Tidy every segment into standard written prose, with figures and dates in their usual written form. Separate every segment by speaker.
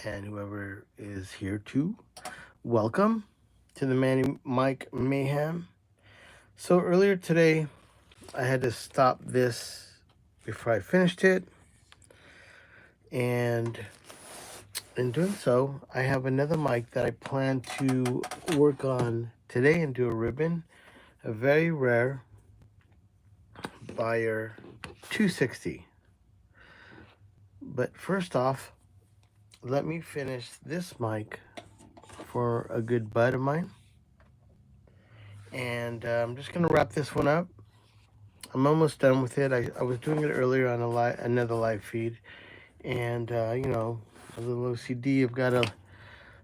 Speaker 1: and whoever is here too. Welcome to the Manny Mike Mayhem. So earlier today, I had to stop this before I finished it, and in doing so, I have another mic that I plan to work on today and do a ribbon, a very rare Beyer 260. But first off, let me finish this mic for a good bud of mine. And I'm just going to wrap this one up. I'm almost done with it. I was doing it earlier on another live feed. And, a little OCD. I've got to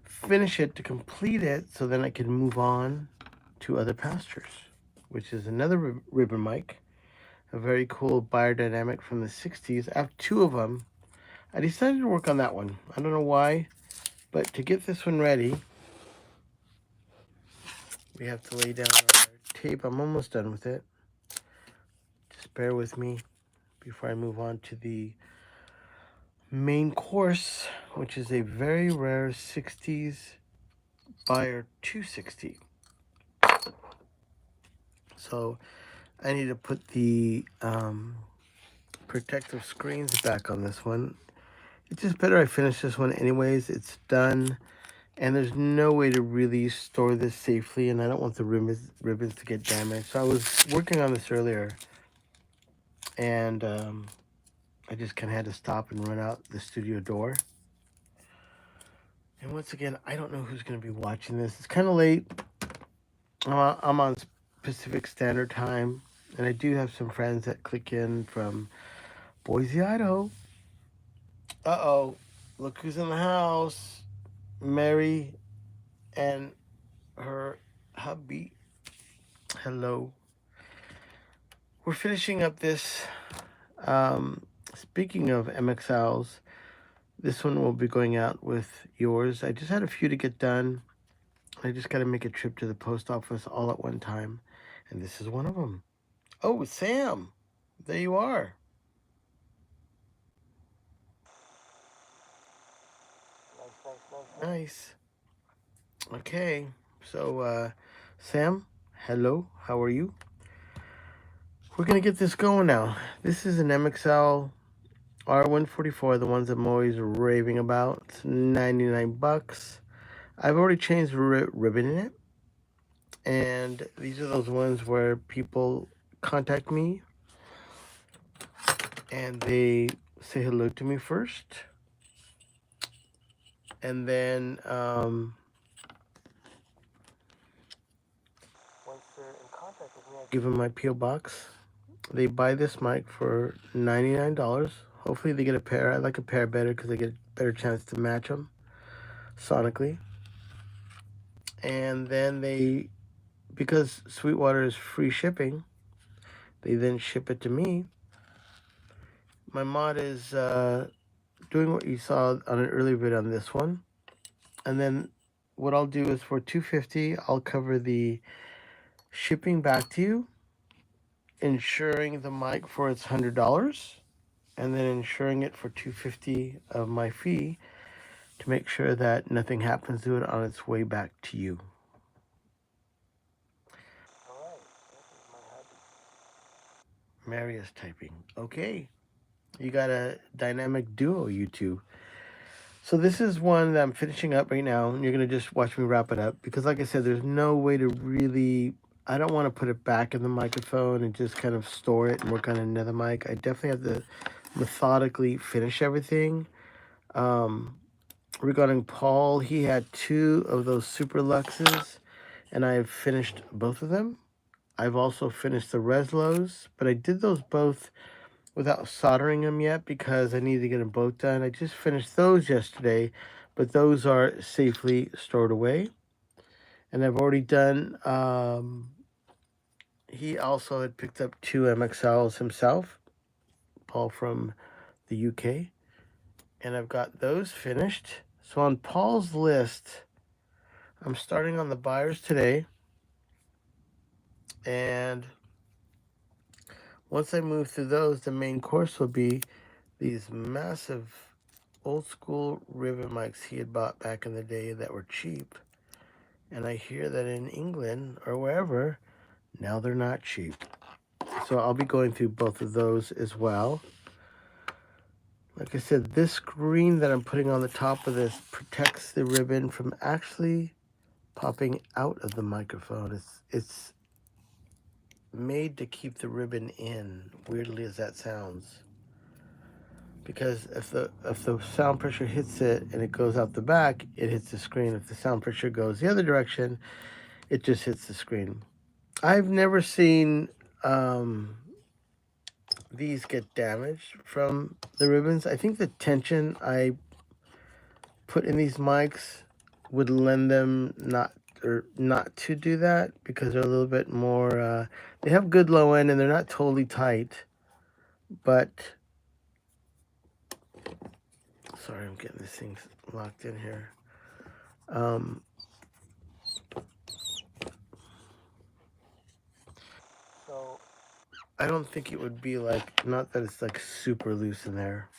Speaker 1: finish it to complete it so then I can move on to other pastures, which is another ribbon mic. A very cool BeyerDynamic from the 60s. I have two of them. I decided to work on that one. I don't know why, but to get this one ready, we have to lay down our tape. I'm almost done with it. Just bear with me before I move on to the main course, which is a very rare 60s Beyer 260. So I need to put the protective screens back on this one. It's just better I finish this one anyways. It's done, and there's no way to really store this safely, and I don't want the ribbons to get damaged. So I was working on this earlier, and I just kind of had to stop and run out the studio door. And once again, I don't know who's going to be watching this. It's kind of late. I'm on Pacific Standard Time, and I do have some friends that click in from Boise, Idaho. Uh-oh, look who's in the house. Mary and her hubby. Hello. We're finishing up this. Speaking of MXLs, this one will be going out with yours. I just had a few to get done. I just got to make a trip to the post office all at one time, and this is one of them. Oh, Sam, there you are. Nice. Okay, so Sam, hello, how are you? We're gonna get this going now. This is an MXL R144, the ones I'm always raving about. It's 99 bucks. I've already changed the ribbon in it, and these are those ones where people contact me and they say hello to me first, and then once they're in contact with me, I give them my P.O. box. They buy this mic for $99. Hopefully they get a pair. I like a pair better because I get a better chance to match them sonically. And then they, because Sweetwater is free shipping, they then ship it to me. My mod is doing what you saw on an earlier video on this one. And then what I'll do is for $250, I'll cover the shipping back to you, insuring the mic for its $100, and then insuring it for $250 of my fee to make sure that nothing happens to it on its way back to you. All right, this is my hubby. Mary is typing. Okay, you got a dynamic duo, you two. So this is one that I'm finishing up right now, and you're going to just watch me wrap it up, because like I said, there's no way to really, I don't want to put it back in the microphone and just kind of store it and work on another mic. I definitely have to methodically finish everything. Regarding Paul, he had 2 of those Super Luxes, and I've finished both of them. I've also finished the Reslows, but I did those both without soldering them yet because I needed to get them both done. I just finished those yesterday, but those are safely stored away. And I've already done, he also had picked up 2 MXLs himself, Paul from the UK, and I've got those finished. So on Paul's list, I'm starting on the Beyers today, and once I move through those, the main course will be these massive old school ribbon mics he had bought back in the day that were cheap. And I hear that in England or wherever, now they're not cheap. So I'll be going through both of those as well. Like I said, this screen that I'm putting on the top of this protects the ribbon from actually popping out of the microphone. It's made to keep the ribbon in, weirdly as that sounds. Because if the sound pressure hits it and it goes out the back, it hits the screen. If the sound pressure goes the other direction, it just hits the screen. I've never seen these get damaged from the ribbons. I think the tension I put in these mics would lend them not to do that, because they're a little bit more they have good low end and they're not totally tight, but sorry, I'm getting this thing locked in here. So I don't think it would be like, not that it's like super loose in there,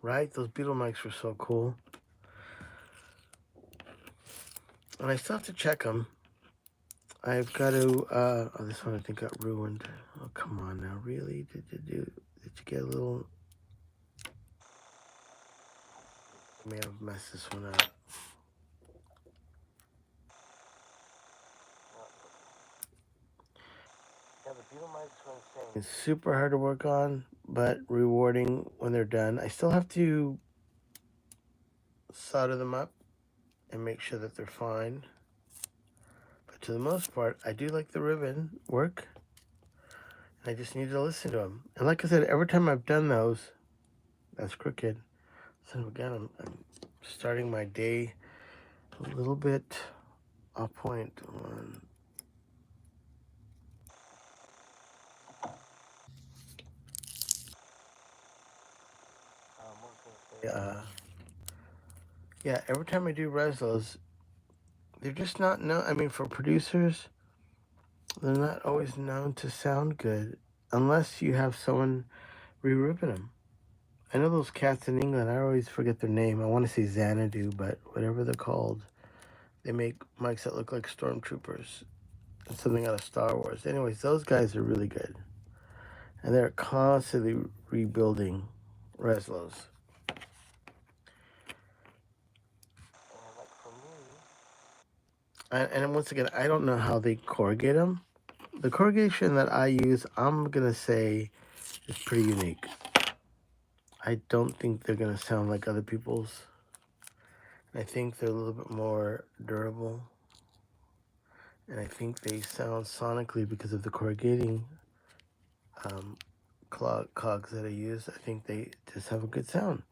Speaker 1: right? Those Beetle mics were so cool. And I still have to check them. I've got to, oh, this one I think got ruined. Oh, come on now, really? Did you get a little, I may have messed this one up. Yeah, the Beetle mics were insane. It's super hard to work on, but rewarding when they're done. I still have to solder them up and make sure that they're fine. But to the most part, I do like the ribbon work. And I just need to listen to them. And like I said, every time I've done those, that's crooked. So again, I'm starting my day a little bit off point on. Yeah, every time I do resos, they're just not known. I mean, for producers, they're not always known to sound good unless you have someone re-ribbon them. I know those cats in England, I always forget their name. I want to say Xanadu, but whatever they're called, they make mics that look like stormtroopers. It's something out of Star Wars. Anyways, those guys are really good. And they're constantly rebuilding Reslos. And once again, I don't know how they corrugate them. The corrugation that I use, I'm going to say, is pretty unique. I don't think they're going to sound like other people's. I think they're a little bit more durable. And I think they sound sonically, because of the corrugating cogs that I use, I think they just have a good sound.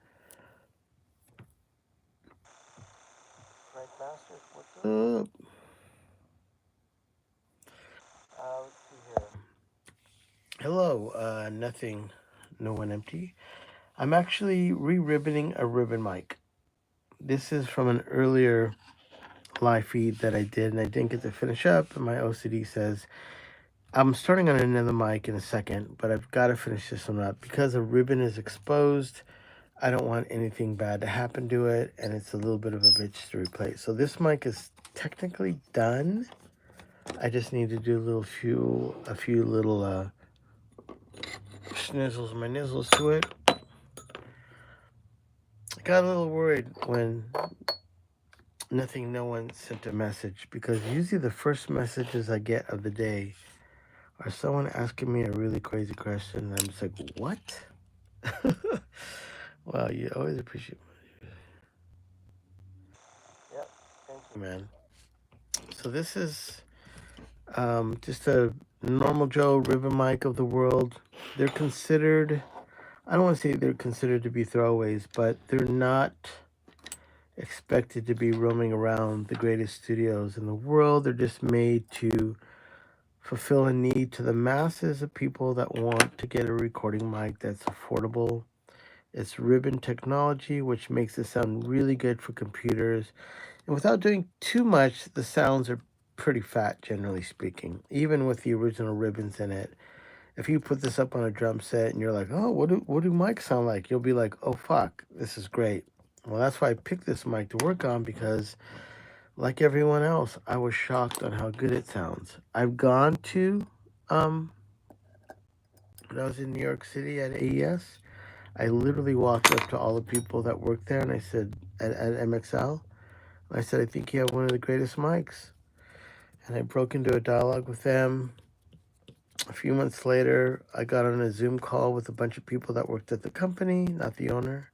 Speaker 1: Frank Masters, what's up? Let's see here. Hello, nothing, no one empty. I'm actually re-ribboning a ribbon mic. This is from an earlier live feed that I did, and I didn't get to finish up, and my OCD says I'm starting on another mic in a second, but I've got to finish this one up. Because a ribbon is exposed, I don't want anything bad to happen to it, and it's a little bit of a bitch to replace. So this mic is technically done. I just need to do a few little schnizzles, my nizzles to it. I got a little worried when no one sent a message, because usually the first messages I get of the day are someone asking me a really crazy question, and I'm just like, what? Wow, you always appreciate it. Yep, thank you, man. So this is just a normal Joe ribbon mic of the world. They're considered, I don't want to say they're considered to be throwaways, but they're not expected to be roaming around the greatest studios in the world. They're just made to fulfill a need to the masses of people that want to get a recording mic that's affordable. It's ribbon technology, which makes it sound really good for computers. And without doing too much, the sounds are pretty fat, generally speaking. Even with the original ribbons in it, If you put this up on a drum set and you're like, oh, what do mics sound like? You'll be like, oh fuck, this is great. Well, that's why I picked this mic to work on, because like everyone else, I was shocked on how good it sounds. I've gone to when I was in New York City at AES, I literally walked up to all the people that worked there and I said, at MXL, I said, I think you have one of the greatest mics. And I broke into a dialogue with them. A few months later, I got on a Zoom call with a bunch of people that worked at the company, not the owner.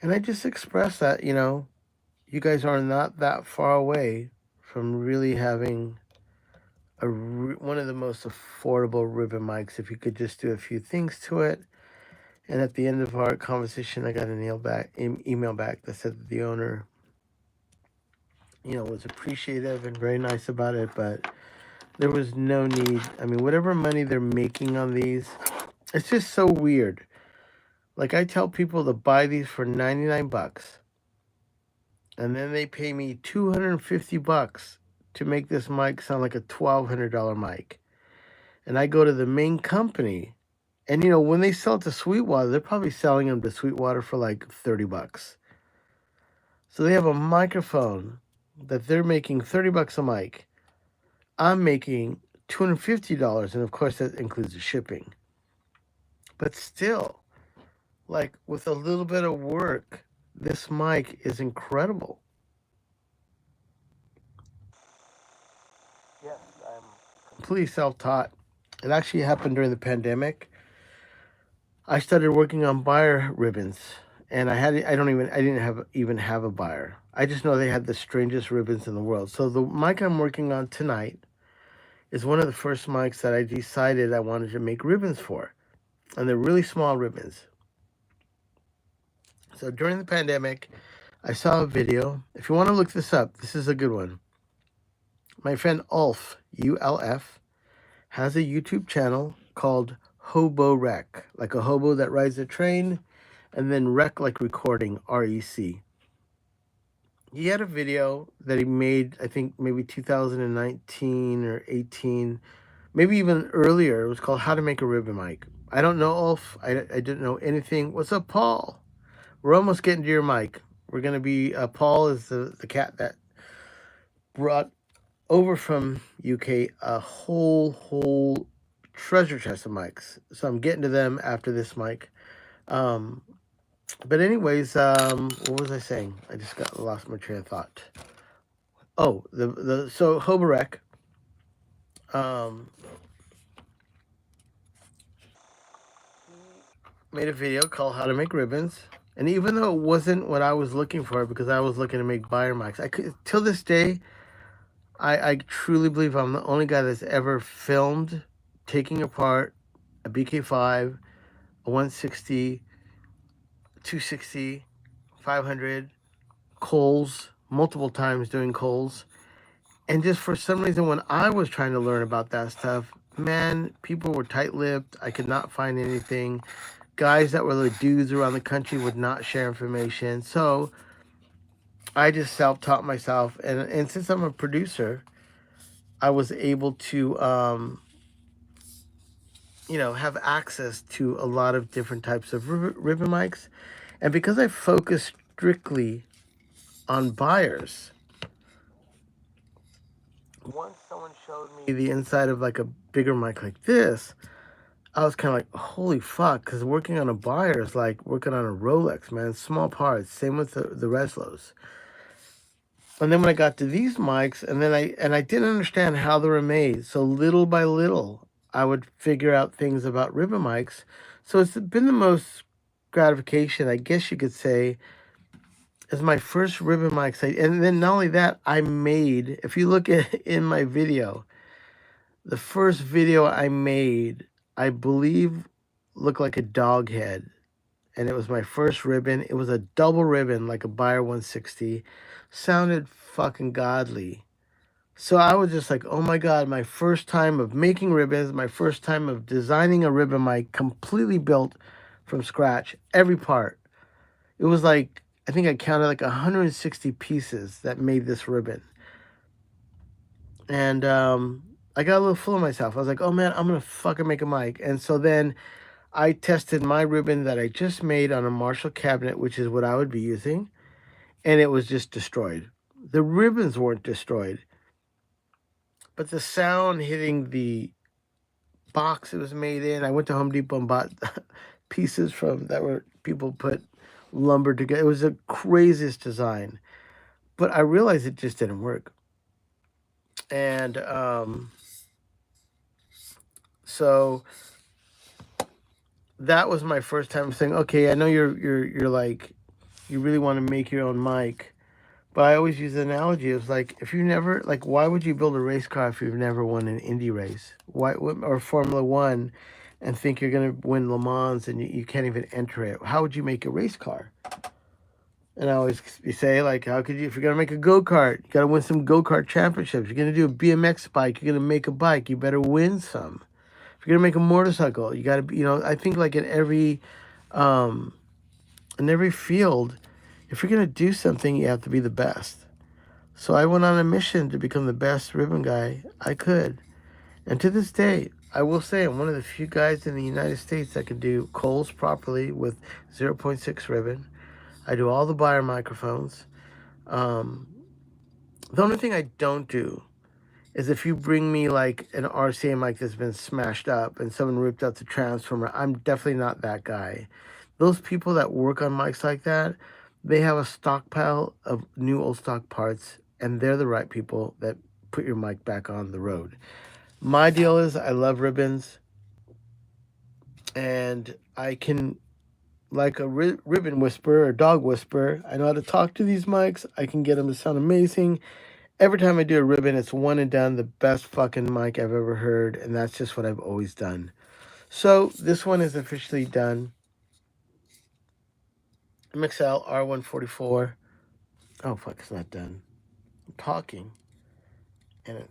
Speaker 1: And I just expressed that, you guys are not that far away from really having one of the most affordable ribbon mics if you could just do a few things to it. And at the end of our conversation, I got an email back that said that the owner, was appreciative and very nice about it, but there was no need. I mean, whatever money they're making on these, it's just so weird. Like, I tell people to buy these for 99 bucks, and then they pay me 250 bucks to make this mic sound like a $1,200 mic. And I go to the main company, and when they sell it to Sweetwater, they're probably selling them to Sweetwater for like 30 bucks. So they have a microphone that they're making 30 bucks a mic. I'm making $250, and of course that includes the shipping. But still, like, with a little bit of work, this mic is incredible. Yes, I'm completely self-taught. It actually happened during the pandemic. I started working on Beyer ribbons, and I didn't even have a Beyer. I just know they had the strangest ribbons in the world. So the mic I'm working on tonight is one of the first mics that I decided I wanted to make ribbons for. And they're really small ribbons. So during the pandemic, I saw a video. If you want to look this up, this is a good one. My friend Ulf, ULF, has a YouTube channel called Hobo Rec, like a hobo that rides a train, and then rec like recording, REC. He had a video that he made, I think maybe 2019 or 18, maybe even earlier. It was called How to Make a Ribbon Mic. I don't know Ulf. I didn't know anything. What's up, Paul? We're almost getting to your mic. We're going to be, Paul is the cat that brought over from UK a whole treasure chest of mics. So I'm getting to them after this mic. But anyways, what was I saying? I just lost my train of thought. Oh, so Hobarek, made a video called How to Make Ribbons. And even though it wasn't what I was looking for, because I was looking to make Beyer mics, till this day, I truly believe I'm the only guy that's ever filmed taking apart a BK5, a 160, 260, 500, Coles, multiple times doing Coles. And just for some reason, when I was trying to learn about that stuff, man, people were tight-lipped. I could not find anything. Guys that were the dudes around the country would not share information. So I just self-taught myself. And since I'm a producer, I was able to, have access to a lot of different types of ribbon mics. And because I focus strictly on Beyers, once someone showed me the inside of like a bigger mic like this, I was kind of like, holy fuck, because working on a Beyer is like working on a Rolex, man. Small parts. Same with the Reslos. And then when I got to these mics, and I didn't understand how they were made. So little by little, I would figure out things about ribbon mics. So it's been the most gratification, I guess you could say, as my first ribbon mics. And then not only that, I made, if you look at in my video, the first video I made, I believe, looked like a dog head. And it was my first ribbon. It was a double ribbon, like a Beyer 160. Sounded fucking godly. So I was just like, oh my God, my first time of making ribbons, my first time of designing a ribbon mic, completely built from scratch, every part. It was like, I think I counted like 160 pieces that made this ribbon. And I got a little full of myself. I was like, oh man, I'm gonna fucking make a mic. And so then I tested my ribbon that I just made on a Marshall cabinet, which is what I would be using, and it was just destroyed. The ribbons weren't destroyed, but the sound hitting the box it was made in. I went to Home Depot and bought pieces from that were people put lumber together. It was the craziest design, but I realized it just didn't work. And so that was my first time saying, okay, I know you're like, you really want to make your own mic, but I always use the analogy. It was like, if you never, like, why would you build a race car if you've never won an Indy race? Why, or Formula One, and think you're going to win Le Mans and you can't even enter it? How would you make a race car? And I always say, like, how could you, if you're going to make a go-kart, you got to win some go-kart championships. You're going to do a BMX bike, you're going to make a bike, you better win some. If you're going to make a motorcycle, you got to be, you know, I think like in every field, if you're going to do something, you have to be the best. So I went on a mission to become the best ribbon guy I could. And to this day, I will say I'm one of the few guys in the United States that can do Coles properly with 0.6 ribbon. I do all the Beyer microphones. The only thing I don't do is if you bring me like an RCA mic that's been smashed up and someone ripped out the transformer, I'm definitely not that guy. Those people that work on mics like that, they have a stockpile of new old stock parts, and they're the right people that put your mic back on the road. My deal is I love ribbons, and I can, like a ribbon whisperer or dog whisperer, I know how to talk to these mics. I can get them to sound amazing. Every time I do a ribbon, it's one and done, the best fucking mic I've ever heard, and that's just what I've always done. So this one is officially done. MXL R144. Oh, fuck, it's not done. I'm talking, and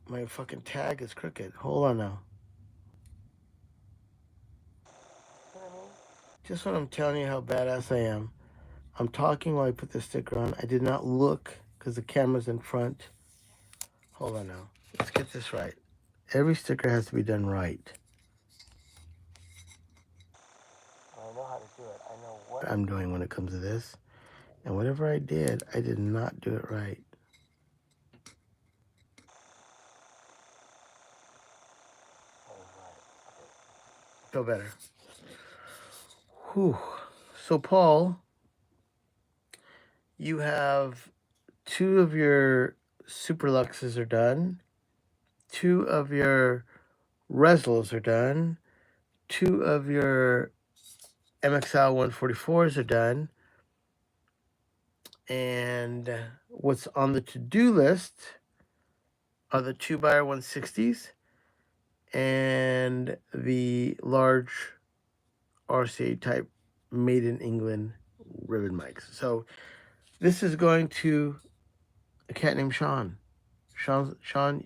Speaker 1: my fucking tag is crooked. Hold on now. Just when I'm telling you how badass I am, I'm talking while I put the sticker on. I did not look because the camera's in front. Hold on now. Let's get this right. Every sticker has to be done right. I know how to do it. I know what I'm doing when it comes to this. And whatever I did not do it right. Feel better. Whew. So, Paul, you have 2 of your Super Luxes are done. 2 of your Reslos are done. 2 of your MXL 144s are done. And what's on the to-do list are the 2 Beyer 160s and the large RCA type made in England ribbon mics. So this is going to a cat named Sean. Sean,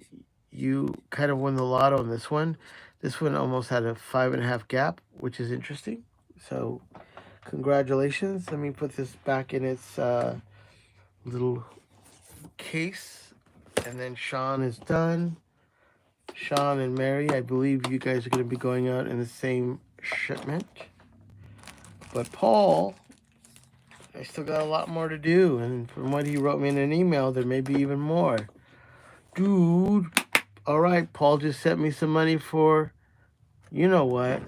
Speaker 1: you kind of won the lotto on this one. This one almost had a 5.5 gap, which is interesting. So congratulations. Let me put this back in its little case. And then Sean is done. Sean and Mary, I believe you guys are going to be going out in the same shipment. But Paul, I still got a lot more to do. And from what he wrote me in an email, there may be even more. Dude, all right, Paul just sent me some money for, you know what,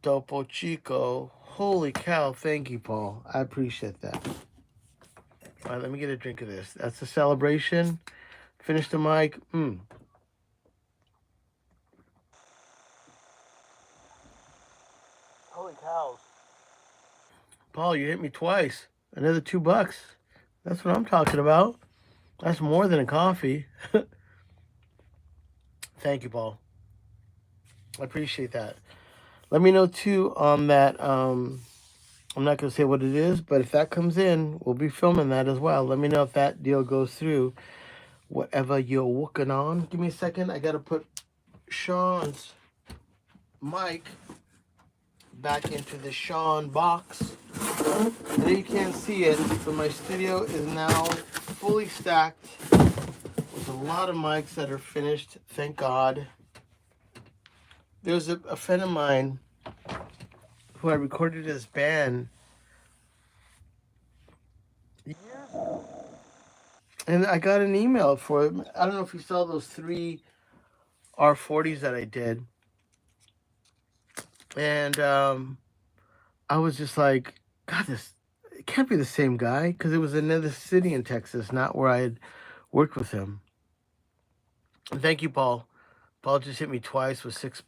Speaker 1: Topo Chico. Holy cow, thank you, Paul. I appreciate that. All right, let me get a drink of this. That's a celebration. Finish the mic. Holy cows. Paul, you hit me twice. Another $2. That's what I'm talking about. That's more than a coffee. Thank you, Paul. I appreciate that. Let me know, too, on that. I'm not going to say what it is, but if that comes in, we'll be filming that as well. Let me know if that deal goes through. Whatever you're working on. Give me a second. I got to put Sean's mic back into the Sean box. I know you can't see it, but my studio is now fully stacked with a lot of mics that are finished, thank God. There's a friend of mine who I recorded his band. And I got an email for him. I don't know if you saw those 3 R40s that I did. And I was just like, God, it can't be the same guy, because it was another city in Texas, not where I had worked with him. And thank you, Paul. Paul just hit me twice with $6.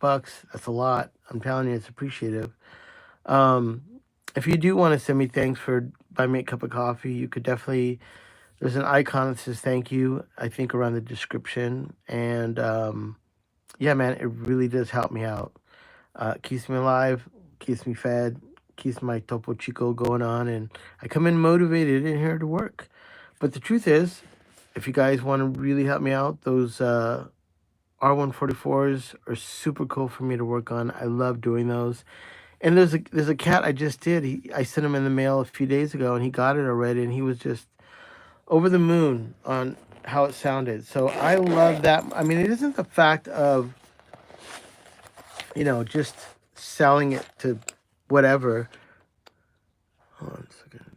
Speaker 1: That's a lot. I'm telling you, it's appreciative. If you do want to send me thanks for buy me a cup of coffee, you could definitely. There's an icon that says thank you, I think, around the description. And yeah, man, it really does help me out. Keeps me alive, keeps me fed, keeps my Topo Chico going on, and I come in motivated in here to work. But the truth is, if you guys want to really help me out, those R144s are super cool for me to work on. I love doing those. And there's a cat I just did. I sent him in the mail a few days ago, and he got it already, and he was just over the moon on how it sounded. So I love that. I mean, it isn't the fact of, just selling it to whatever. Hold on a second.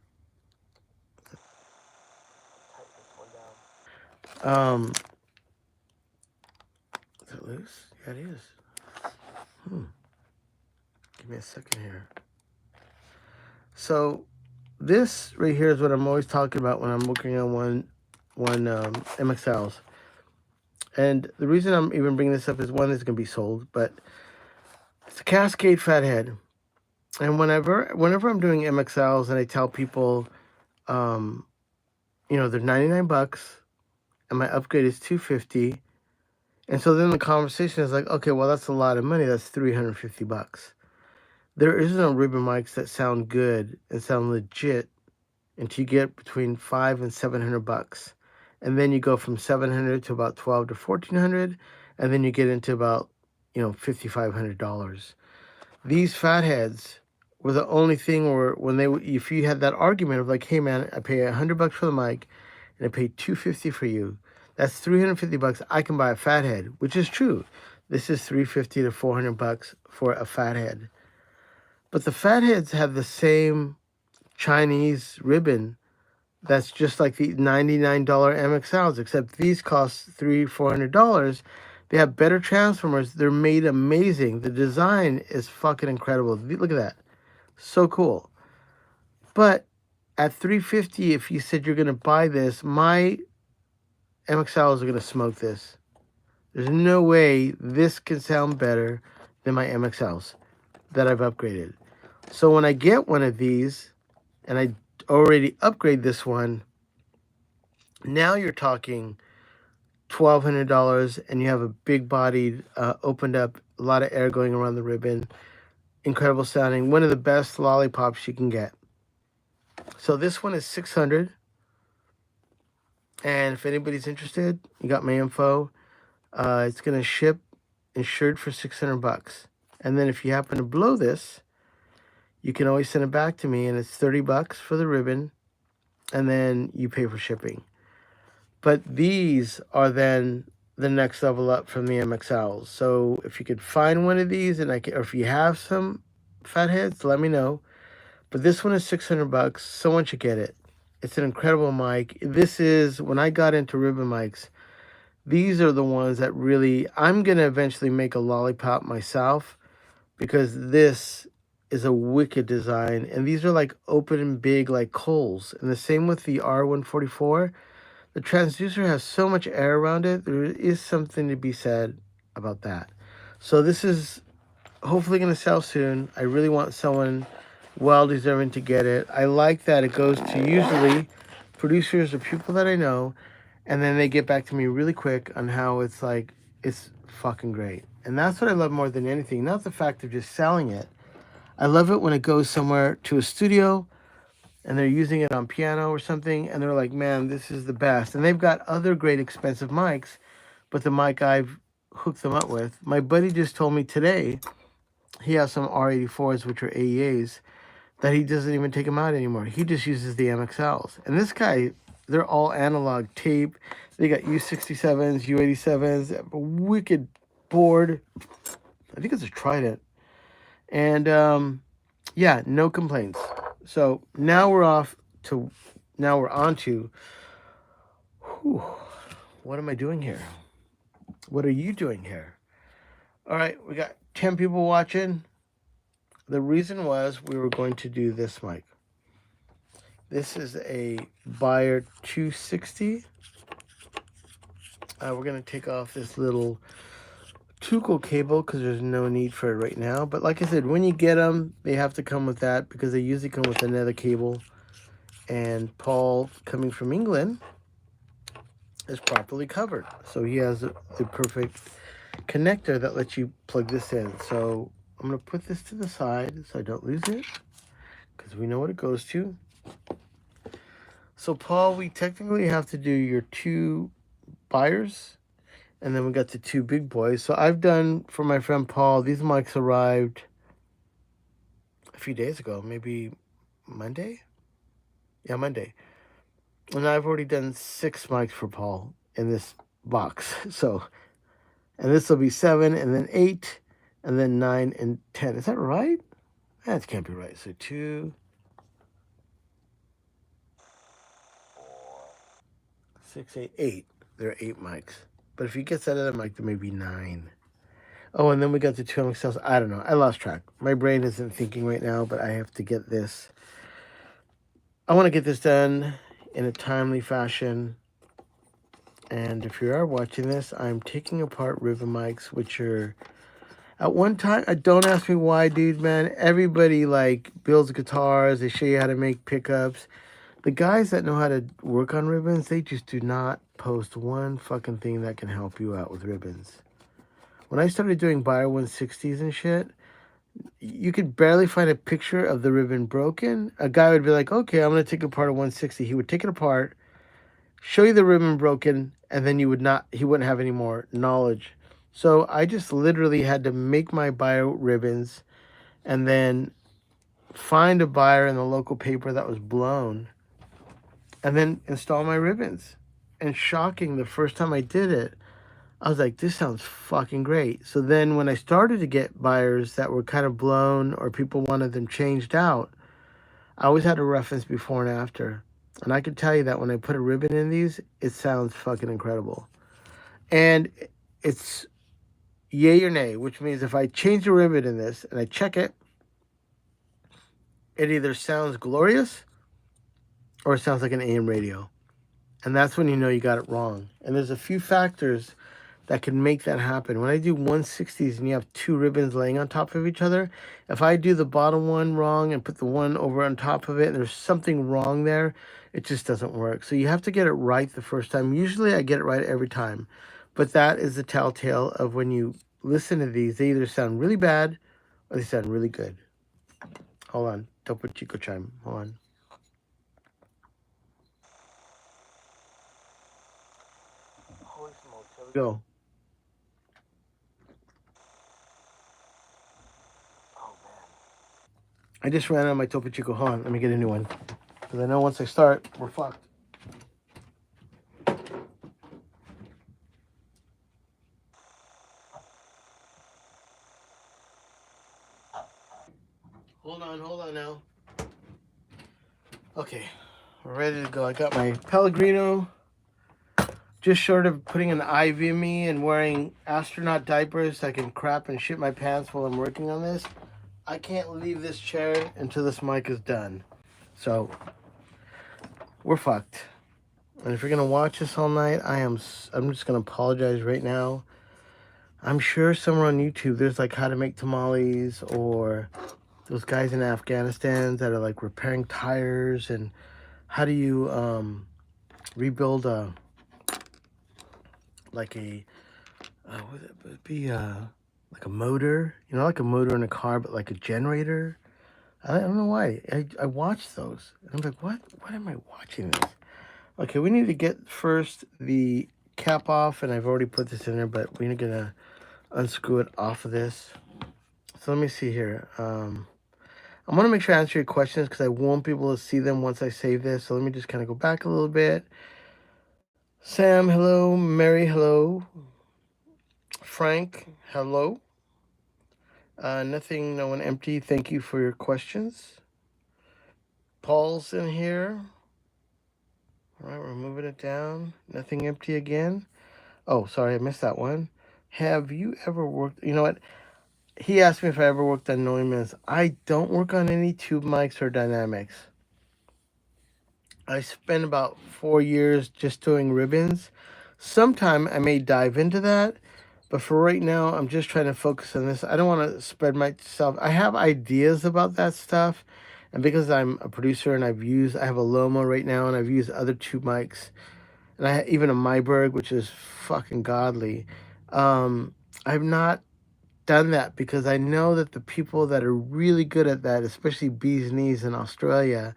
Speaker 1: Is it loose? Yeah, it is. Give me a second here. So this right here is what I'm always talking about when I'm working on one MXLs. And the reason I'm even bringing this up is, one, it's going to be sold, but it's a Cascade fathead. And whenever I'm doing MXLs and I tell people, they're $99 and my upgrade is $250. And so then the conversation is like, okay, well, that's a lot of money. That's $350. There is no ribbon mics that sound good and sound legit until you get between $500 and $700. And then you go from $700 to about $1,200 to $1,400, and then you get into about, $5,500. These fatheads were the only thing where if you had that argument of like, hey man, I pay $100 for the mic and I pay $250 for you, that's $350. I can buy a fathead, which is true. This is $350 to $400 for a fathead. But the fatheads have the same Chinese ribbon that's just like the $99 MXLs, except these cost $300-$400. They have better transformers. They're made amazing. The design is fucking incredible. Look at that. So cool. But at $350, if you said you're going to buy this, my MXLs are going to smoke this. There's no way this can sound better than my MXLs that I've upgraded. So when I get one of these, and I already upgrade this one, now you're talking $1,200, and you have a big bodied, opened up, a lot of air going around the ribbon, incredible sounding, one of the best lollipops you can get. So this one is $600, and if anybody's interested, you got my info. It's gonna ship insured for $600, and then if you happen to blow this, you can always send it back to me, and it's $30 for the ribbon, and then you pay for shipping. But these are then the next level up from the MXLs. So if you could find one of these, or if you have some fatheads, let me know. But this one is $600. Someone should get it. It's an incredible mic. This is, when I got into ribbon mics, these are the ones that really, I'm going to eventually make a lollipop myself, because this is a wicked design. And these are like open and big like coals. And the same with the R144. The transducer has so much air around it. There is something to be said about that. So this is hopefully going to sell soon. I really want someone well deserving to get it. I like that it goes to usually producers or people that I know, and then they get back to me really quick on how it's like, it's fucking great. And that's what I love more than anything. Not the fact of just selling it. I love it when it goes somewhere to a studio and they're using it on piano or something, and they're like, man, this is the best. And they've got other great expensive mics, but the mic I've hooked them up with. My buddy just told me today he has some R84s, which are AEAs, that he doesn't even take them out anymore. He just uses the MXLs. And this guy they're all analog tape. They got U67s, U87s, a wicked board. I think it's a Trident. And yeah, no complaints. So now we're on to, whew, what am I doing here? What are you doing here? All right, we got 10 people watching. The reason was we were going to do this mic. This is a Beyer 260. We're going to take off this little Tuchel cable because there's no need for it right now. But like I said, when you get them, they have to come with that because they usually come with another cable. And Paul, coming from England, is properly covered. So he has the perfect connector that lets you plug this in. So I'm going to put this to the side so I don't lose it because we know what it goes to. So Paul, we technically have to do your 2 Beyers, and then we got the 2 big boys. So I've done for my friend Paul, these mics arrived a few days ago, maybe Monday? Yeah, Monday. And I've already done 6 mics for Paul in this box. So, and this will be 7, and then 8, and then 9 and 10. Is that right? That can't be right. So 2, 6, 8, 8. There are 8 mics. But if he gets that other mic, there may be 9. Oh, and then we got the 2 MXLs. I don't know. I lost track. My brain isn't thinking right now, but I have to get this. I want to get this done in a timely fashion. And if you are watching this, I'm taking apart ribbon mics, which are, at one time, don't ask me why, dude, man. Everybody, like, builds guitars. They show you how to make pickups. The guys that know how to work on ribbons, they just do not post one fucking thing that can help you out with ribbons. When I started doing Beyer 160s and shit, you could barely find a picture of the ribbon broken. A guy would be like, okay, I'm going to take apart a 160. He would take it apart, show you the ribbon broken, and then he wouldn't have any more knowledge. So I just literally had to make my Beyer ribbons and then find a Beyer in the local paper that was blown and then install my ribbons. And shocking, the first time I did it, I was like, this sounds fucking great. So then when I started to get Beyers that were kind of blown or people wanted them changed out, I always had a reference before and after. And I can tell you that when I put a ribbon in these, it sounds fucking incredible. And it's yay or nay, which means if I change the ribbon in this and I check it, it either sounds glorious or it sounds like an AM radio. And that's when you know you got it wrong. And there's a few factors that can make that happen. When I do 160s and you have 2 ribbons laying on top of each other, if I do the bottom one wrong and put the one over on top of it and there's something wrong there, it just doesn't work. So you have to get it right the first time. Usually I get it right every time. But that is the telltale of when you listen to these, they either sound really bad or they sound really good. Hold on. Don't put Chico chime. Hold on. Holy smokes. Here we go. I just ran out of my Topo Chico. Hold on, let me get a new one. Because I know once I start, we're fucked. Hold on now. Okay, we're ready to go. I got my Pellegrino. Just short of putting an IV in me and wearing astronaut diapers so I can crap and shit my pants while I'm working on this. I can't leave this chair until this mic is done. So, we're fucked. And if you're going to watch this all night, I'm just going to apologize right now. I'm sure somewhere on YouTube there's like how to make tamales or those guys in Afghanistan that are like repairing tires and how do you rebuild like a would it be like a motor, you know, like a motor in a car, but like a generator. I don't know why I watched those and I'm like, what am I watching this? Okay, we need to get first the cap off, and I've already put this in there, but we're gonna unscrew it off of this. So let me see here. I want to make sure I answer your questions because I won't be able to see them once I save this. So let me just kind of go back a little bit. Sam, hello. Mary, hello. Frank, hello. Nothing, no one empty. Thank you for your questions. Paul's in here. All right, we're moving it down. Nothing empty again. Oh, sorry, I missed that one. Have you ever worked? You know what? He asked me if I ever worked on Neumanns. I don't work on any tube mics or dynamics. I spent about 4 years just doing ribbons. Sometime I may dive into that, but for right now, I'm just trying to focus on this. I don't want to spread myself. I have ideas about that stuff, and because I'm a producer and I have a Loma right now, and I've used other tube mics, and I even a Myberg, which is fucking godly. I've not done that because I know that the people that are really good at that, especially bees knees in Australia,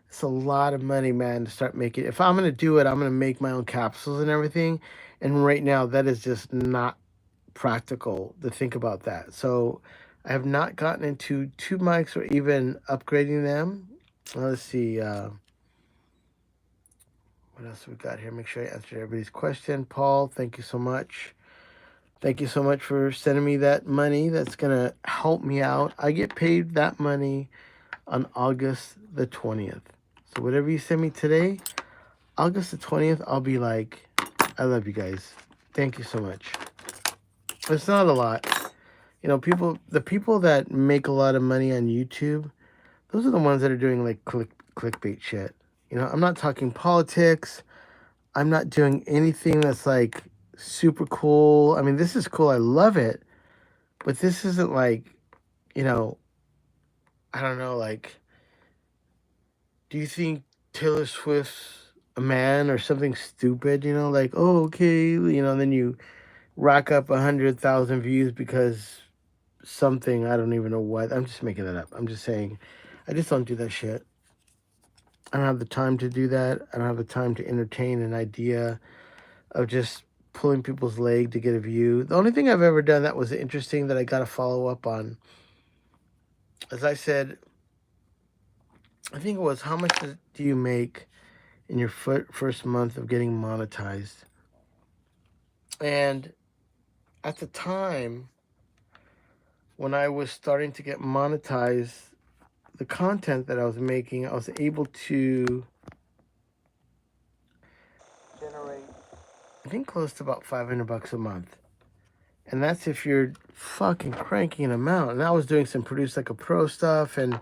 Speaker 1: it's a lot of money, man, to start making. If I'm gonna do it, I'm gonna make my own capsules and everything. And right now, that is just not practical to think about that. So I have not gotten into tube mics or even upgrading them. Let's see. What else we got here? Make sure I answered everybody's question. Paul, thank you so much. Thank you so much for sending me that money. That's gonna help me out. I get paid that money on August the 20th. So whatever you send me today, August the 20th, I'll be like, I love you guys. Thank you so much. It's not a lot. You know, the people that make a lot of money on YouTube, those are the ones that are doing like clickbait shit. You know, I'm not talking politics. I'm not doing anything that's like super cool. I mean, this is cool. I love it. But this isn't like, you know, I don't know, like, do you think Taylor Swift's a man or something stupid? You know, like, oh, okay, you know, then you rack up 100,000 views because something, I don't even know what. I'm just making that up. I'm just saying, I just don't do that shit. I don't have the time to do that. I don't have the time to entertain an idea of just pulling people's leg to get a view. The only thing I've ever done that was interesting that I got to follow up on, as I said, I think it was, how much do you make in your first month of getting monetized? And at the time when I was starting to get monetized, the content that I was making, I was able to generate, I think, close to about $500 a month. And that's if you're fucking cranking them out. And I was doing some Produce Like a Pro stuff, and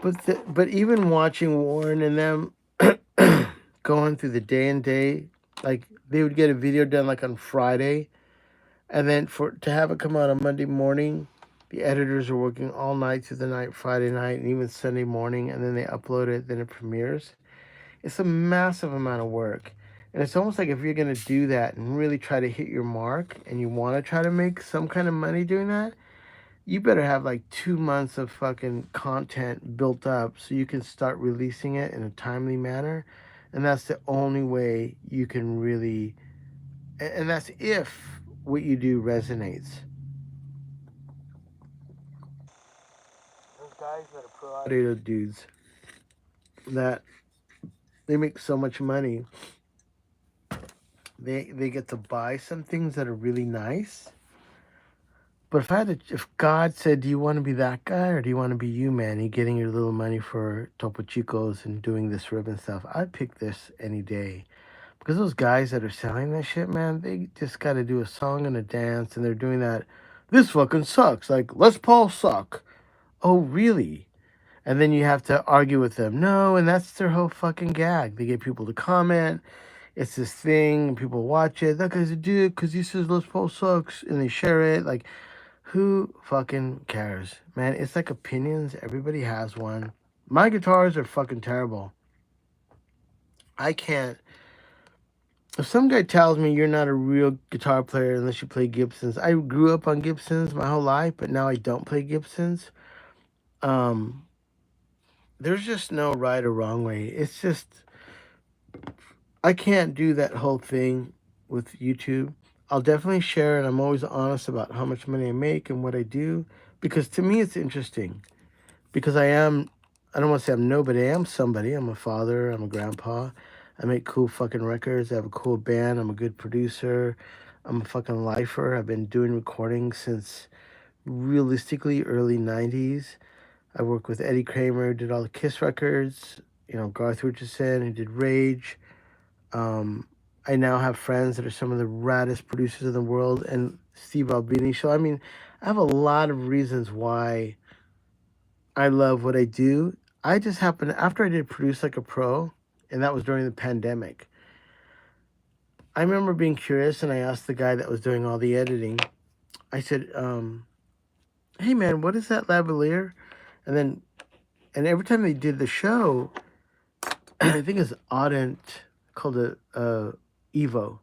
Speaker 1: but even watching Warren and them going through the day and day, like they would get a video done like on Friday, and then to have it come out on Monday morning, the editors are working all night through the night, Friday night, and even Sunday morning, and then they upload it, then it premieres. It's a massive amount of work. And it's almost like if you're going to do that and really try to hit your mark and you want to try to make some kind of money doing that, you better have like 2 months of fucking content built up so you can start releasing it in a timely manner. And that's the only way you can really, and that's if what you do resonates. Those guys that are pro audio dudes, that they make so much money, they get to buy some things that are really nice. But if God said, do you want to be that guy or do you want to be you, Manny, getting your little money for Topo Chicos and doing this ribbon stuff, I'd pick this any day. Because those guys that are selling that shit, man, they just got to do a song and a dance, and they're doing that. This fucking sucks. Like, Les Paul suck. Oh, really? And then you have to argue with them. No, and that's their whole fucking gag. They get people to comment. It's this thing, and people watch it. That guy's a dick because he says Les Paul sucks, and they share it. Like, who fucking cares? Man, it's like opinions. Everybody has one. My guitars are fucking terrible. I can't. If some guy tells me you're not a real guitar player unless you play Gibsons, I grew up on Gibsons my whole life, but now I don't play Gibsons. There's just no right or wrong way. It's just, I can't do that whole thing with YouTube. I'll definitely share, and I'm always honest about how much money I make and what I do, because to me it's interesting. because I don't want to say I'm nobody, I am somebody. I'm a father, I'm a grandpa. I make cool fucking records. I have a cool band. I'm a good producer. I'm a fucking lifer. I've been doing recordings since realistically early 90s. I worked with Eddie Kramer, who did all the Kiss records, Garth Richardson, who did Rage. I now have friends that are some of the raddest producers in the world, and Steve Albini show. I mean, I have a lot of reasons why I love what I do. I just happened, after I did Produce Like a Pro, and that was during the pandemic, I remember being curious, and I asked the guy that was doing all the editing, I said, hey man, what is that lavalier? And every time they did the show, I think it's Audent, called it Evo.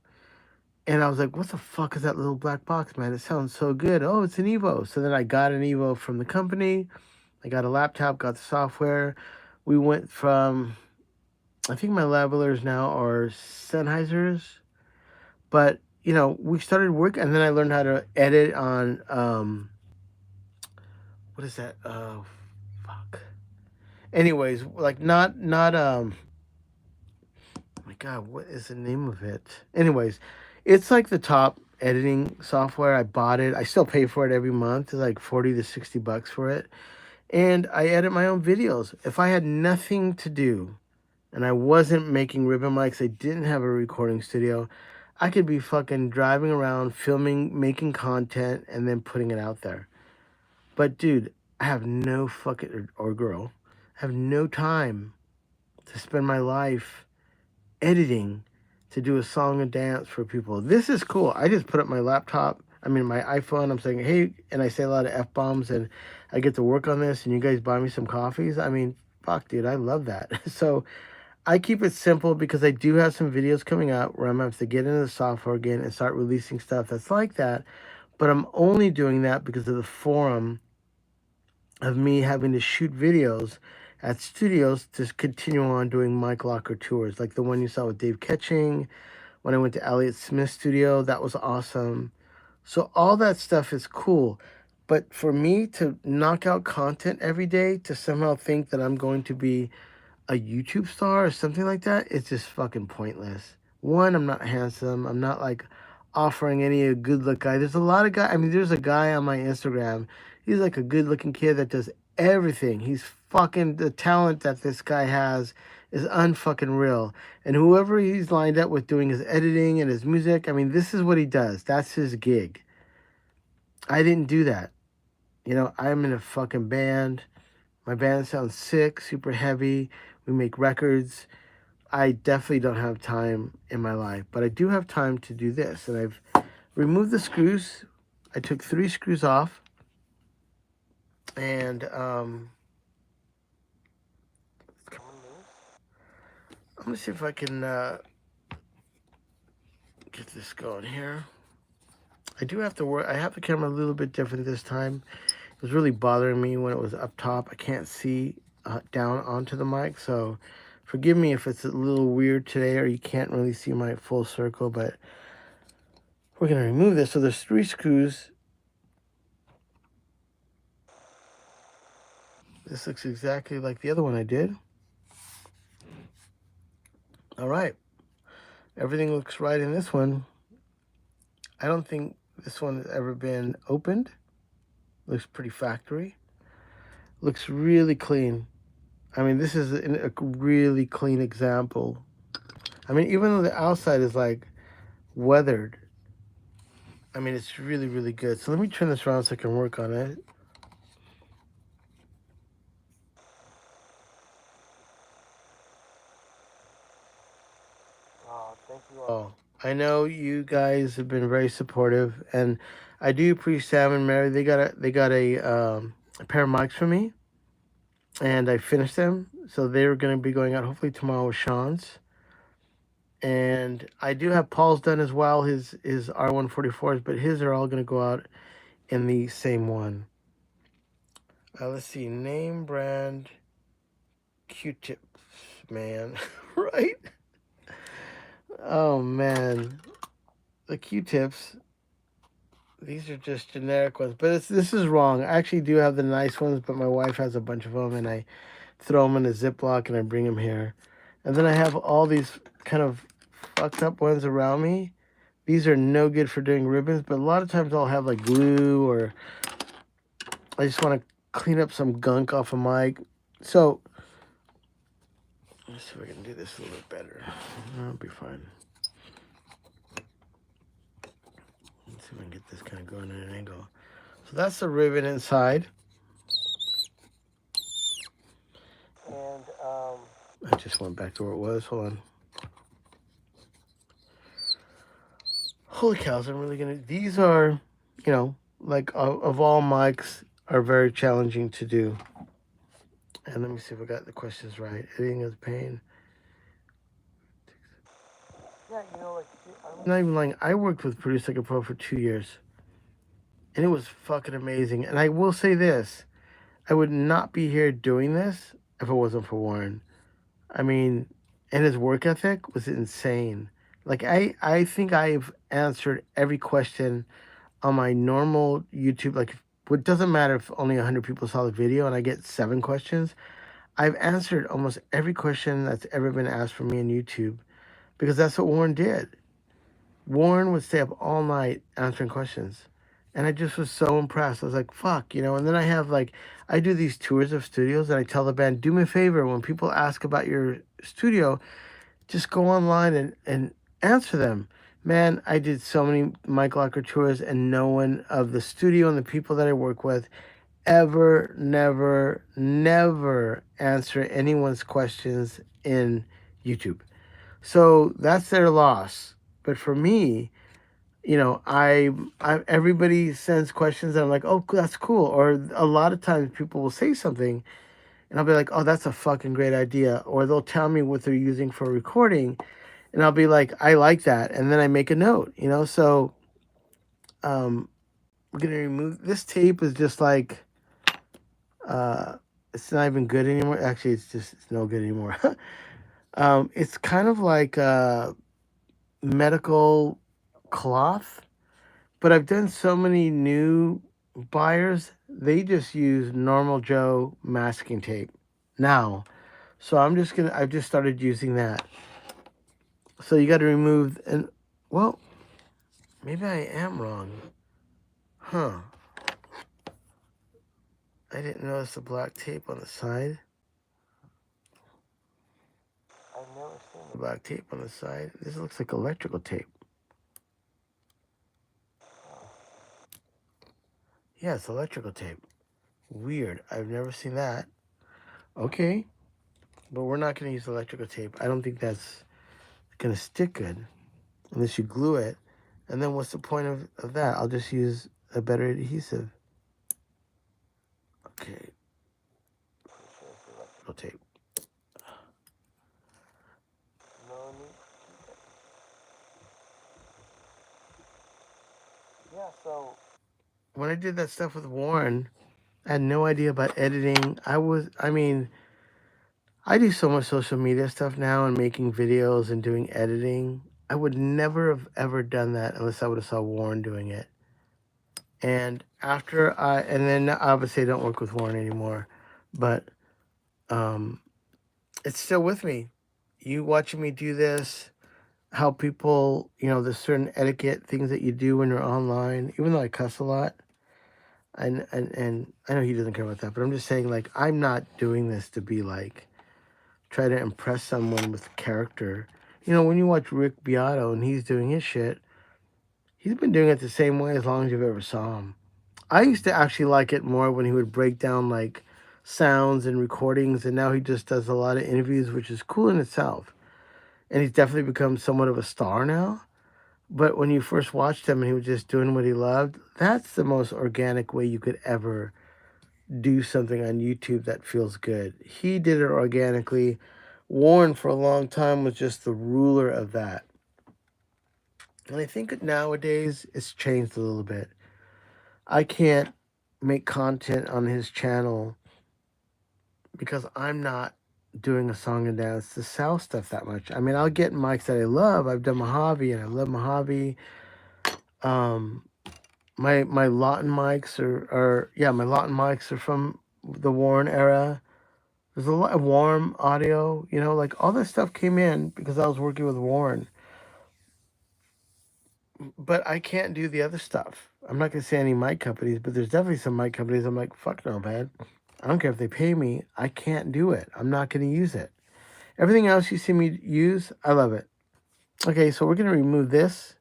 Speaker 1: And I was like, what the fuck is that little black box, man? It sounds so good. Oh, it's an Evo. So then I got an Evo from the company. I got a laptop, got the software. We went from, I think my lavaliers now are Sennheisers. But, we started work, and then I learned how to edit on, what is that? Oh, fuck. Anyways, like oh my God, what is the name of it? Anyways, it's like the top editing software. I bought it. I still pay for it every month. It's like 40 to 60 bucks for it. And I edit my own videos. If I had nothing to do and I wasn't making ribbon mics, I didn't have a recording studio, I could be fucking driving around, filming, making content, and then putting it out there. But dude, I have no fucking, or girl, I have no time to spend my life editing to do a song and dance for people. This is cool. I just put up my laptop, my iPhone. I'm saying, hey, and I say a lot of F-bombs, and I get to work on this, and you guys buy me some coffees. Fuck, dude, I love that. So I keep it simple because I do have some videos coming out where I'm going to have to get into the software again and start releasing stuff that's like that. But I'm only doing that because of the forum of me having to shoot videos at studios to continue on doing Mike Locker tours, like the one you saw with Dave Ketching. When I went to Elliott Smith's studio, that was awesome. So all that stuff is cool. But for me to knock out content every day, to somehow think that I'm going to be a YouTube star or something like that, it's just fucking pointless. One, I'm not handsome. I'm not like offering any good look guy. There's a lot of guys. There's a guy on my Instagram. He's like a good looking kid that does everything. He's fucking, the talent that this guy has is unfucking real. And whoever he's lined up with doing his editing and his music, this is what he does. That's his gig. I didn't do that. I'm in a fucking band. My band sounds sick, super heavy. We make records. I definitely don't have time in my life, but I do have time to do this. And I've removed the screws. I took 3 screws off. And I'm going to see if I can get this going here. I do have to work. I have the camera a little bit different this time. It was really bothering me when it was up top. I can't see down onto the mic, so forgive me if it's a little weird today or you can't really see my full circle, but we're going to remove this. So there's 3 screws. This looks exactly like the other one I did. All right. Everything looks right in this one. I don't think this one has ever been opened. Looks pretty factory. Looks really clean. This is a really clean example. Even though the outside is like weathered, it's really, really good. So let me turn this around so I can work on it. Oh, thank you all. I know you guys have been very supportive, and I do appreciate Sam and Mary. They got a pair of mics for me, and I finished them. So they're going to be going out hopefully tomorrow with Sean's. And I do have Paul's done as well, his R144s, but his are all going to go out in the same one. Let's see, name brand Q-tips, man, right? Oh man, the Q-tips, These are just generic ones, but this is wrong. I actually do have the nice ones, but my wife has a bunch of them, and I throw them in a Ziploc and I bring them here. And then I have all these kind of fucked up ones around me. These are no good for doing ribbons, but a lot of times I'll have like glue, or I just want to clean up some gunk off a mic. So let's see if I can do this a little bit better. That'll be fine. Let's see if I can get this kind of going at an angle. So that's the ribbon inside. And I just went back to where it was. Hold on. Holy cows, I'm really gonna. These are, like of all mics, are very challenging to do. And let me see if I got the questions right. Editing is pain. Yeah, I'm not even lying. I worked with Produce Like a Pro for 2 years. And it was fucking amazing. And I will say this. I would not be here doing this if it wasn't for Warren. I mean, and his work ethic was insane. Like, I think I've answered every question on my normal YouTube. Like, it doesn't matter if only 100 people saw the video and I get 7 questions. I've answered almost every question that's ever been asked for me on YouTube, because that's what Warren did. Warren would stay up all night answering questions. And I just was so impressed. I was like, fuck, And then I do these tours of studios, and I tell the band, do me a favor. When people ask about your studio, just go online and answer them. Man, I did so many Mike Locker tours, and no one of the studio and the people that I work with ever, never answer anyone's questions in YouTube. So that's their loss. But for me, I everybody sends questions and I'm like, oh, that's cool. Or a lot of times people will say something and I'll be like, oh, that's a fucking great idea. Or they'll tell me what they're using for recording and I'll be like, I like that. And then I make a note, So we're going to remove this tape. Is just like, it's not even good anymore. Actually, it's no good anymore. It's kind of like medical cloth. But I've done so many new buyers, they just use normal Joe masking tape now. So I've just started using that. So you got to remove, and well, maybe I am wrong. Huh. I didn't notice the black tape on the side. I've never seen the black tape on the side. This looks like electrical tape. Yeah, it's electrical tape. Weird. I've never seen that. Okay. But we're not going to use electrical tape. I don't think that's going to stick good unless you glue it. And then what's the point of that? I'll just use a better adhesive. Okay. Electrical tape. Yeah, so when I did that stuff with Warren, I had no idea about editing. I do so much social media stuff now and making videos and doing editing. I would never have ever done that unless I would have saw Warren doing it. And and then obviously I don't work with Warren anymore, but it's still with me. You watching me do this, how people, there's certain etiquette things that you do when you're online, even though I cuss a lot. And I know he doesn't care about that, but I'm just saying, like, I'm not doing this to be like, try to impress someone with character. When you watch Rick Beato and he's doing his shit, he's been doing it the same way as long as you've ever saw him. I used to actually like it more when he would break down like sounds and recordings, and now he just does a lot of interviews, which is cool in itself. And he's definitely become somewhat of a star now. But when you first watched him and he was just doing what he loved, that's the most organic way you could ever do something on YouTube that feels good. He did it organically. Warren for a long time was just the ruler of that. And I think nowadays it's changed a little bit. I can't make content on his channel because I'm not doing a song and dance to sell stuff that much. I mean, I'll get mics that I love. I've done Mojave and I love Mojave. My Lawton mics are yeah, my Lawton mics are from the Warren era. There's a lot of Warren audio, you know, like all this stuff came in because I was working with Warren. But I can't do the other stuff. I'm not gonna say any mic companies, but there's definitely some mic companies I'm like, fuck no, man. I don't care if they pay me. I can't do it. I'm not gonna use it. Everything else you see me use, I love it. Okay, so we're gonna remove this.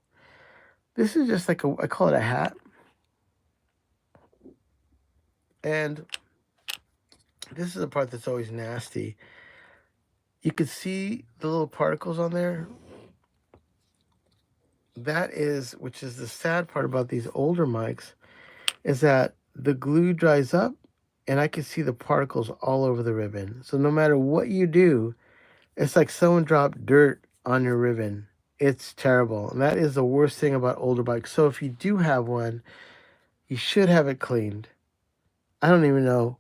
Speaker 1: This is just like I call it a hat. And this is the part that's always nasty. You can see the little particles on there. That is, which is the sad part about these older mics, is that the glue dries up and I can see the particles all over the ribbon. So no matter what you do, it's like someone dropped dirt on your ribbon. It's terrible. And that is the worst thing about older bikes. So if you do have one, you should have it cleaned. I don't even know.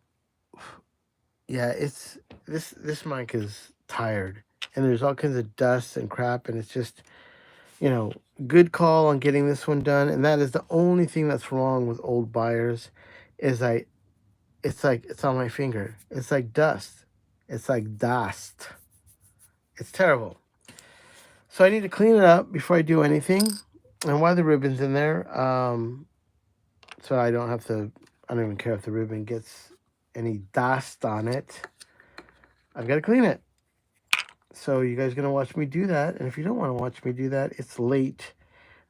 Speaker 1: Yeah, it's this mic is tired. And there's all kinds of dust and crap, and it's just, you know, good call on getting this one done. And that is the only thing that's wrong with old Beyers is it's like it's on my finger. It's like dust. It's like dust. It's terrible. So I need to clean it up before I do anything. And why the ribbon's in there? So I don't have to. I don't even care if the ribbon gets any dust on it. I've got to clean it. So you guys are gonna watch me do that. And if you don't want to watch me do that, it's late.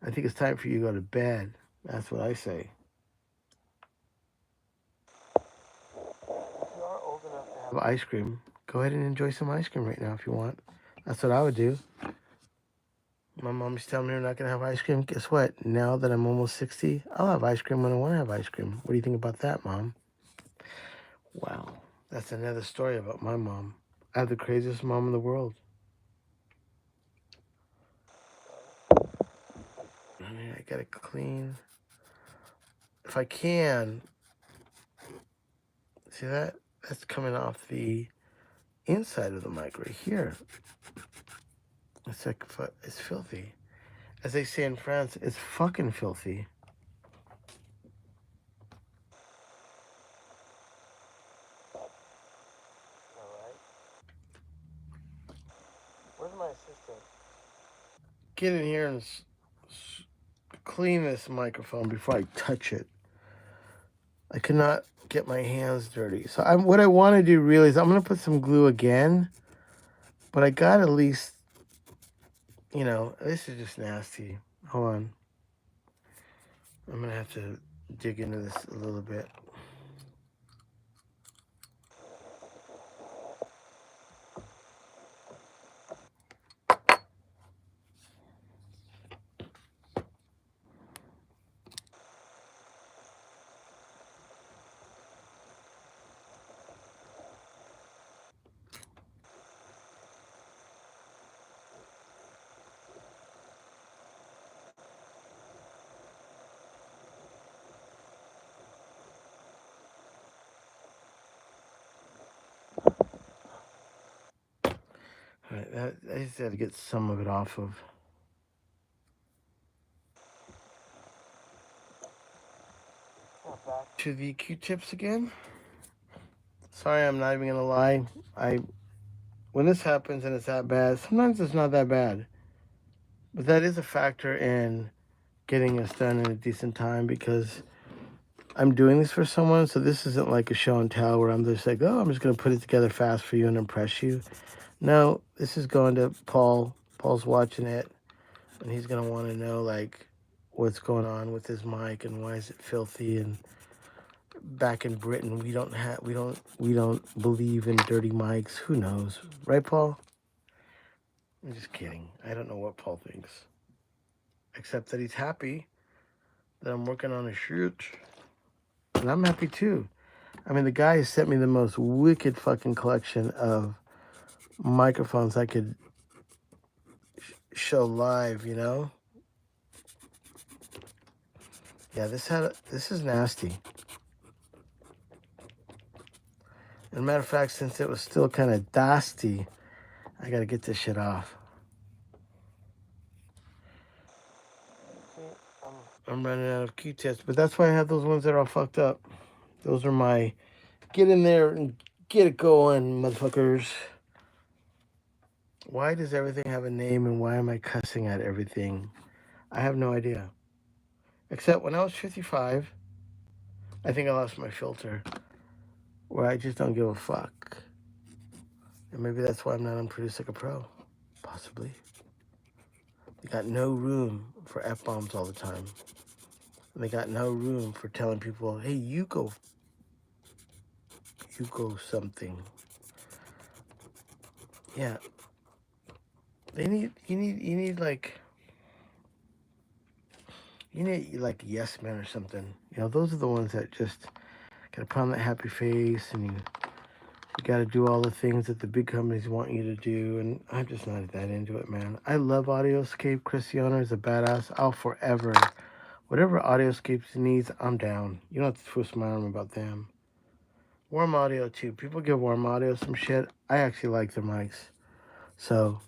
Speaker 1: I think it's time for you to go to bed. That's what I say. If you are old enough to have ice cream, go ahead and enjoy some ice cream right now if you want. That's what I would do. My mom's telling me we're not going to have ice cream. Guess what? Now that I'm almost 60, I'll have ice cream when I want to have ice cream. What do you think about that, Mom? Wow. That's another story about my mom. I have the craziest mom in the world. I got to clean. If I can, see that? That's coming off the inside of the mic right here. It's like, it's filthy. As they say in France, it's fucking filthy. Alright. Where's my assistant? Get in here and clean this microphone before I touch it. I cannot get my hands dirty. So what I want to do really is I'm going to put some glue again. But I got at least, you know, this is just nasty. Hold on. I'm going to have to dig into this a little bit. All right, I just had to get some of it off of. Back to the Q-tips again. Sorry, I'm not even gonna lie. When this happens and it's that bad, sometimes it's not that bad. But that is a factor in getting us done in a decent time because I'm doing this for someone, so this isn't like a show and tell where I'm just like, oh, I'm just gonna put it together fast for you and impress you. No, this is going to Paul. Paul's watching it, and he's gonna want to know like what's going on with his mic and why is it filthy. And back in Britain, we don't believe in dirty mics. Who knows, right, Paul? I'm just kidding. I don't know what Paul thinks, except that he's happy that I'm working on a shoot, and I'm happy too. I mean, the guy has sent me the most wicked fucking collection of microphones I could show live, you know? Yeah, this is nasty. As a matter of fact, since it was still kind of dusty, I gotta get this shit off. See, I'm running out of Q-tips, but that's why I have those ones that are all fucked up. Those are my get in there and get it going, motherfuckers. Why does everything have a name and why am I cussing at everything? I have no idea. Except when I was 55, I think I lost my filter where I just don't give a fuck. And maybe that's why I'm not on Produce Like a Pro. Possibly. They got no room for F-bombs all the time. And they got no room for telling people, hey, you go something. Yeah. You need like yes men or something. You know, those are the ones that just gotta put on that happy face and you gotta do all the things that the big companies want you to do, and I'm just not that into it, man. I love Audioscape. Christiana is a badass. I'll forever. Whatever Audioscape needs, I'm down. You don't have to twist my arm about them. Warm Audio too. People give Warm Audio some shit. I actually like their mics. So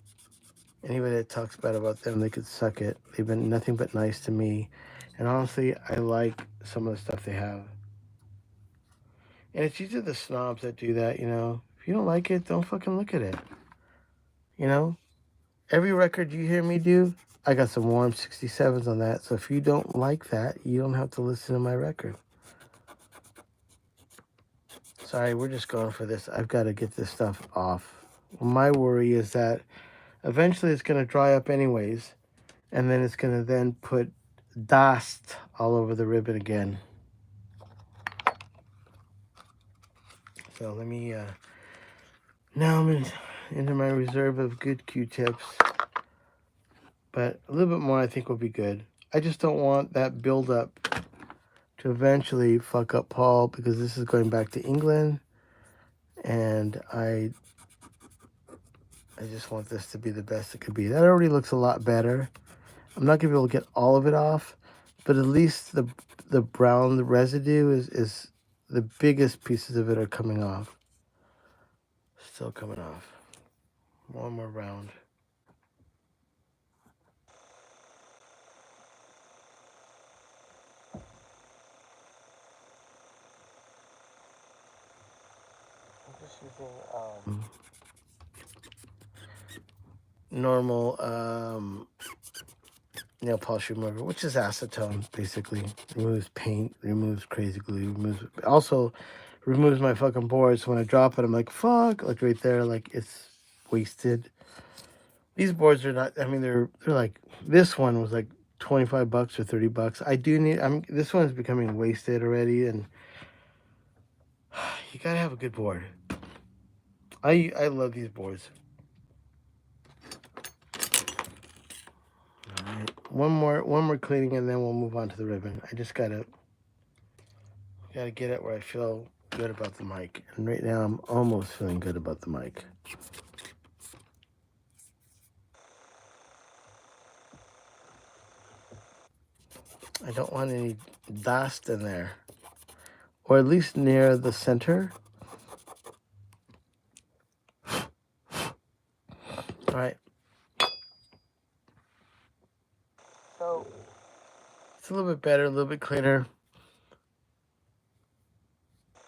Speaker 1: anybody that talks bad about them, they could suck it. They've been nothing but nice to me. And honestly, I like some of the stuff they have. And it's usually the snobs that do that, you know. If you don't like it, don't fucking look at it. You know? Every record you hear me do, I got some warm 67s on that. So if you don't like that, you don't have to listen to my record. Sorry, we're just going for this. I've got to get this stuff off. My worry is that eventually it's going to dry up anyways. And then it's going to then put dust all over the ribbon again. So let me, now I'm into my reserve of good Q-tips. But a little bit more I think will be good. I just don't want that build-up to eventually fuck up Paul, because this is going back to England. And I just want this to be the best it could be. That already looks a lot better. I'm not going to be able to get all of it off, but at least the brown, the residue is the biggest pieces of it are coming off. Still coming off. One more round. I'm just using normal nail polish remover, which is acetone, basically. Removes paint, removes crazy glue, removes my fucking boards. So when I drop it, I'm like, fuck, like right there, like it's wasted. These boards are not, I mean, they're like, this one was like 25 bucks or 30 bucks. This one's becoming wasted already, and you gotta have a good board. I love these boards. All right, one more cleaning, and then we'll move on to the ribbon. I just gotta get it where I feel good about the mic, and right now I'm almost feeling good about the mic. I don't want any dust in there, or at least near the center. All right. So it's a little bit better, a little bit cleaner.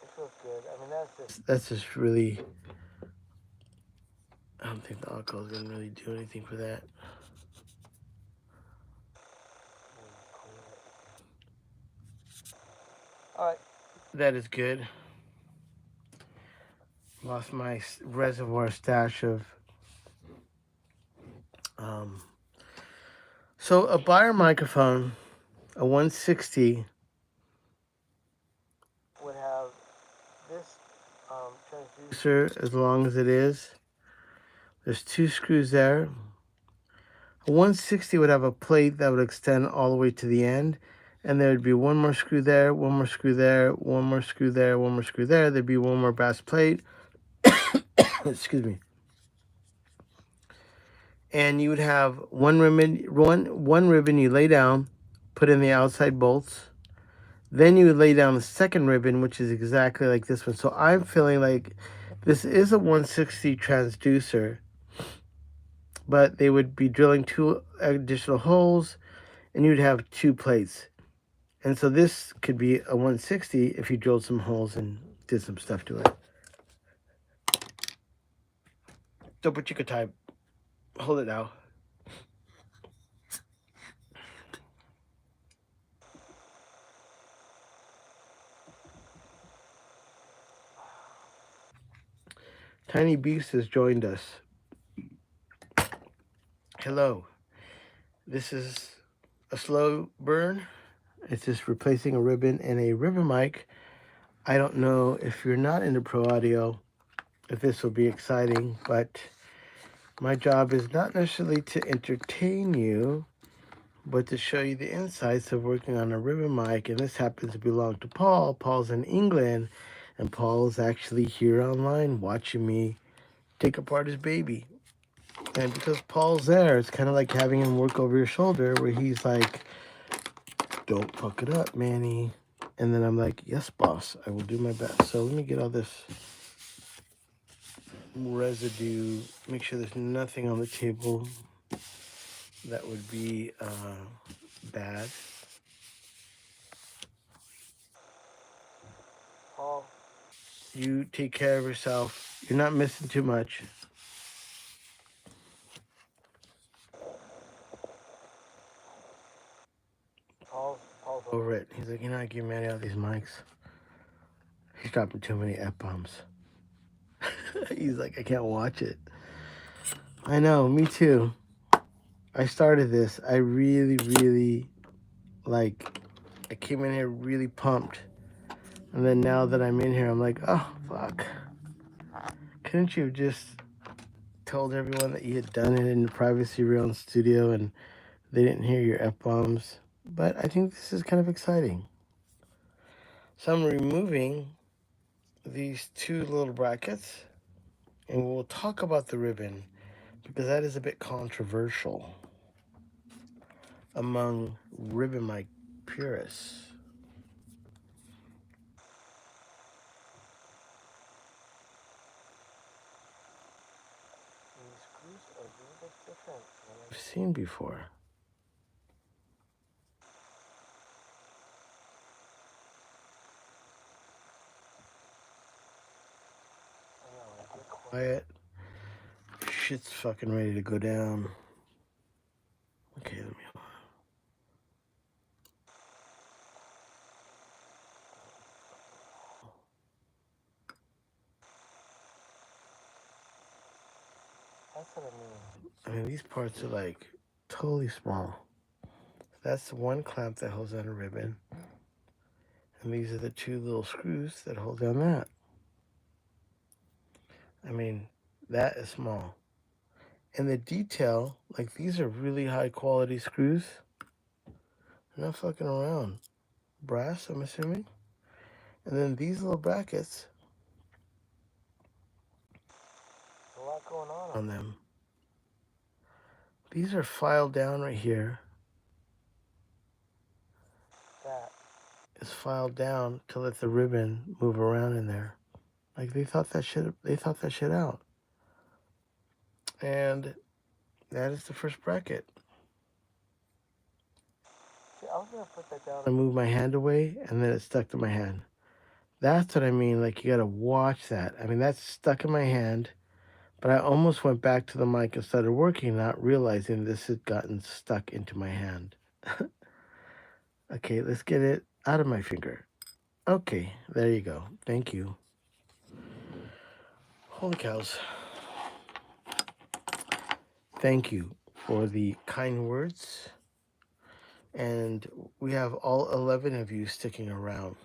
Speaker 1: It feels good. I mean, that's just really, I don't think the alcohol is gonna really do anything for that. All right. That is good. Lost my reservoir stash of so a Beyer microphone, a 160, would have this transducer as long as it is. There's 2 screws there. A 160 would have a plate that would extend all the way to the end, and there would be one more screw there, one more screw there, one more screw there, one more screw there. There'd be one more brass plate. Excuse me. And you would have one ribbon you lay down, put in the outside bolts. Then you would lay down the second ribbon, which is exactly like this one. So I'm feeling like this is a 160 transducer, but they would be drilling 2 additional holes, and you'd have 2 plates. And so this could be a 160 if you drilled some holes and did some stuff to it. So, but you could type, hold it now. Tiny Beast has joined us. Hello. This is a slow burn. It's just replacing a ribbon and a ribbon mic. I don't know if you're not into pro audio, if this will be exciting, but my job is not necessarily to entertain you, but to show you the insights of working on a ribbon mic. And this happens to belong to Paul. Paul's in England, and Paul's actually here online watching me take apart his baby. And because Paul's there, it's kind of like having him work over your shoulder where he's like, don't fuck it up, Manny. And then I'm like, yes, boss, I will do my best. So let me get all this residue, make sure there's nothing on the table that would be bad. Paul, you take care of yourself. You're not missing too much. Paul's over it. He's like, I give Manny all these mics. He's dropping too many F-bombs. He's like, I can't watch it. I know, me too. I started this. I really, I came in here really pumped. And then now that I'm in here, I'm like, oh, fuck. Couldn't you have just told everyone that you had done it in the privacy of your own studio and they didn't hear your F-bombs? But I think this is kind of exciting. So I'm removing these two little brackets, and we'll talk about the ribbon because that is a bit controversial among ribbon mic purists. These screws are a little bit different than I've seen before. I know, get quiet. Shit's fucking ready to go down. Okay, let me. That's what I mean. These parts are like totally small. That's one clamp that holds down a ribbon. And these are the two little screws that hold down that. I mean, that is small. And the detail, like these are really high quality screws. They're not fucking around. Brass, I'm assuming. And then these little brackets. There's a lot going on them. These are filed down right here. That is filed down to let the ribbon move around in there. Like they thought that shit out. And that is the first bracket. See, I was gonna put that down and move my hand away, and then it stuck to my hand. That's what I mean. Like you gotta watch that. I mean, that's stuck in my hand, but I almost went back to the mic and started working, not realizing this had gotten stuck into my hand. Okay, let's get it out of my finger. Okay, there you go. Thank you. Holy cows. Thank you for the kind words. And we have all 11 of you sticking around.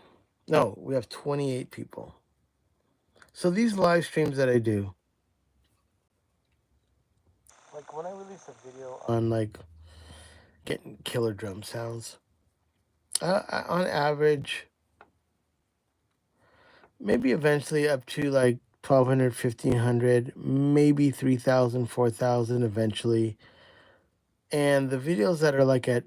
Speaker 1: No, we have 28 people. So these live streams that I do, like when I release a video on like getting killer drum sounds, on average, maybe eventually up to like 1,200, 1,500, maybe 3,000, 4,000 eventually. And the videos that are like at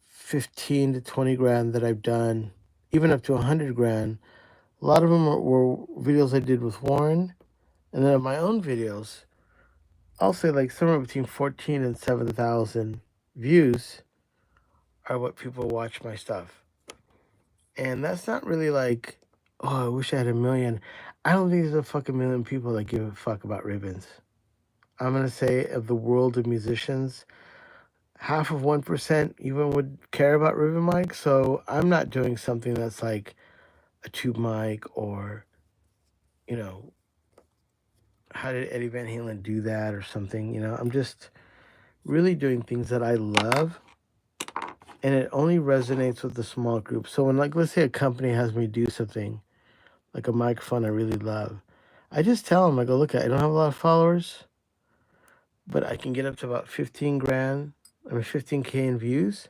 Speaker 1: 15 to 20 grand that I've done, even up to 100 grand, a lot of them were videos I did with Warren. And then my own videos, I'll say like somewhere between 14 and 7,000 views are what people watch my stuff. And that's not really like, oh, I wish I had a million. I don't think there's a fucking million people that give a fuck about ribbons. I'm going to say of the world of musicians, half of 1% even would care about ribbon mics. So I'm not doing something that's like a tube mic or, you know, how did Eddie Van Halen do that or something? You know, I'm just really doing things that I love, and it only resonates with the small group. So when, like, let's say a company has me do something, like a microphone I really love, I just tell them, I go, look, I don't have a lot of followers, but I can get up to about 15 grand, 15K in views.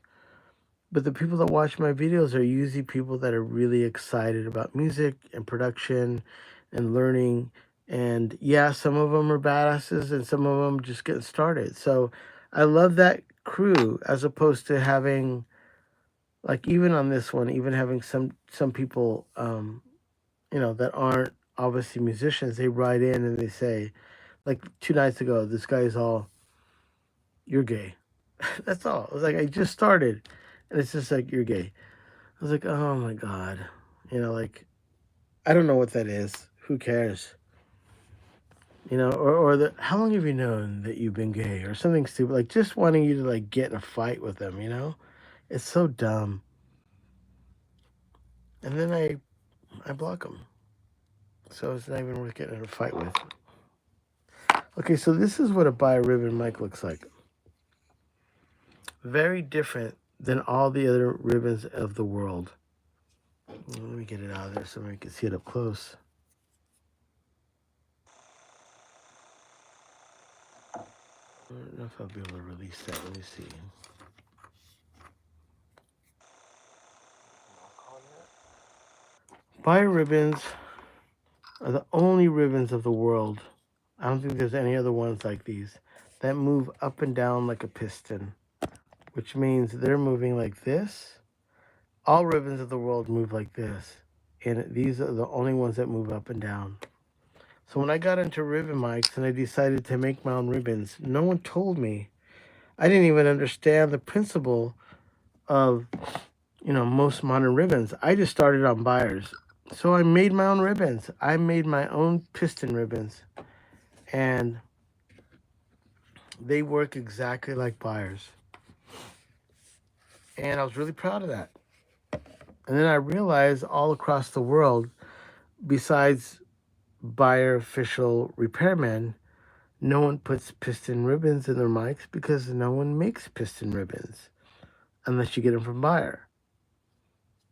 Speaker 1: But the people that watch my videos are usually people that are really excited about music and production and learning. And yeah, some of them are badasses and some of them just getting started. So I love that crew as opposed to having, like, even on this one, even having some people, you know, that aren't obviously musicians. They write in and they say, like 2 nights ago, this guy's all, "You're gay." That's all. I was like, I just started, and it's just like, "You're gay." I was like, oh my God. You know, like, I don't know what that is. Who cares? You know, or the, how long have you known that you've been gay or something stupid? Like, just wanting you to, like, get in a fight with them, you know? It's so dumb. And then I block them. So it's not even worth getting in a fight with. Okay, so this is what a Beyer ribbon mic looks like. Very different than all the other ribbons of the world. Let me get it out of there so we can see it up close. I don't know if I'll be able to release that. Let me see. Beyer ribbons are the only ribbons of the world. I don't think there's any other ones like these that move up and down like a piston, which means they're moving like this. All ribbons of the world move like this, and these are the only ones that move up and down. So when I got into ribbon mics and I decided to make my own ribbons, no one told me. I didn't even understand the principle of, you know, most modern ribbons. I just started on Beyers. So I made my own ribbons. I made my own piston ribbons. And they work exactly like Beyers. And I was really proud of that. And then I realized all across the world, besides Beyer official repairmen, no one puts piston ribbons in their mics because no one makes piston ribbons unless you get them from Beyer.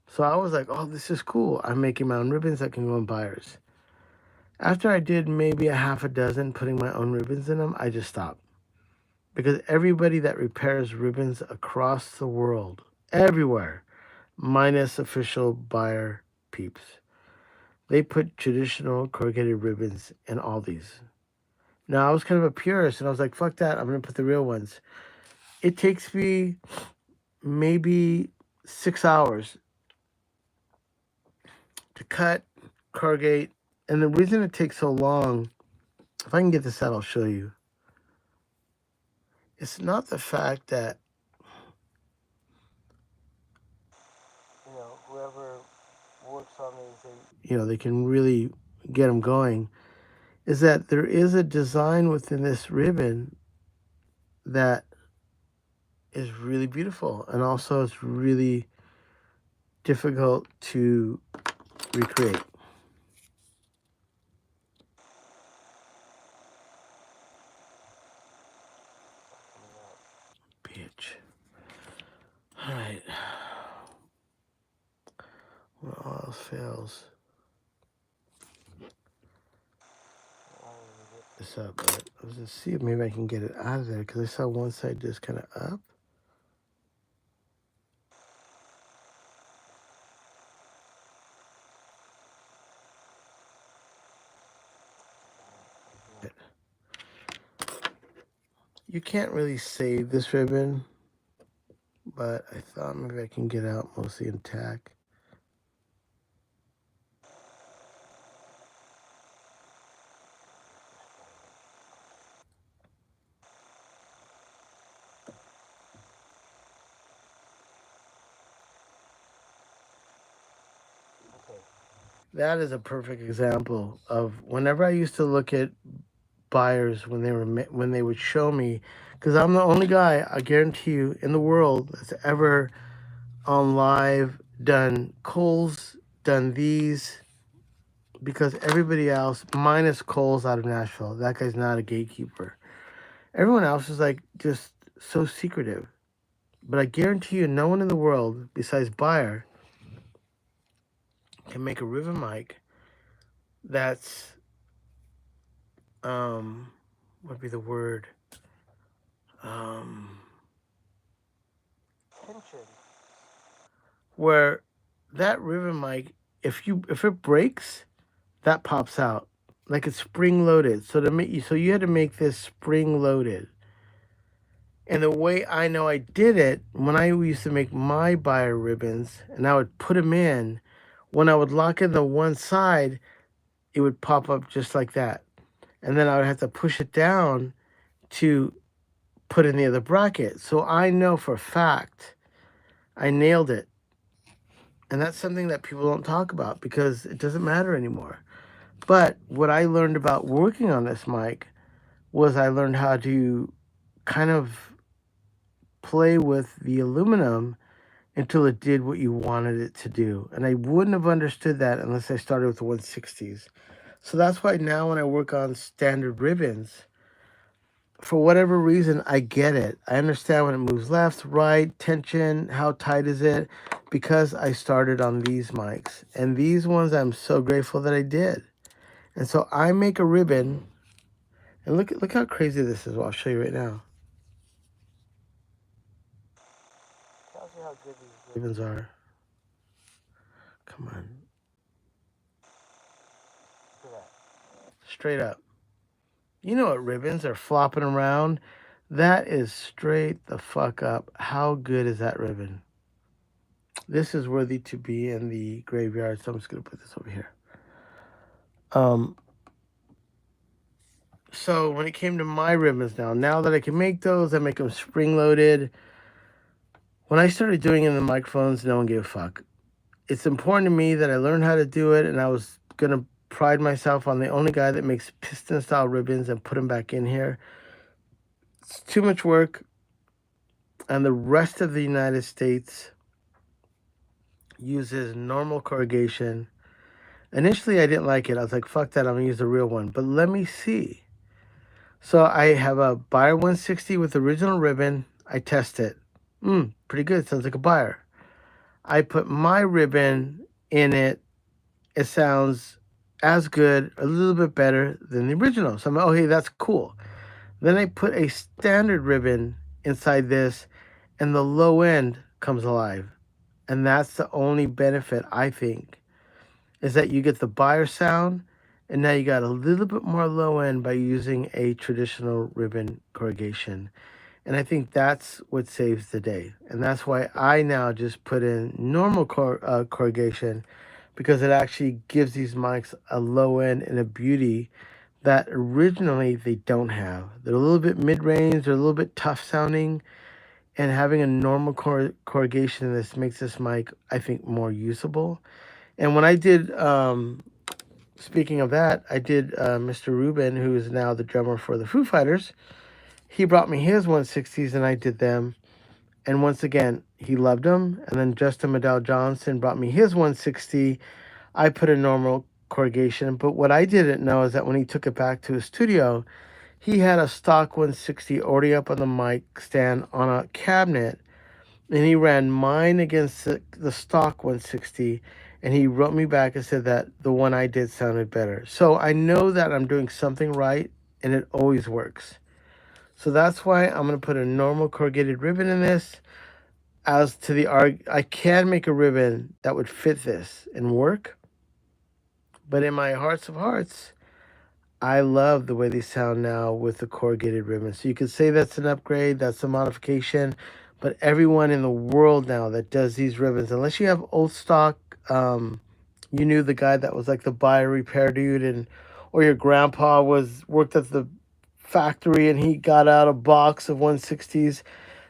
Speaker 1: So I was like, oh, this is cool. I'm making my own ribbons that can go in Beyers. After I did maybe a half a dozen putting my own ribbons in them, I just stopped. Because everybody that repairs ribbons across the world, everywhere, minus official Beyer peeps, they put traditional corrugated ribbons in all these. Now, I was kind of a purist, and I was like, fuck that, I'm going to put the real ones. It takes me maybe 6 hours to cut, corrugate, and the reason it takes so long, if I can get this out, I'll show you. It's not the fact that, you know, whoever works on these, you know, they can really get them going, is that there is a design within this ribbon that is really beautiful, and also it's really difficult to recreate. Bitch. All right. When all else fails, this up. But I was just see if maybe I can get it out of there because I saw one side just kind of up. You can't really save this ribbon, but I thought maybe I can get out mostly intact. That is a perfect example of whenever I used to look at buyers when they would show me, because I'm the only guy, I guarantee you, in the world that's ever on live done Coles, done these, because everybody else, minus Coles out of Nashville, that guy's not a gatekeeper. Everyone else is like just so secretive. But I guarantee you, no one in the world besides Beyer can make a ribbon mic that's what would be the word? Tension. Where that ribbon mic, if it breaks, that pops out like it's spring loaded. So you had to make this spring loaded. And the way I know I did it, when I used to make my Beyer ribbons, and I would put them in, when I would lock in the one side, it would pop up just like that. And then I would have to push it down to put in the other bracket. So I know for a fact I nailed it. And that's something that people don't talk about because it doesn't matter anymore. But what I learned about working on this mic was I learned how to kind of play with the aluminum until it did what you wanted it to do. And I wouldn't have understood that unless I started with the 160s. So that's why now when I work on standard ribbons, for whatever reason, I get it. I understand when it moves left, right, tension, how tight is it, because I started on these mics. And these ones I'm so grateful that I did. And so I make a ribbon, and look how crazy this is. Well, I'll show you right now. Tells you how good these ribbons are. Come on. Look at that. Straight up. You know what ribbons are flopping around? That is straight the fuck up. How good is that ribbon? This is worthy to be in the graveyard, so I'm just going to put this over here. So when it came to my ribbons now that I can make those, I make them spring-loaded. When I started doing it in the microphones, no one gave a fuck. It's important to me that I learned how to do it, and I was going to pride myself on the only guy that makes piston-style ribbons and put them back in here. It's too much work, and the rest of the United States uses normal corrugation. Initially, I didn't like it. I was like, fuck that, I'm going to use the real one. But let me see. So I have a Beyer 160 with original ribbon. I test it. Pretty good. Sounds like a Beyer. I put my ribbon in it. It sounds as good, a little bit better than the original. So I'm like, oh, hey, that's cool. Then I put a standard ribbon inside this, and the low end comes alive. And that's the only benefit, I think, is that you get the Beyer sound, and now you got a little bit more low end by using a traditional ribbon corrugation. And I think that's what saves the day. And that's why I now just put in normal corrugation, because it actually gives these mics a low end and a beauty that originally they don't have. They're a little bit mid-range, they're a little bit tough sounding, and having a normal corrugation in this makes this mic, I think, more usable. And when I did, speaking of that, I did Mr. Rubin, who is now the drummer for the Foo Fighters. He brought me his 160s, and I did them. And once again, he loved them. And then Justin Medell Johnson brought me his 160. I put a normal corrugation. But what I didn't know is that when he took it back to his studio, he had a stock 160 already up on the mic stand on a cabinet. And he ran mine against the stock 160. And he wrote me back and said that the one I did sounded better. So I know that I'm doing something right, and it always works. So that's why I'm going to put a normal corrugated ribbon in this. As to the I can make a ribbon that would fit this and work. But in my hearts of hearts, I love the way they sound now with the corrugated ribbon. So you could say that's an upgrade, that's a modification. But everyone in the world now that does these ribbons, unless you have old stock, you knew the guy that was like the Beyer repair dude, or your grandpa worked at the factory and he got out a box of 160s.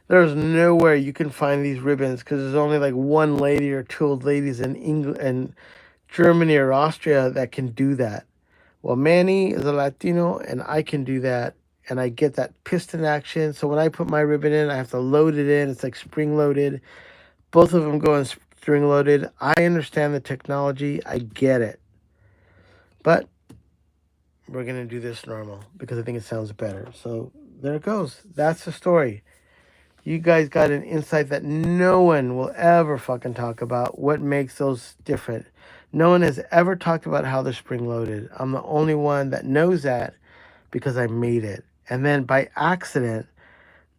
Speaker 1: There's nowhere you can find these ribbons because there's only like one lady or two old ladies in England and Germany or Austria that can do that. Well, Manny is a Latino, and I can do that, and I get that piston action. So when I put my ribbon in, I have to load it in. It's like spring loaded. Both of them go in spring loaded. I understand the technology. I get it. But we're going to do this normal because I think it sounds better. So there it goes. That's the story. You guys got an insight that no one will ever fucking talk about. What makes those different? No one has ever talked about how they're spring loaded. I'm the only one that knows that because I made it. And then by accident,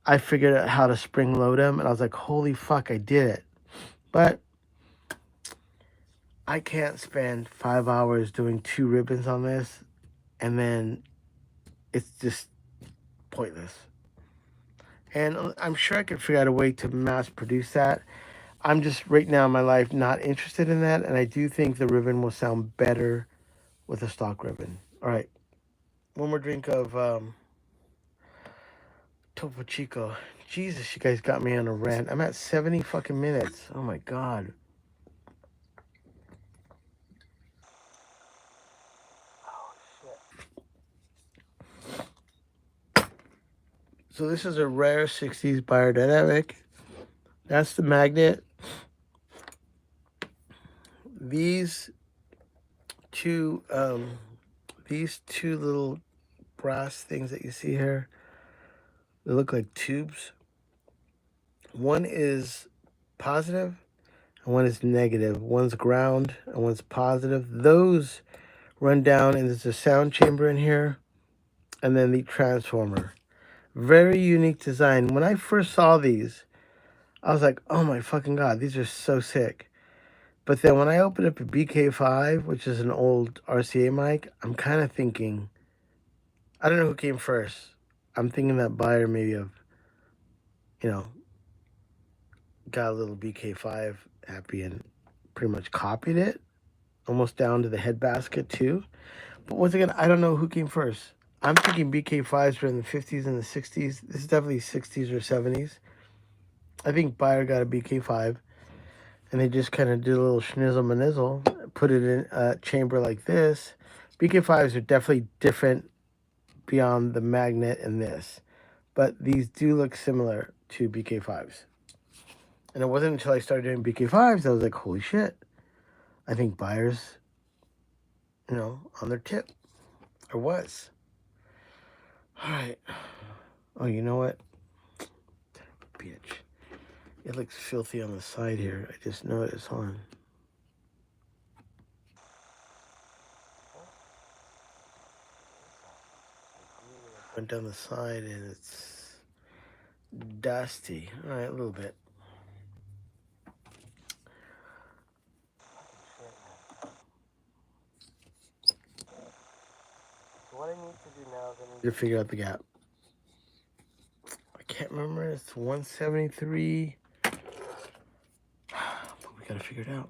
Speaker 1: I figured out how to spring load them. And I was like, holy fuck, I did it. But I can't spend 5 hours doing 2 ribbons on this. And then it's just pointless. And I'm sure I could figure out a way to mass produce that. I'm just right now in my life not interested in that. And I do think the ribbon will sound better with a stock ribbon. All right. One more drink of Topo Chico. Jesus, you guys got me on a rant. I'm at 70 fucking minutes. Oh my God. So this is a rare 60s BeyerDynamic. That's the magnet. These two little brass things that you see here, they look like tubes. One is positive and one is negative. One's ground and one's positive. Those run down, and there's a sound chamber in here, and then the transformer. Very unique design. When I first saw these, I was like, oh my fucking God, these are so sick. But then when I opened up a BK5, which is an old RCA mic, I'm kind of thinking, I don't know who came first. I'm thinking that Beyer maybe have, you know, got a little BK5 happy and pretty much copied it, almost down to the head basket too. But once again, I don't know who came first. I'm thinking BK5s were in the 50s and the 60s. This is definitely 60s or 70s. I think Beyer got a BK5, and they just kind of did a little schnizzle manizzle, put it in a chamber like this. BK5s are definitely different beyond the magnet and this, but these do look similar to BK5s. And it wasn't until I started doing BK5s that I was like, holy shit, I think Beyer's, on their tip, or was. All right. Oh, you know what? Bitch. It looks filthy on the side here. I just noticed. Hold on. Went down the side and it's dusty. All right, a little bit. So what I need to do now is I need to figure out the gap. I can't remember. It's 173. But we gotta figure it out.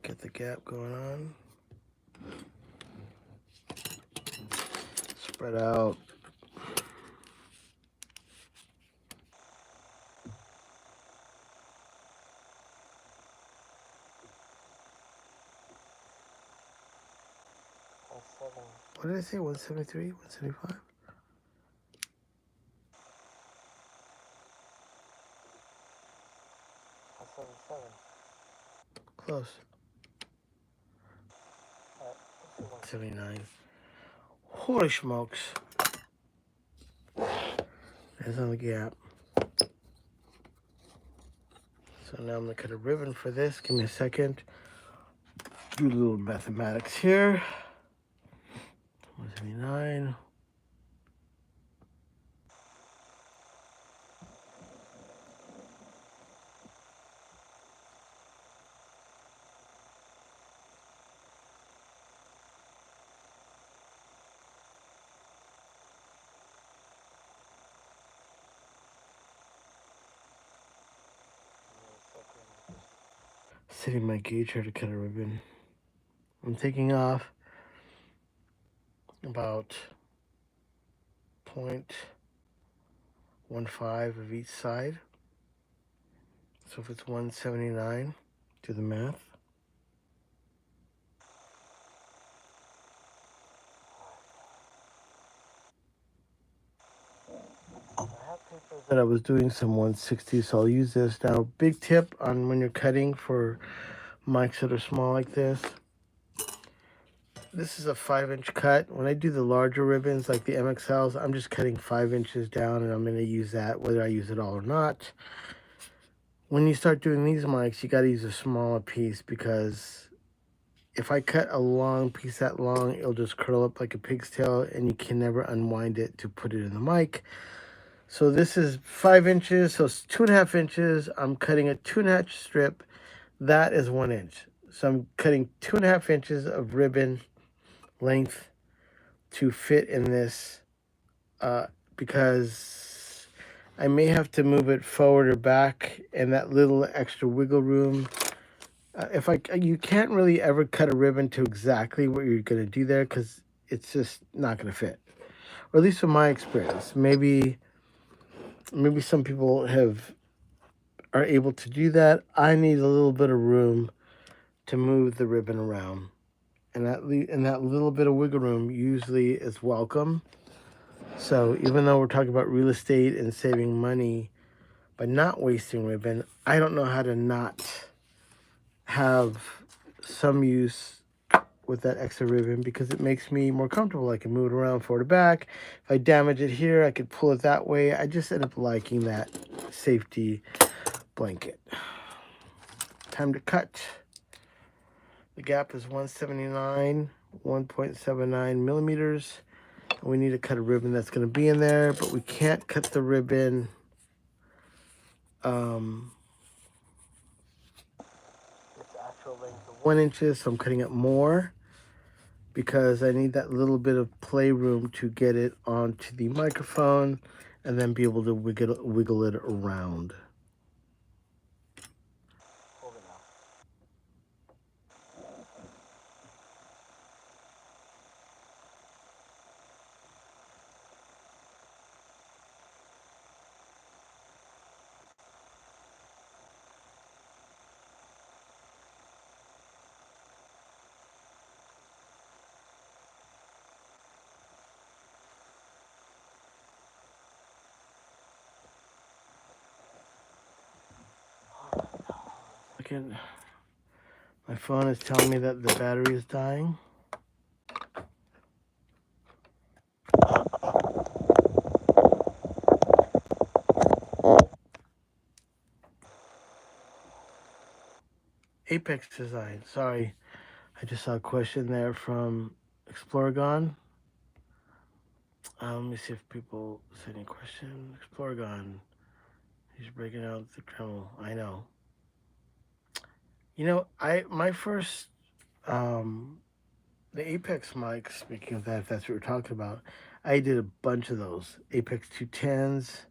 Speaker 1: Get the gap going on. Spread out. What did I say? 173? 175? Close. 79. Holy smokes. There's on the gap. So now I'm going to cut a ribbon for this. Give me a second. Do a little mathematics here. 179. Setting my gauge here to cut a ribbon. I'm taking off about 0.15 of each side. So if it's 179, do the math. That I was doing some 160, so I'll use this. Now, big tip on when you're cutting for mics that are small like this. This is a 5-inch cut. When I do the larger ribbons like the MXLs, I'm just cutting 5 inches down, and I'm going to use that whether I use it all or not. When you start doing these mics, you got to use a smaller piece, because if I cut a long piece that long, it'll just curl up like a pig's tail, and you can never unwind it to put it in the mic. So this is 5 inches, so it's 2.5 inches. I'm cutting a 2.5 strip. That is 1 inch. So I'm cutting 2.5 inches of ribbon length to fit in this, because I may have to move it forward or back, and that little extra wiggle room. You can't really ever cut a ribbon to exactly what you're going to do there, because it's just not going to fit. Or at least from my experience. Maybe some people are able to do that. I need a little bit of room to move the ribbon around, and that little bit of wiggle room usually is welcome. So even though we're talking about real estate and saving money by not wasting ribbon, I don't know how to not have some use with that extra ribbon, because it makes me more comfortable. I can move it around forward to back. If I damage it here, I could pull it that way. I just end up liking that safety blanket. Time to cut. The gap is 179, 1.79 millimeters. And we need to cut a ribbon that's going to be in there, but we can't cut the ribbon its actual length of 1 inch, so I'm cutting it more, because I need that little bit of playroom to get it onto the microphone and then be able to wiggle it around. Second, my phone is telling me that the battery is dying. Apex Design. Sorry, I just saw a question there from Exploragon. Let me see if people say any question. Exploragon. He's breaking out the Kreml. I know. You know, my first the Apex mic. Speaking of that, if that's what we're talking about, I did a bunch of those Apex 210s,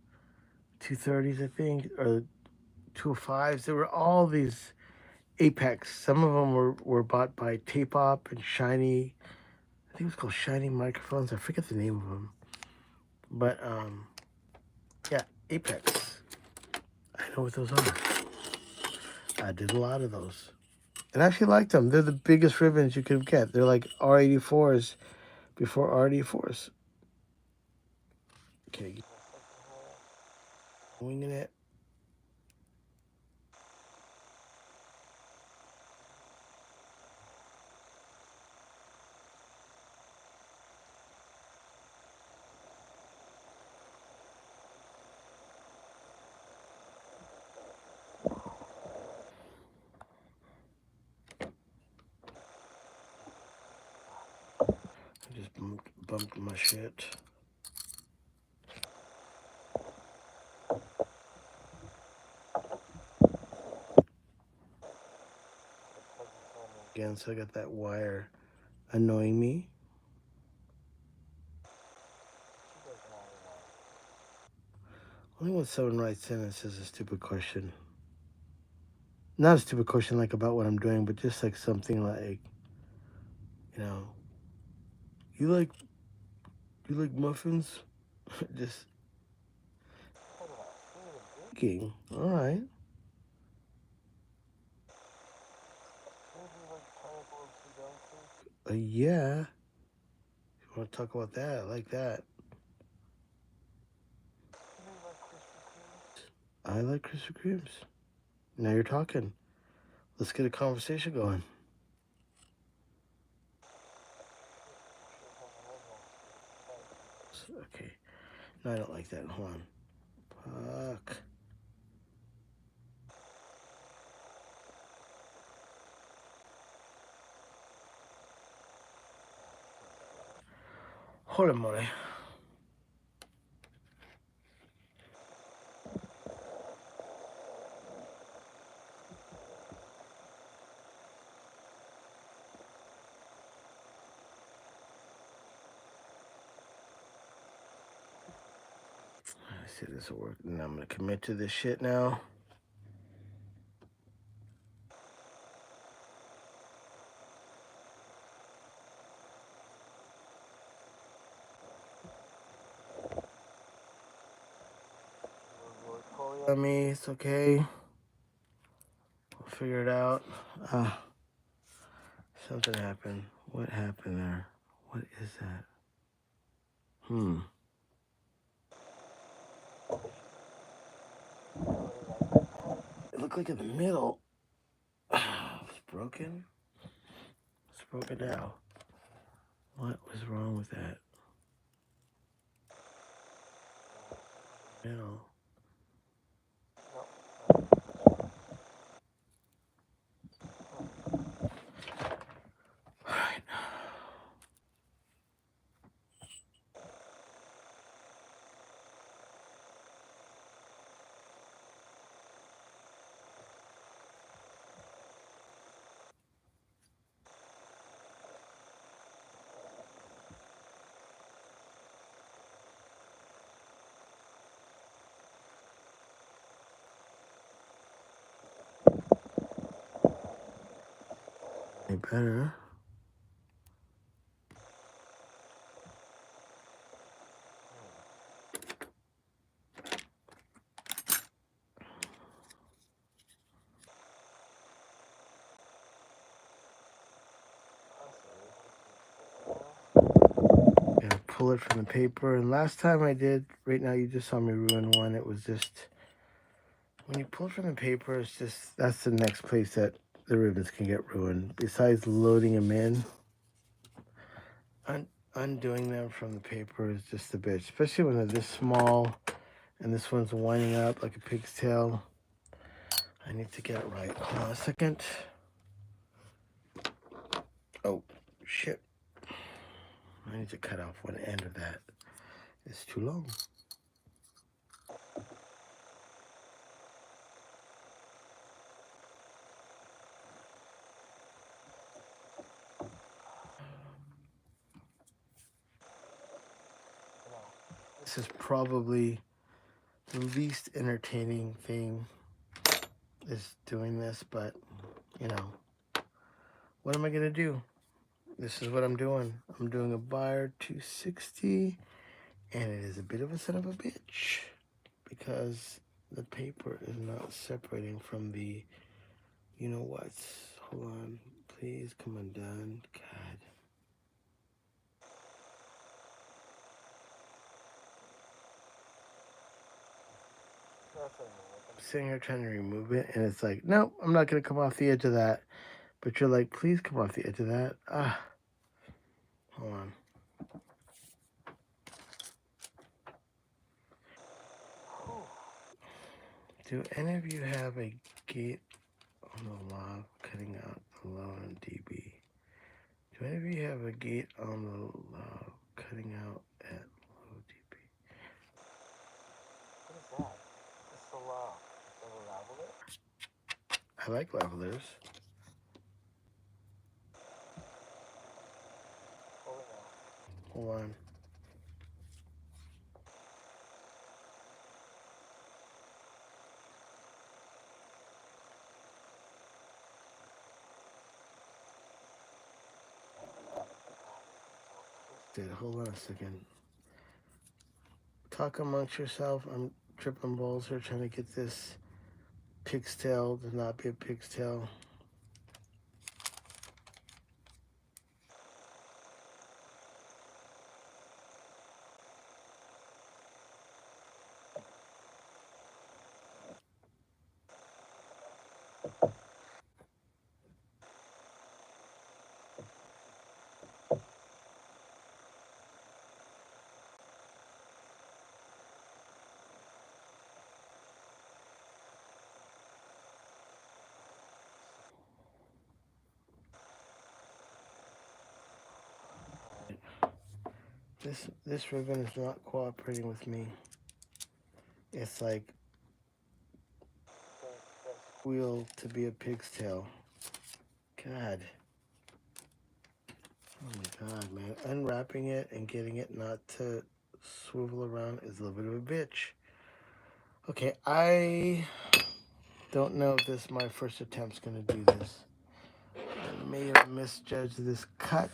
Speaker 1: 230s, I think, or 205s. There were all these Apex. Some of them were bought by Tape Op and Shiny. I think it was called Shiny Microphones. I forget the name of them. But yeah, Apex. I know what those are. I did a lot of those. And I actually liked them. They're the biggest ribbons you could get. They're like R84s before R84s. Okay. Winging it. I just bumped my shit. Again, so I got that wire annoying me. Only when someone writes in and says a stupid question. Not a stupid question like about what I'm doing, but just like something like, You know, you like muffins? Just baking. All right. Yeah. You want to talk about that? I like that. I like Krispy Kremes. Now you're talking. Let's get a conversation going. Okay. No, I don't like that. Hold on. Fuck. Hold on, Molly. I see this will work. And I'm going to commit to this shit now. On me, it's okay. We'll figure it out. Something happened. What happened there? What is that? It looked like in the middle. It's broken. It's broken now. What was wrong with that? Middle. All right. Any better? Gonna pull it from the paper. And last time I did, right now you just saw me ruin one. It was just when you pull from the paper, it's just that's the next place that the ribbons can get ruined. Besides loading them in, undoing them from the paper is just a bitch, especially when they're this small and this one's winding up like a pig's tail. I need to get it right. Hold on a second. Oh, shit. I need to cut off one end of that. It's too long. This is probably the least entertaining thing is doing this, but you know, what am I gonna do? This is what I'm doing. I'm doing a Beyer 260, and it is a bit of a son of a bitch because the paper is not separating from the, you know what? Hold on, please come undone. God. I'm sitting here trying to remove it, and it's like, nope, I'm not gonna come off the edge of that. But you're like, please come off the edge of that. Hold on. Do any of you have a gate on the log cutting out the low on dB? Do any of you have a gate on the log cutting out at low dB? What is that? It's the log. The lavalier? I like lavaliers. Hold on. Hold on a second. Talk amongst yourself. I'm tripping balls here trying to get this pig's tail to not be a pig's tail. This ribbon is not cooperating with me. It's like wheel to be a pig's tail. God. Oh my God, man. Unwrapping it and getting it not to swivel around is a little bit of a bitch. Okay, I don't know if this my first attempt's gonna do this. I may have misjudged this cut,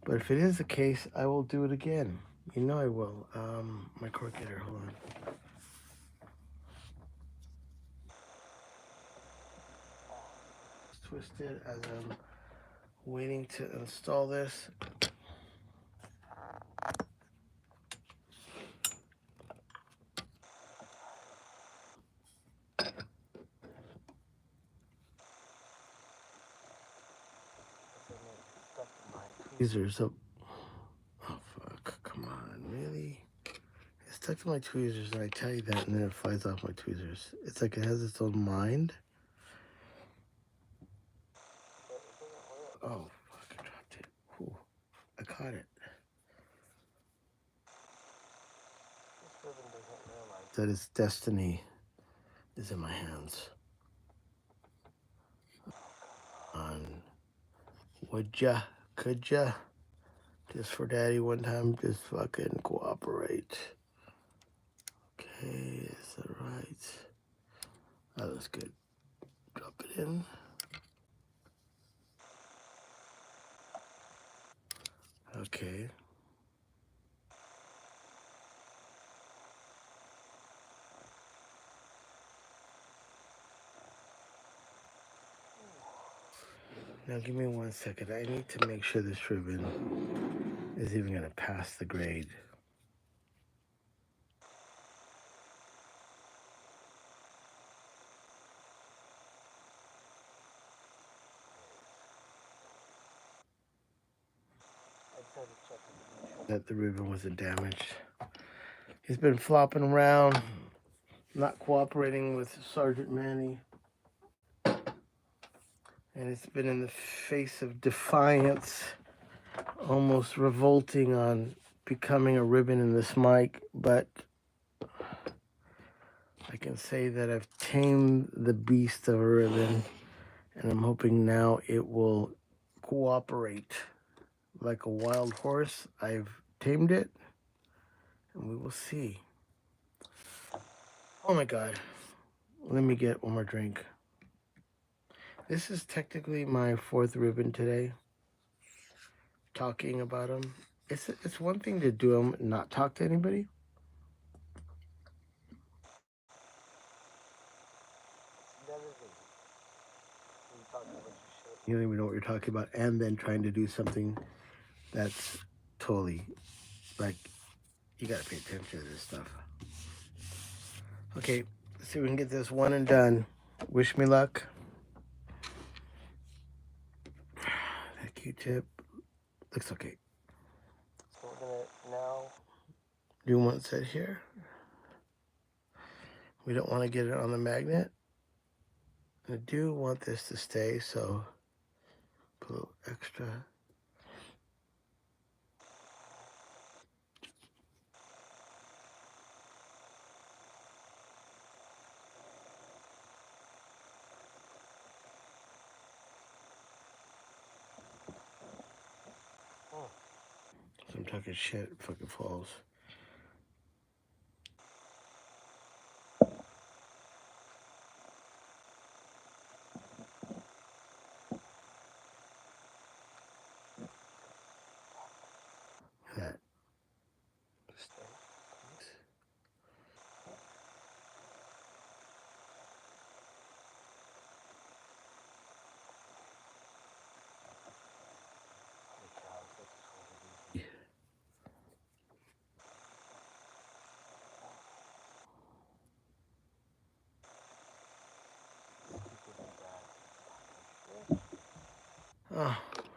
Speaker 1: but if it is the case, I will do it again. You know I will. My corrugator, hold on. It's twisted as I'm waiting to install this. Tweezers up. Oh fuck! Come on, really? It's stuck to my tweezers, and I tell you that, and then it flies off my tweezers. It's like it has its own mind. Oh fuck! I dropped it. Whew. I caught it. This ribbon doesn't realize that its destiny is in my hands. Would ya? Could ya? Just for daddy one time, just fucking cooperate. Okay, is that right? That looks good. Drop it in. Okay. Now give me 1 second. I need to make sure this ribbon is even gonna pass the grade. That the ribbon wasn't damaged. He's been flopping around, not cooperating with Sergeant Manny. And it's been in the face of defiance, almost revolting on becoming a ribbon in this mic, but I can say that I've tamed the beast of a ribbon, and I'm hoping now it will cooperate like a wild horse. I've tamed it, and we will see. Oh my God. Let me get one more drink. This is technically my fourth ribbon today, talking about them. It's one thing to do them and not talk to anybody. You don't even know what you're talking about, and then trying to do something that's totally, like, you gotta pay attention to this stuff. Okay, let's see if we can get this one and done. Wish me luck. That Q-tip looks okay. So we're gonna now do one set here. We don't want to get it on the magnet. I do want this to stay, so put a little extra. So I'm talking shit, it fucking falls.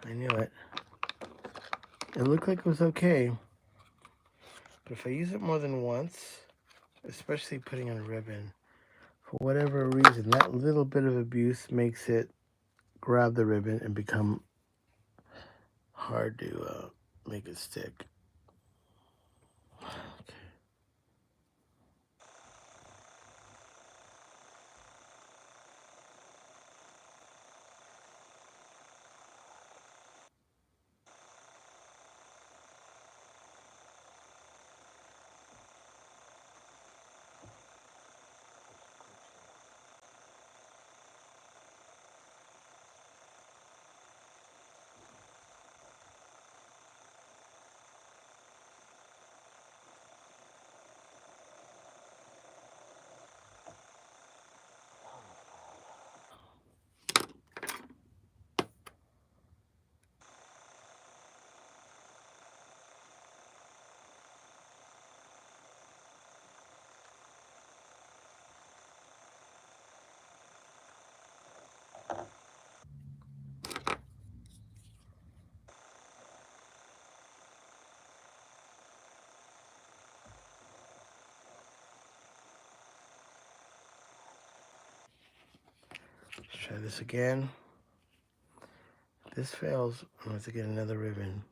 Speaker 1: I knew it. It looked like it was okay. But if I use it more than once, especially putting on a ribbon, for whatever reason, that little bit of abuse makes it grab the ribbon and become hard to make it stick. Okay. Let's try this again. If this fails, I'm going to have to get another ribbon.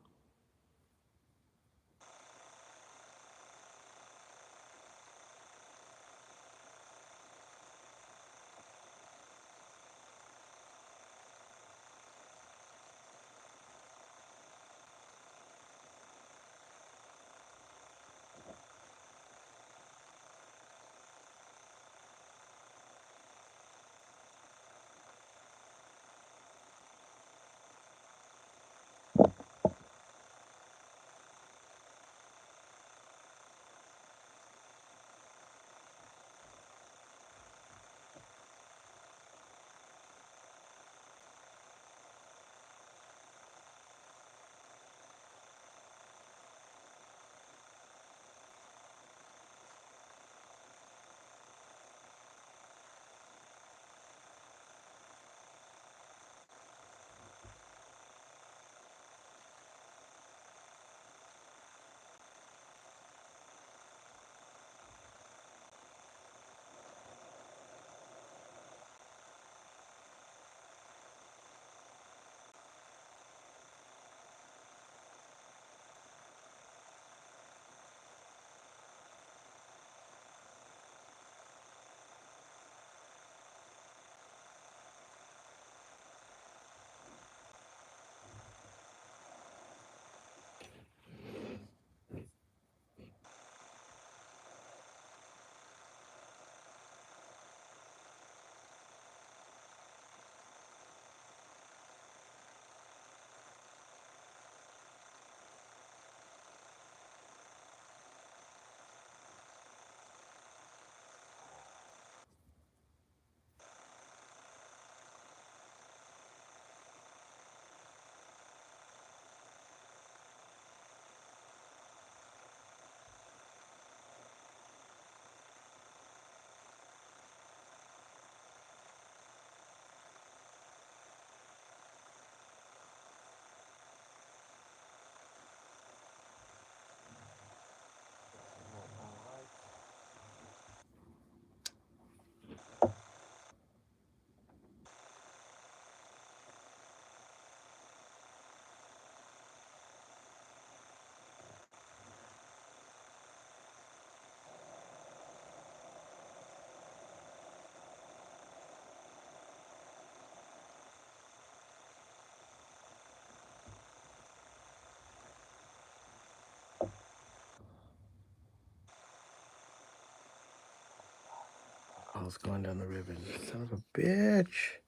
Speaker 1: Oh, it's going down the ribbon. Son of a bitch.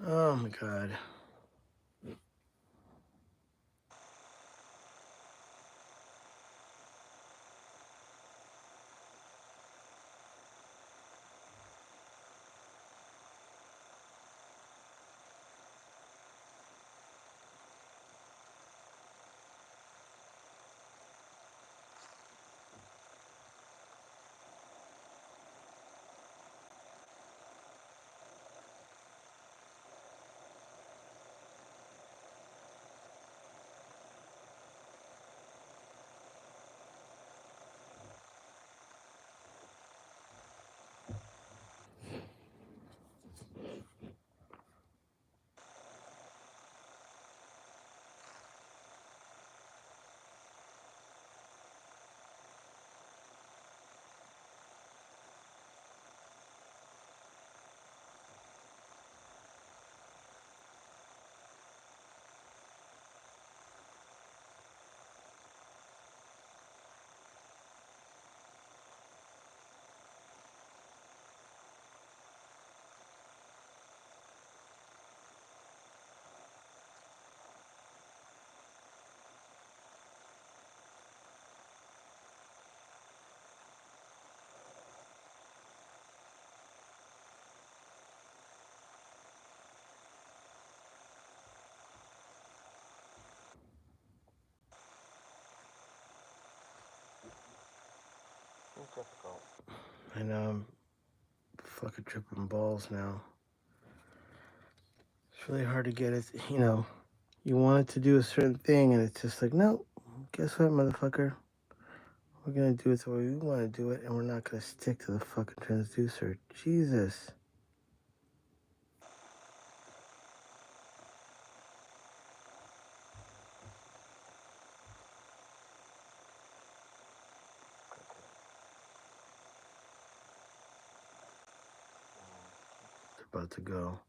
Speaker 1: Oh my god. I know I'm fucking tripping balls now. It's really hard to get it, you know. You want it to do a certain thing, and it's just like, no, guess what, motherfucker? We're gonna do it the way we want to do it, and we're not gonna stick to the fucking transducer. Jesus. It's about to go.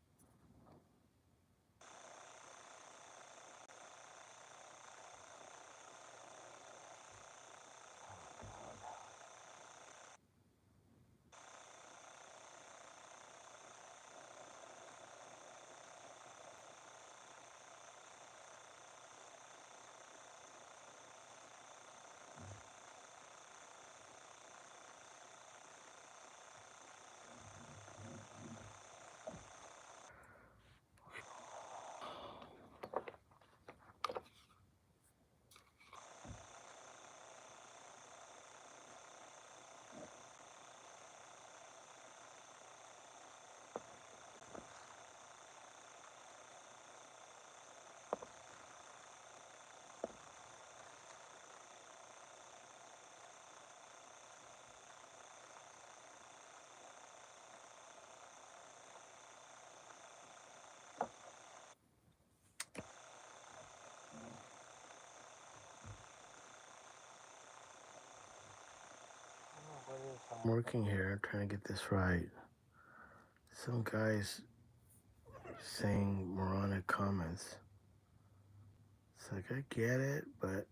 Speaker 1: I'm working here, trying to get this right. Some guys saying moronic comments. It's like, I get it, but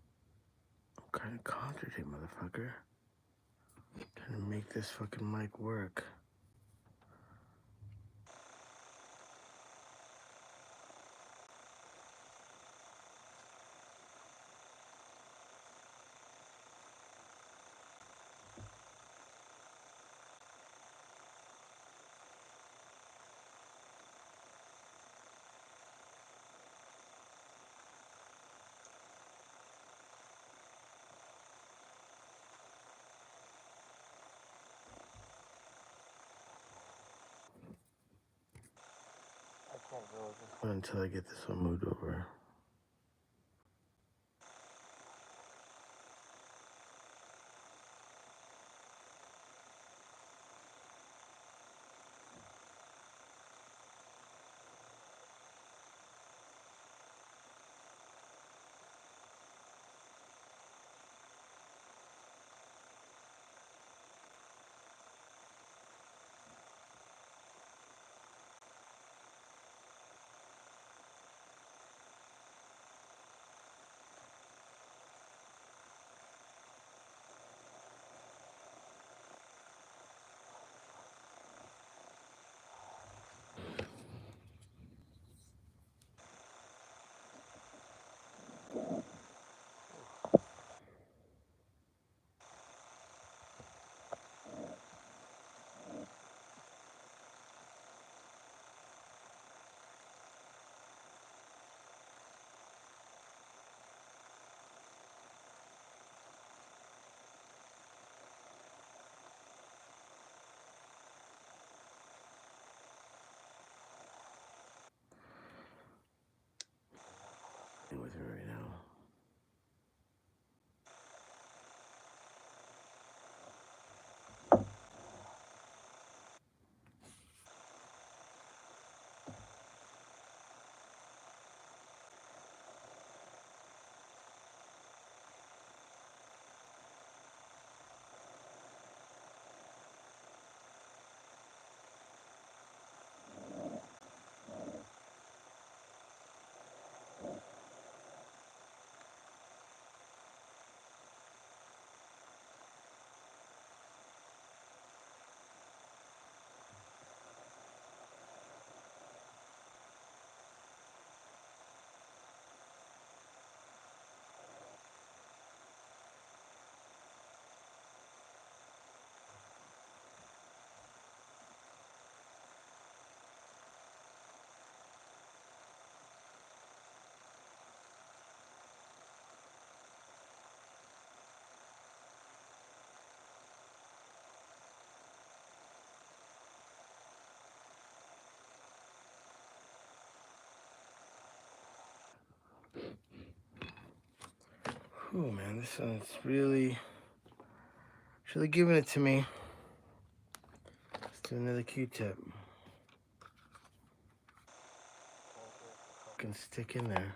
Speaker 1: I'm kind of contradicting, motherfucker. Trying to make this fucking mic work. Until I get this one moved over. With me right now. Oh man, this one's really giving it to me. Let's do another Q-tip. Can stick in there.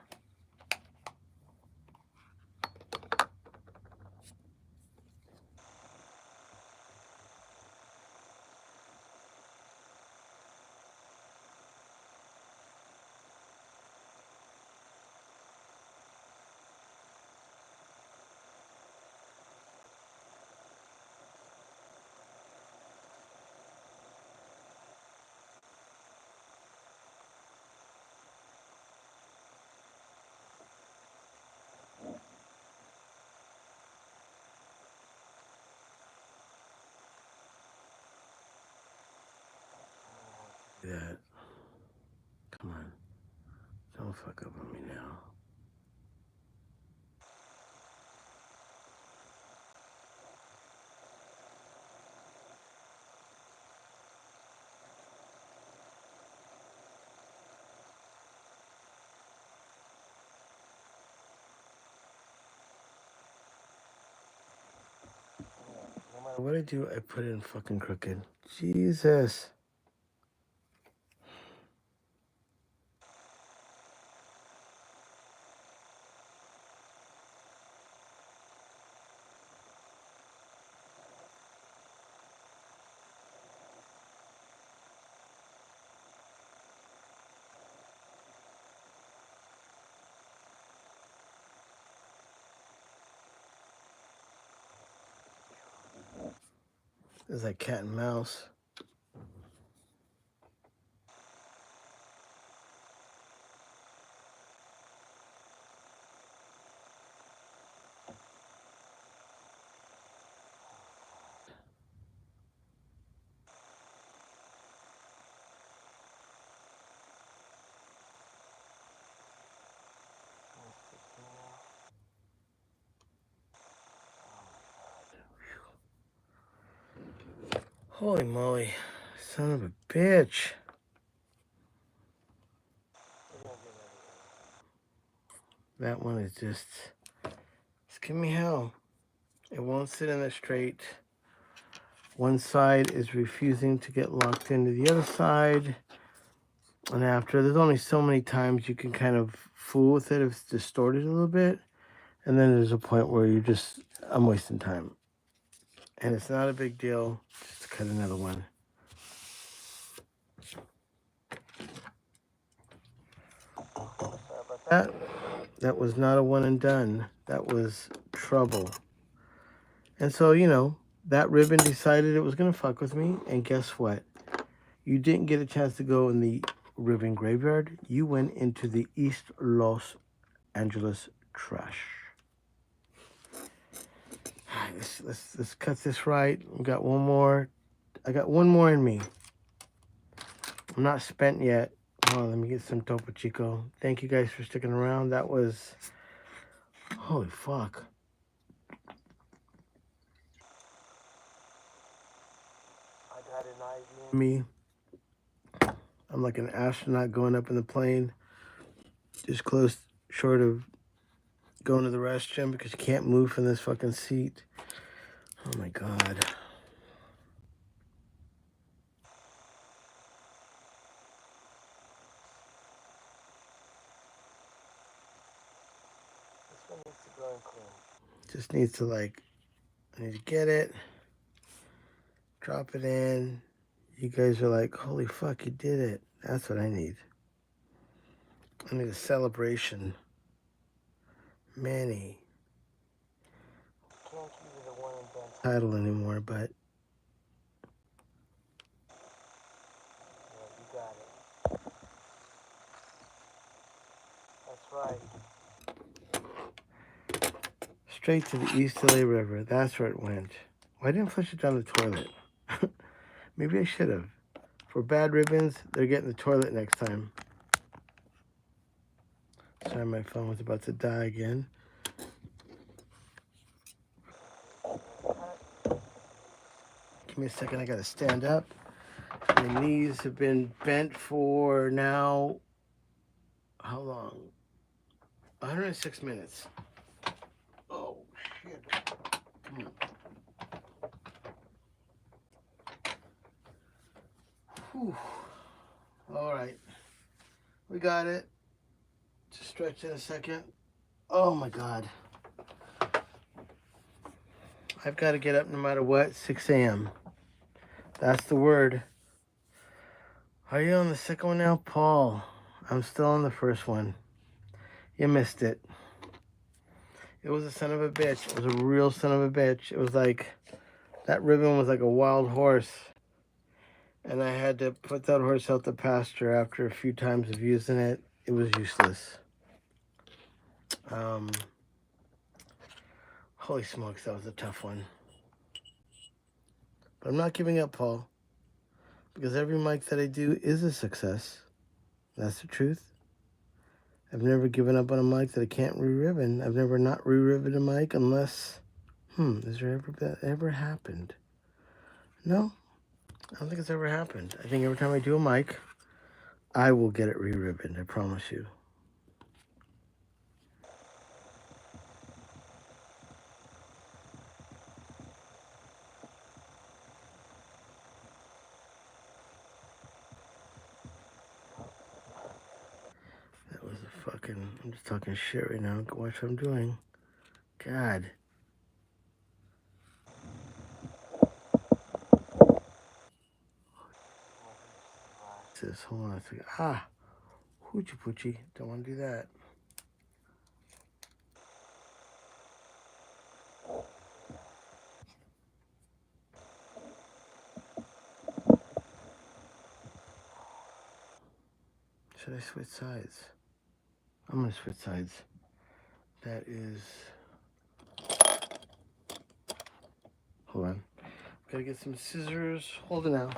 Speaker 1: That. Come on. Don't fuck up on me now. No matter what I do, I put it in fucking crooked. Jesus. It's like cat and mouse. Holy moly. Son of a bitch. That one is just, it's giving me hell. It won't sit in it straight. One side is refusing to get locked into the other side. And after, there's only so many times you can kind of fool with it if it's distorted a little bit. And then there's a point where you're just, I'm wasting time. And it's not a big deal. Just cut another one. Sorry about that. That was not a one and done. That was trouble. And so, you know, that ribbon decided it was going to fuck with me. And guess what? You didn't get a chance to go in the ribbon graveyard. You went into the East Los Angeles trash. All right, let's cut this right. We got one more. I got one more in me. I'm not spent yet. Oh, let me get some Topo Chico. Thank you guys for sticking around. That was, holy fuck. I got an IV in me. I'm like an astronaut going up in the plane. Just close, short of going to the restroom because you can't move from this fucking seat. Oh my God. This one needs to go in clean. Just needs to like, I need to get it, drop it in. You guys are like, holy fuck, you did it. That's what I need. I need a celebration. Manny. Can't give you the one and done title anymore, but yeah, you got it. That's right. Straight to the East LA River. That's where it went. Why didn't I flush it down the toilet? Maybe I should have. For bad ribbons, they're getting the toilet next time. Sorry, my phone was about to die again. Give me a second, I gotta stand up. My knees have been bent for now, how long? 106 minutes. Oh. Come on. Whew. All right. We got it. Just stretch in a second. Oh my God. I've got to get up no matter what, 6 a.m. That's the word. Are you on the second one now? Paul, I'm still on the first one. You missed it. It was a son of a bitch. It was a real son of a bitch. It was like, that ribbon was like a wild horse. And I had to put that horse out the pasture after a few times of using it. It was useless. Holy smokes, that was a tough one. But I'm not giving up, Paul. Because every mic that I do is a success. That's the truth. I've never given up on a mic that I can't re-ribbon. I've never not re-ribboned a mic unless... has there ever happened? No, I don't think it's ever happened. I think every time I do a mic, I will get it re-ribboned, I promise you. That was a fucking... I'm just talking shit right now. Watch what I'm doing. God. Hold on a second. Ah! Hoochie poochie. Don't want to do that. Should I switch sides? I'm going to switch sides. That is... Hold on. Gotta get some scissors. Hold it now.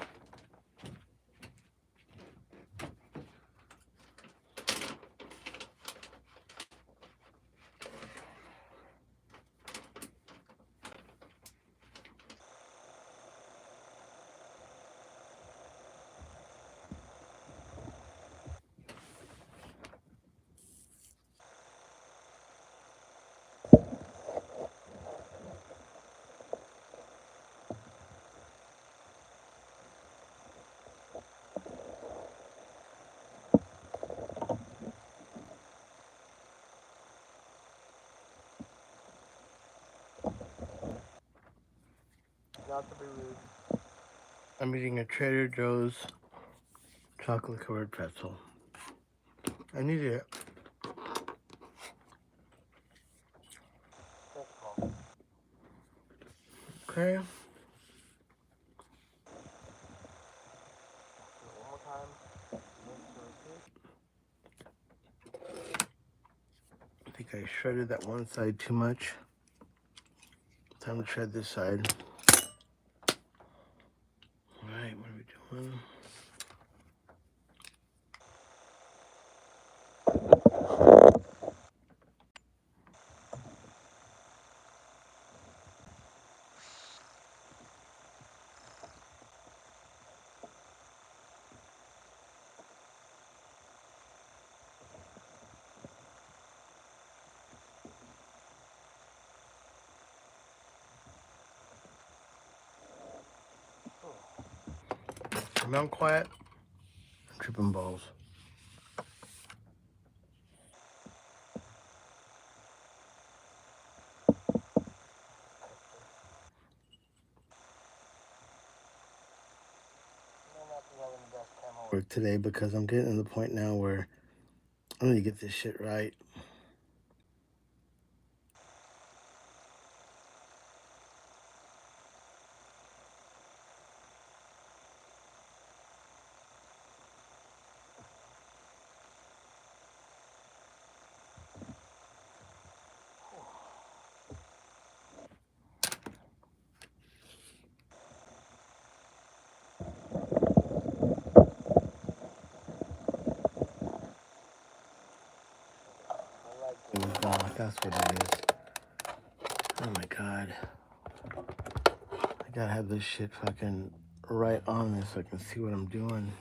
Speaker 1: Not to be rude. I'm eating a Trader Joe's chocolate covered pretzel. I needed it. Okay. One more time. I think I shredded that one side too much. Time to shred this side. Alright, what are we doing? I'm quiet. I'm tripping balls. Work today because I'm getting to the point now where I need to get this shit right. That's what it is. Oh my God. I gotta have this shit fucking right on this so I can see what I'm doing.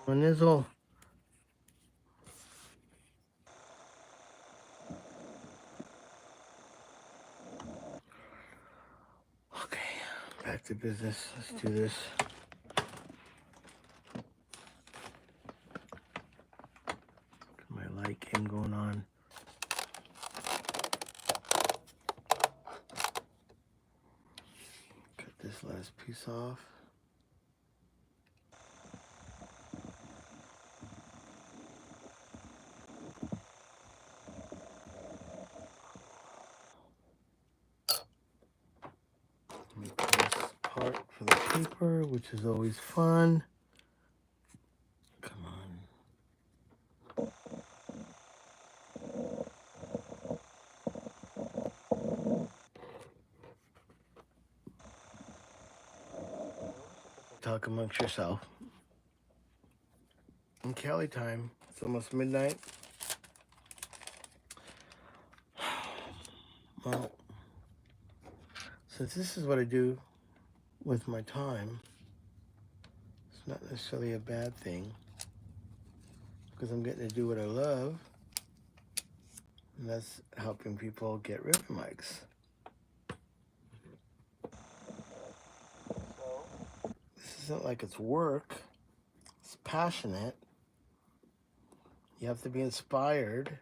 Speaker 1: Nizzle. Okay, back to business. Let's do this. My light game going on. Cut this last piece off. Make this part for the paper, which is always fun. Come on. Talk amongst yourself. In Cali time, it's almost midnight. Well, since this is what I do with my time, it's not necessarily a bad thing because I'm getting to do what I love, and that's helping people get rid of mics. This isn't like it's work, it's passionate. You have to be inspired,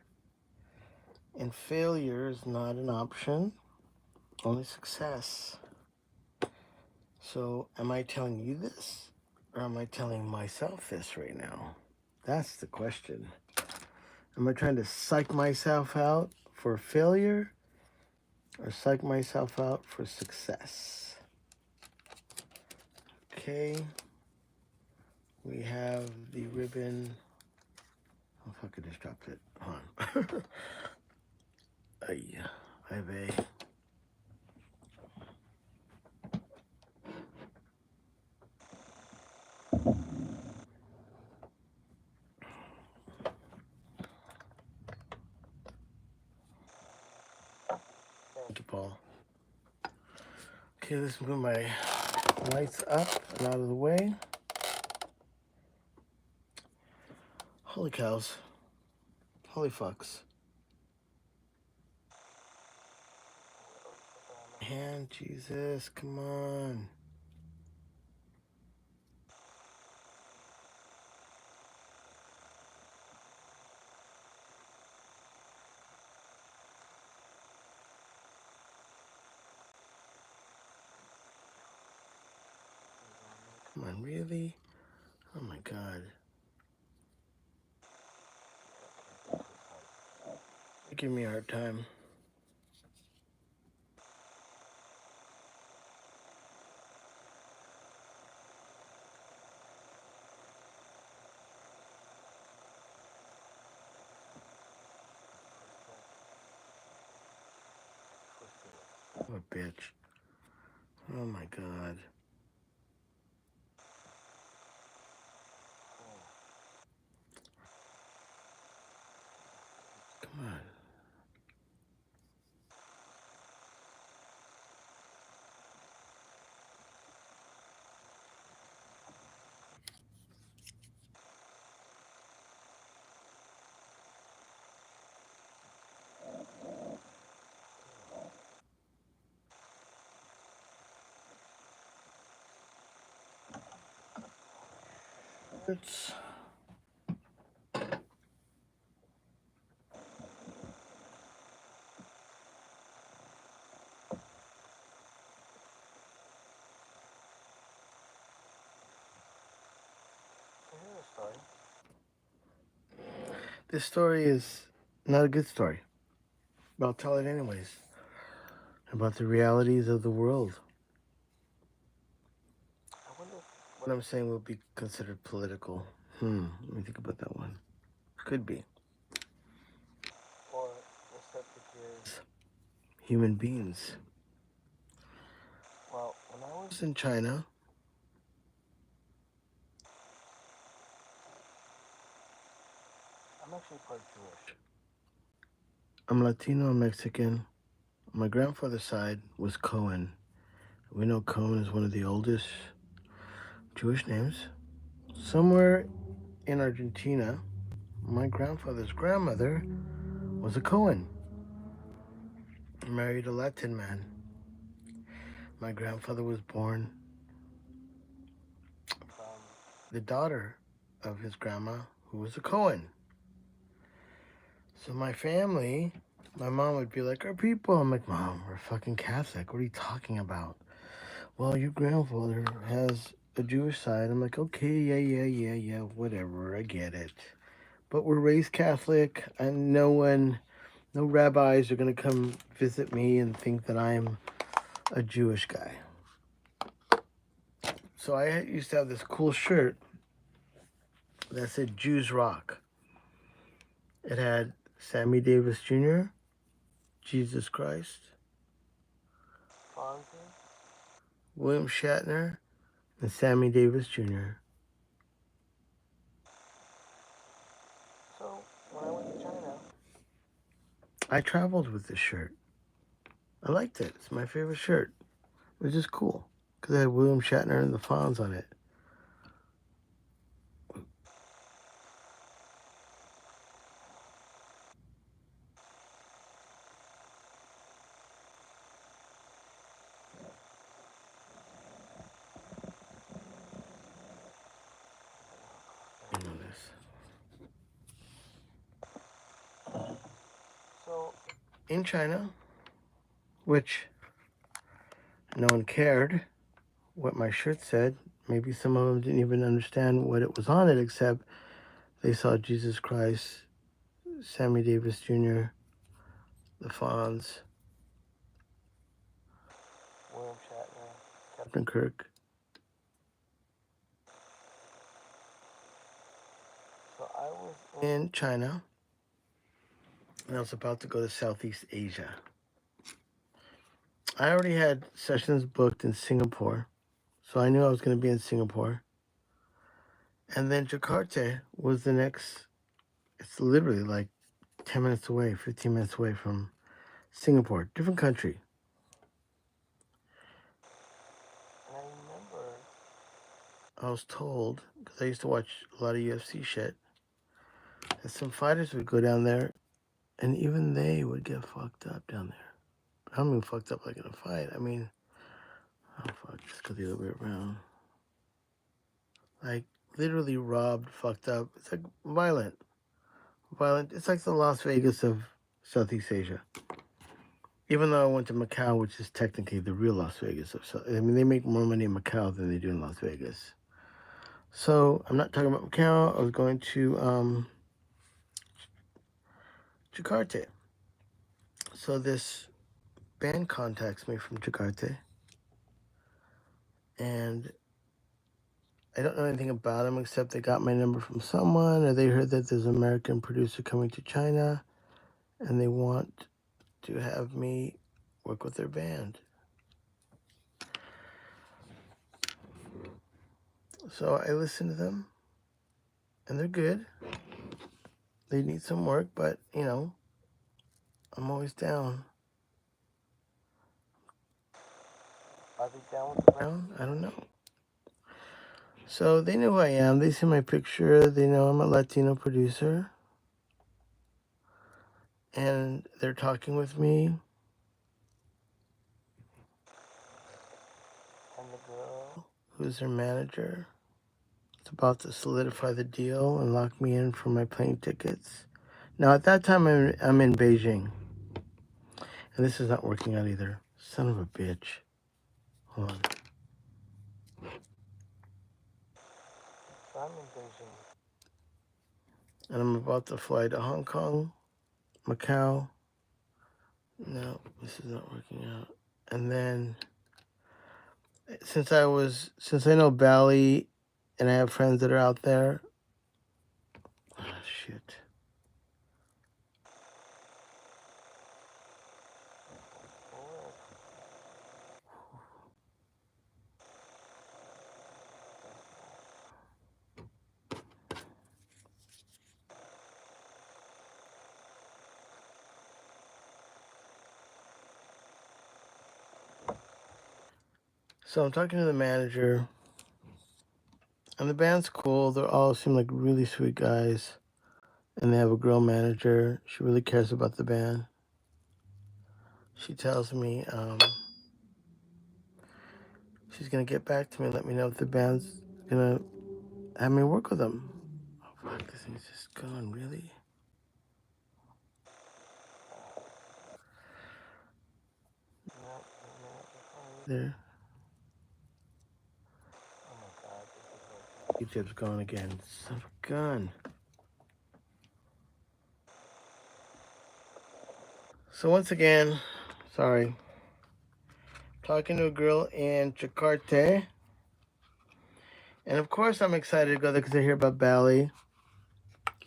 Speaker 1: and failure is not an option, only success. So am I telling you this, or am I telling myself this right now? That's the question. Am I trying to psych myself out for failure, or psych myself out for success? Okay, we have the ribbon. Oh fuck, I just dropped it. Hold on. I have a thank you, Paul. Okay, let's move my lights up and out of the way. Holy cows. Holy fucks. Hand, Jesus, come on. Come on, really? Oh my God. Give me a hard time. What a bitch. Oh my God. Come on. It's this story is not a good story, but I'll tell it anyways. About the realities of the world. I wonder if what I'm saying will be considered political. Let me think about that one. Could be. Or the subject is human beings. Well, when I was in China, I'm actually part Jewish. I'm Latino and Mexican. My grandfather's side was Cohen. We know Cohen is one of the oldest Jewish names. Somewhere in Argentina, my grandfather's grandmother was a Cohen, married a Latin man. My grandfather was born from the daughter of his grandma, who was a Cohen. So my family, my mom would be like, our people. I'm like, Mom, we're fucking Catholic. What are you talking about? Well, your grandfather has a Jewish side. I'm like, okay, yeah, whatever, I get it. But we're raised Catholic, and no rabbis are going to come visit me and think that I'm a Jewish guy. So I used to have this cool shirt that said Jews Rock. It had Sammy Davis Jr., Jesus Christ, Fonzie, William Shatner, and Sammy Davis Jr. So when I went to China, I traveled with this shirt. I liked it. It's my favorite shirt. It was just cool because it had William Shatner and the Fonz on it. You know this. So in China, which no one cared what my shirt said. Maybe some of them didn't even understand what it was on it, except they saw Jesus Christ, Sammy Davis Jr., the Fonz, William Shatner, Captain Kirk. So I was in China, and I was about to go to Southeast Asia. I already had sessions booked in Singapore, so I knew I was going to be in Singapore. And then Jakarta was the next, it's literally like 10 minutes away, 15 minutes away from Singapore, different country. And I remember I was told, because I used to watch a lot of UFC shit, that some fighters would go down there and even they would get fucked up down there. I don't mean fucked up like in a fight. I mean, oh fuck, just go the other way around. Like, literally robbed, fucked up. It's like violent. It's like the Las Vegas of Southeast Asia. Even though I went to Macau, which is technically the real Las Vegas of South. I mean, they make more money in Macau than they do in Las Vegas. So I'm not talking about Macau. I was going to Jakarta. So this band contacts me from Jakarta, and I don't know anything about them except they got my number from someone, or they heard that there's an American producer coming to China, and they want to have me work with their band. So I listen to them, and they're good. They need some work, but, you know, I'm always down. Are they down with the ground? I don't know. So they know who I am. They see my picture. They know I'm a Latino producer. And they're talking with me. And the girl, who's their manager, is about to solidify the deal and lock me in for my plane tickets. Now, at that time, I'm in Beijing. And this is not working out either. Son of a bitch. Hold on. So I'm in Beijing. And I'm about to fly to Hong Kong, Macau. No, this is not working out. And then, since I know Bali and I have friends that are out there. Oh, shit. So I'm talking to the manager. And the band's cool. They all seem like really sweet guys. And they have a girl manager. She really cares about the band. She tells me she's going to get back to me and let me know if the band's going to have me work with them. Oh, fuck, this thing's just going, really? There. Oh my god, this is like YouTube's going again. Son of a gun. So once again, sorry, talking to a girl in Jakarta. And of course I'm excited to go there because I hear about Bali.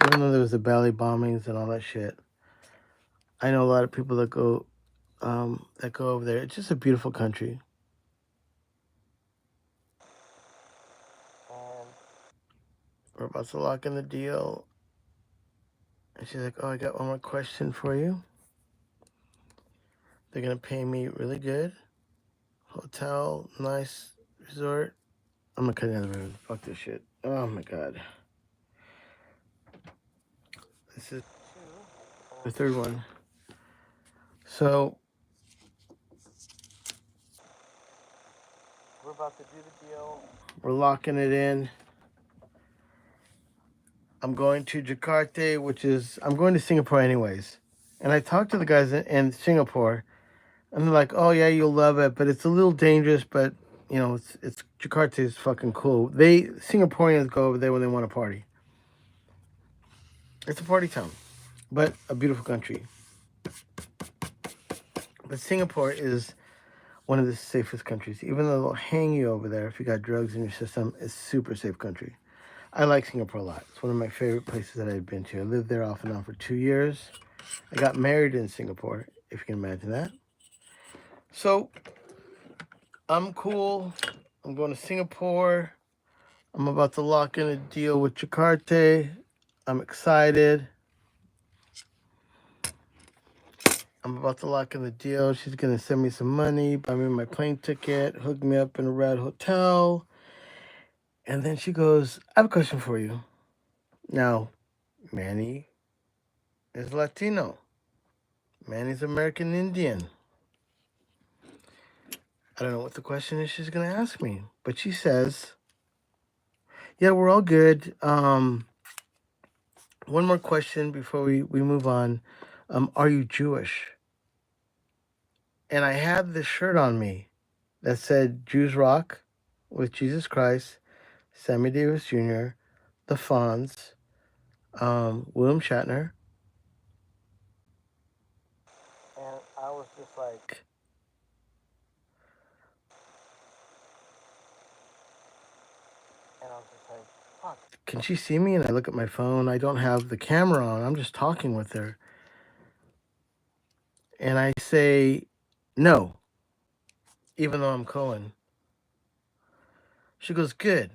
Speaker 1: Even though there was the Bali bombings and all that shit. I know a lot of people that go over there. It's just a beautiful country. We're about to lock in the deal. And she's like, oh, I got one more question for you. They're going to pay me really good. Hotel, nice resort. I'm going to cut another room. Fuck this shit. Oh, my God. This is the third one. So, we're about to do the deal. We're locking it in. I'm going to Jakarta, I'm going to Singapore anyways. And I talked to the guys in Singapore, and they're like, oh, yeah, you'll love it, but it's a little dangerous, but, you know, it's Jakarta is fucking cool. Singaporeans go over there when they want to party. It's a party town, but a beautiful country. But Singapore is one of the safest countries. Even though they'll hang you over there if you got drugs in your system, it's a super safe country. I like Singapore a lot. It's one of my favorite places that I've been to. I lived there off and on for 2 years. I got married in Singapore, if you can imagine that. So, I'm cool. I'm going to Singapore. I'm about to lock in a deal with Jakarta. I'm excited. I'm about to lock in the deal. She's going to send me some money, buy me my plane ticket, hook me up in a rad hotel. And then she goes, I have a question for you. Now, Manny is Latino. Manny's American Indian. I don't know what the question is she's going to ask me. But she says, yeah, we're all good. One more question before we move on. Are you Jewish? And I had this shirt on me that said Jews Rock with Jesus Christ, Sammy Davis Jr., the Fonz, William Shatner. And I was just like, fuck. Can she see me? And I look at my phone. I don't have the camera on. I'm just talking with her. And I say, no, even though I'm Cohen. She goes, good.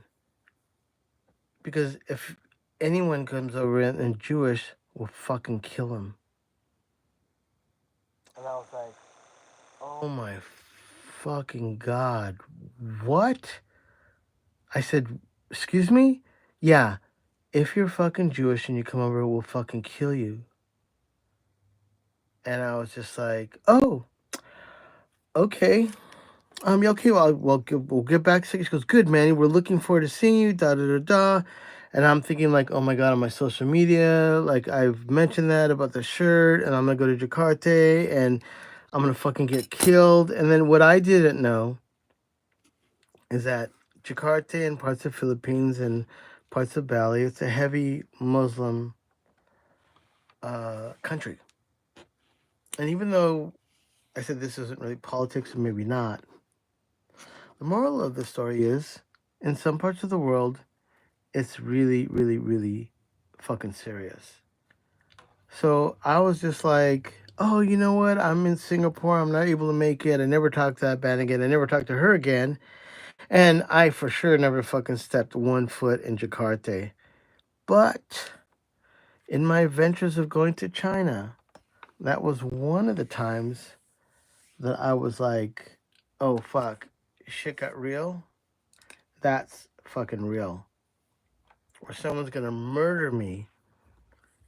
Speaker 1: Because if anyone comes over and Jewish, we'll fucking kill him. And I was like, oh my fucking God. What? I said, excuse me? Yeah, if you're fucking Jewish and you come over, we'll fucking kill you. And I was just like, oh, okay. Yeah, okay, well, we'll get back. She goes, good, Manny. We're looking forward to seeing you, da, da, da, da. And I'm thinking, like, oh, my God, on my social media, like, I've mentioned that about the shirt, and I'm going to go to Jakarta, and I'm going to fucking get killed. And then what I didn't know is that Jakarta and parts of Philippines and parts of Bali, it's a heavy Muslim country. And even though I said this isn't really politics, or maybe not, the moral of the story is, in some parts of the world, it's really, really, really fucking serious. So I was just like, oh, you know what? I'm in Singapore. I'm not able to make it. I never talked to that band again. I never talked to her again. And I for sure never fucking stepped 1 foot in Jakarta. But in my adventures of going to China, that was one of the times that I was like, oh, fuck, shit got real. That's fucking real. or someone's gonna murder me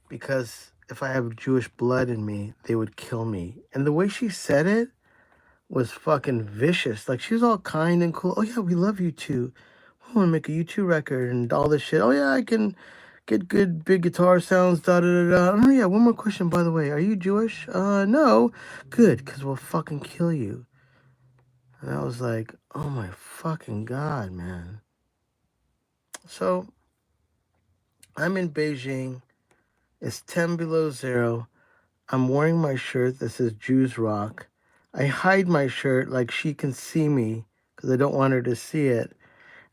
Speaker 1: because if I have Jewish blood in me, they would kill me. And the way she said it was fucking vicious. Like, she was all kind and cool. Oh yeah, we love you too. We want to make a U2 record and all this shit. Oh yeah, I can get good big guitar sounds. Da da da da. Oh yeah, one more question, by the way. Are you Jewish? No. Good, because we'll fucking kill you. And I was like, oh my fucking God, man. So I'm in Beijing. It's 10 below zero. I'm wearing my shirt that says Jews Rock. I hide my shirt like she can see me because I don't want her to see it.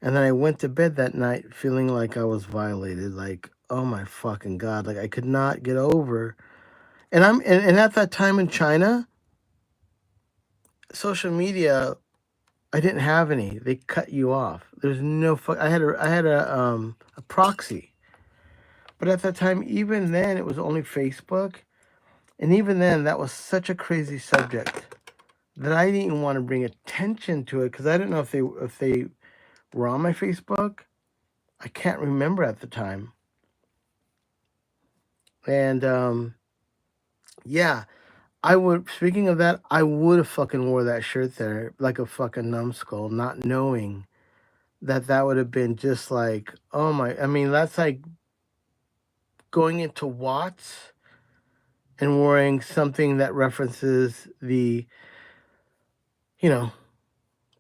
Speaker 1: And then I went to bed that night feeling like I was violated. Like, oh my fucking God. Like, I could not get over. And at that time in China, social media, I didn't have any. They cut you off. There's no I had a proxy. But at that time, even then, it was only Facebook. And even then, that was such a crazy subject that I didn't even want to bring attention to it because I didn't know if they were on my Facebook. I can't remember at the time. And yeah, I would. Speaking of that, I would have fucking wore that shirt there like a fucking numbskull, not knowing that would have been just like, oh my. I mean, that's like going into Watts and wearing something that references the, you know,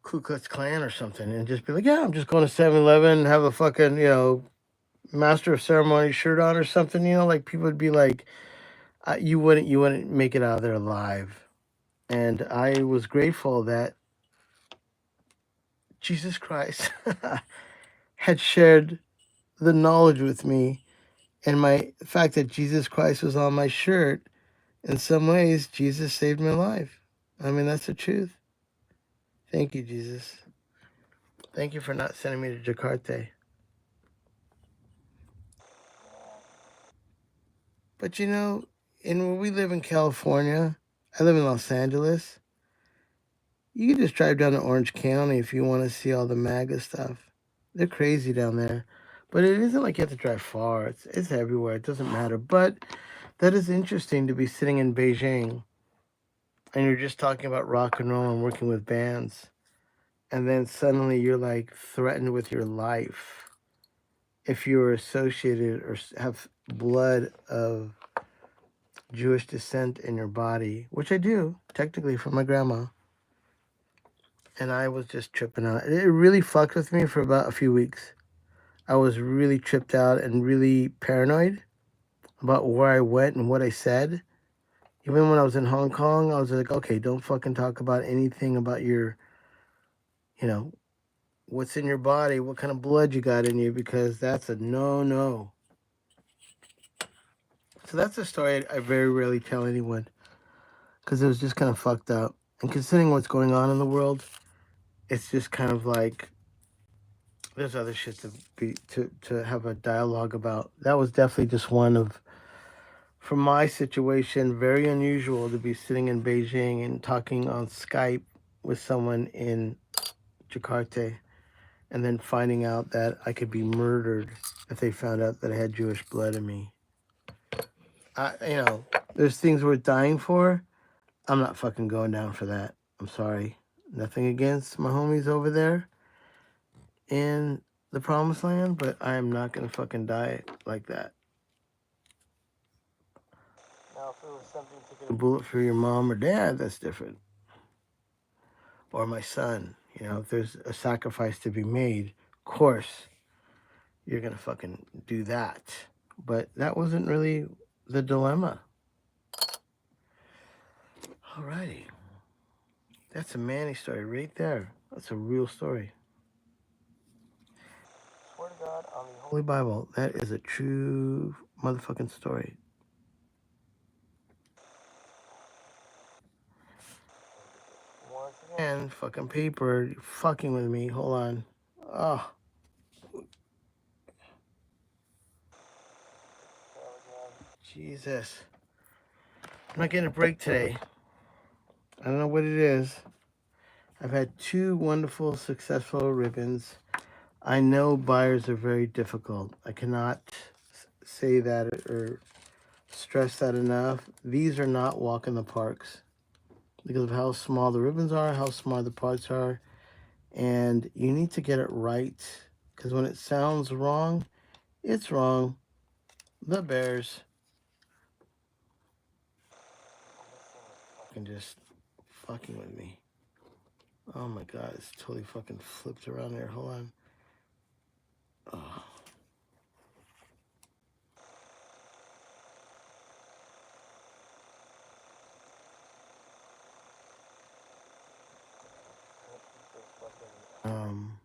Speaker 1: Ku Klux Klan or something, and just be like, yeah, I'm just going to 7-Eleven and have a fucking, Master of Ceremony shirt on or something. Like people would be like, you wouldn't make it out of there alive. And I was grateful that Jesus Christ had shared the knowledge with me, and the fact that Jesus Christ was on my shirt. In some ways, Jesus saved my life. I mean, that's the truth. Thank you, Jesus. Thank you for not sending me to Jakarta. But when we live in California, I live in Los Angeles. You can just drive down to Orange County if you want to see all the MAGA stuff. They're crazy down there. But it isn't like you have to drive far. It's everywhere. It doesn't matter. But that is interesting to be sitting in Beijing and you're just talking about rock and roll and working with bands. And then suddenly you're like threatened with your life if you're associated or have blood of Jewish descent in your body, which I do, technically, from my grandma. And I was just tripping out. It really fucked with me for about a few weeks. I was really tripped out and really paranoid about where I went and what I said. Even when I was in Hong Kong, I was like, okay, don't fucking talk about anything about your, what's in your body, what kind of blood you got in you, because that's a no-no. So that's a story I very rarely tell anyone because it was just kind of fucked up. And considering what's going on in the world, it's just kind of like there's other shit to have a dialogue about. That was definitely just one of, for my situation, very unusual to be sitting in Beijing and talking on Skype with someone in Jakarta and then finding out that I could be murdered if they found out that I had Jewish blood in me. There's things worth dying for. I'm not fucking going down for that. I'm sorry. Nothing against my homies over there in the promised land, but I am not gonna fucking die like that. Now, if it was something taking a bullet for your mom or dad, that's different. Or my son, if there's a sacrifice to be made, of course, you're gonna fucking do that. But that wasn't really the dilemma. Alrighty. That's a Manny story right there. That's a real story. Swear to God on the Holy Bible, that is a true motherfucking story. Once again, fucking paper, you're fucking with me. Hold on. Oh. Jesus. I'm not getting a break today. I don't know what it is. I've had 2 wonderful, successful ribbons. I know buyers are very difficult. I cannot say that or stress that enough. These are not walk in the parks because of how small the ribbons are, how small the parts are, and you need to get it right because when it sounds wrong, it's wrong. The Bears can just fucking with me. Oh my god, it's totally fucking flipped around there. Hold on. Oh. Um.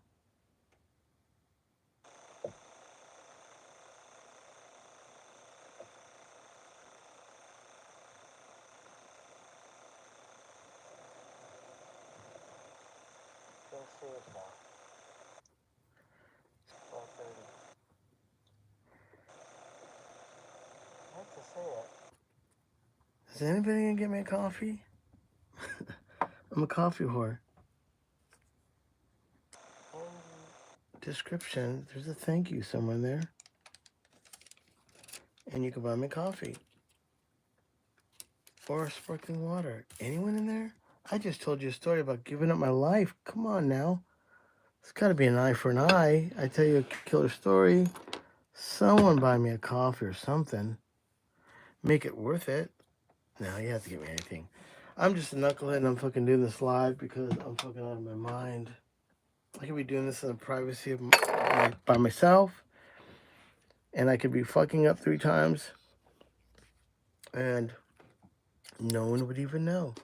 Speaker 1: Is anybody gonna get me a coffee? I'm a coffee whore. Description, there's a thank you somewhere in there. And you can buy me coffee. Or sparkling water. Anyone in there? I just told you a story about giving up my life. Come on now. It's gotta be an eye for an eye. I tell you a killer story. Someone buy me a coffee or something. Make it worth it. No, you have to give me anything. I'm just a knucklehead and I'm fucking doing this live because I'm fucking out of my mind. I could be doing this in the privacy of by myself, and I could be fucking up 3 times, and no one would even know.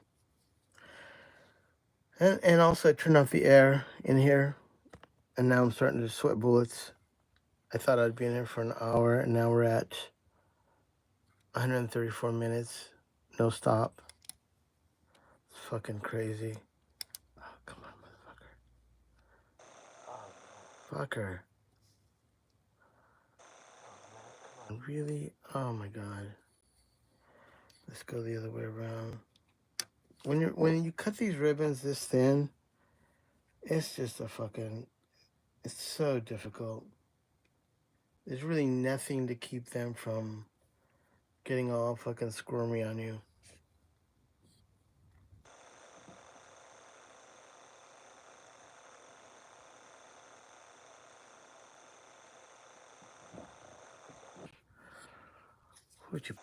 Speaker 1: And also, I turned off the air in here, and now I'm starting to sweat bullets. I thought I'd be in here for an hour, and now we're at 134 minutes, no stop. It's fucking crazy. Oh, come on, motherfucker. Fucker. Really? Oh my god. Let's go the other way around. When you cut these ribbons this thin, it's just it's so difficult. There's really nothing to keep them from getting all fucking squirmy on you. What you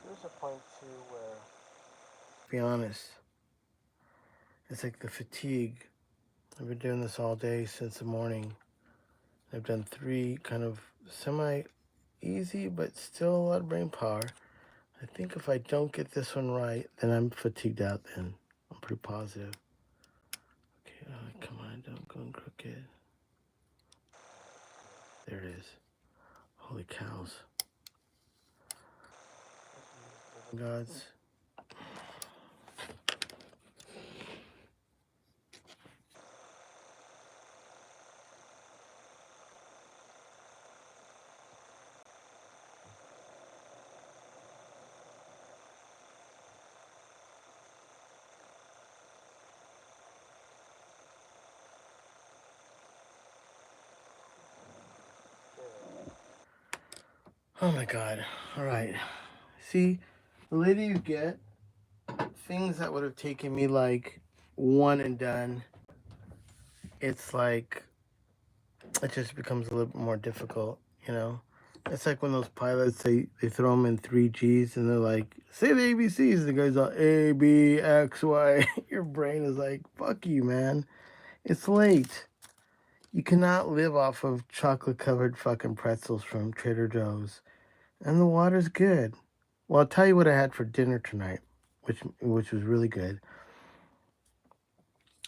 Speaker 1: There's a point too where, to be honest, it's like the fatigue. I've been doing this all day since the morning. I've done 3 kind of semi-easy, but still a lot of brain power. I think if I don't get this one right, then I'm fatigued out then. I'm pretty positive. Okay, come on, don't go crooked. There it is. Holy cows. Gods. Oh my god. Alright. See, the later you get, things that would have taken me like one and done, it's like, it just becomes a little bit more difficult, you know? It's like when those pilots, they throw them in 3Gs and they're like, say the ABCs. And the guy's all A, B, X, Y. Your brain is like, fuck you, man. It's late. You cannot live off of chocolate-covered fucking pretzels from Trader Joe's. And the water's good. Well, I'll tell you what I had for dinner tonight, which was really good.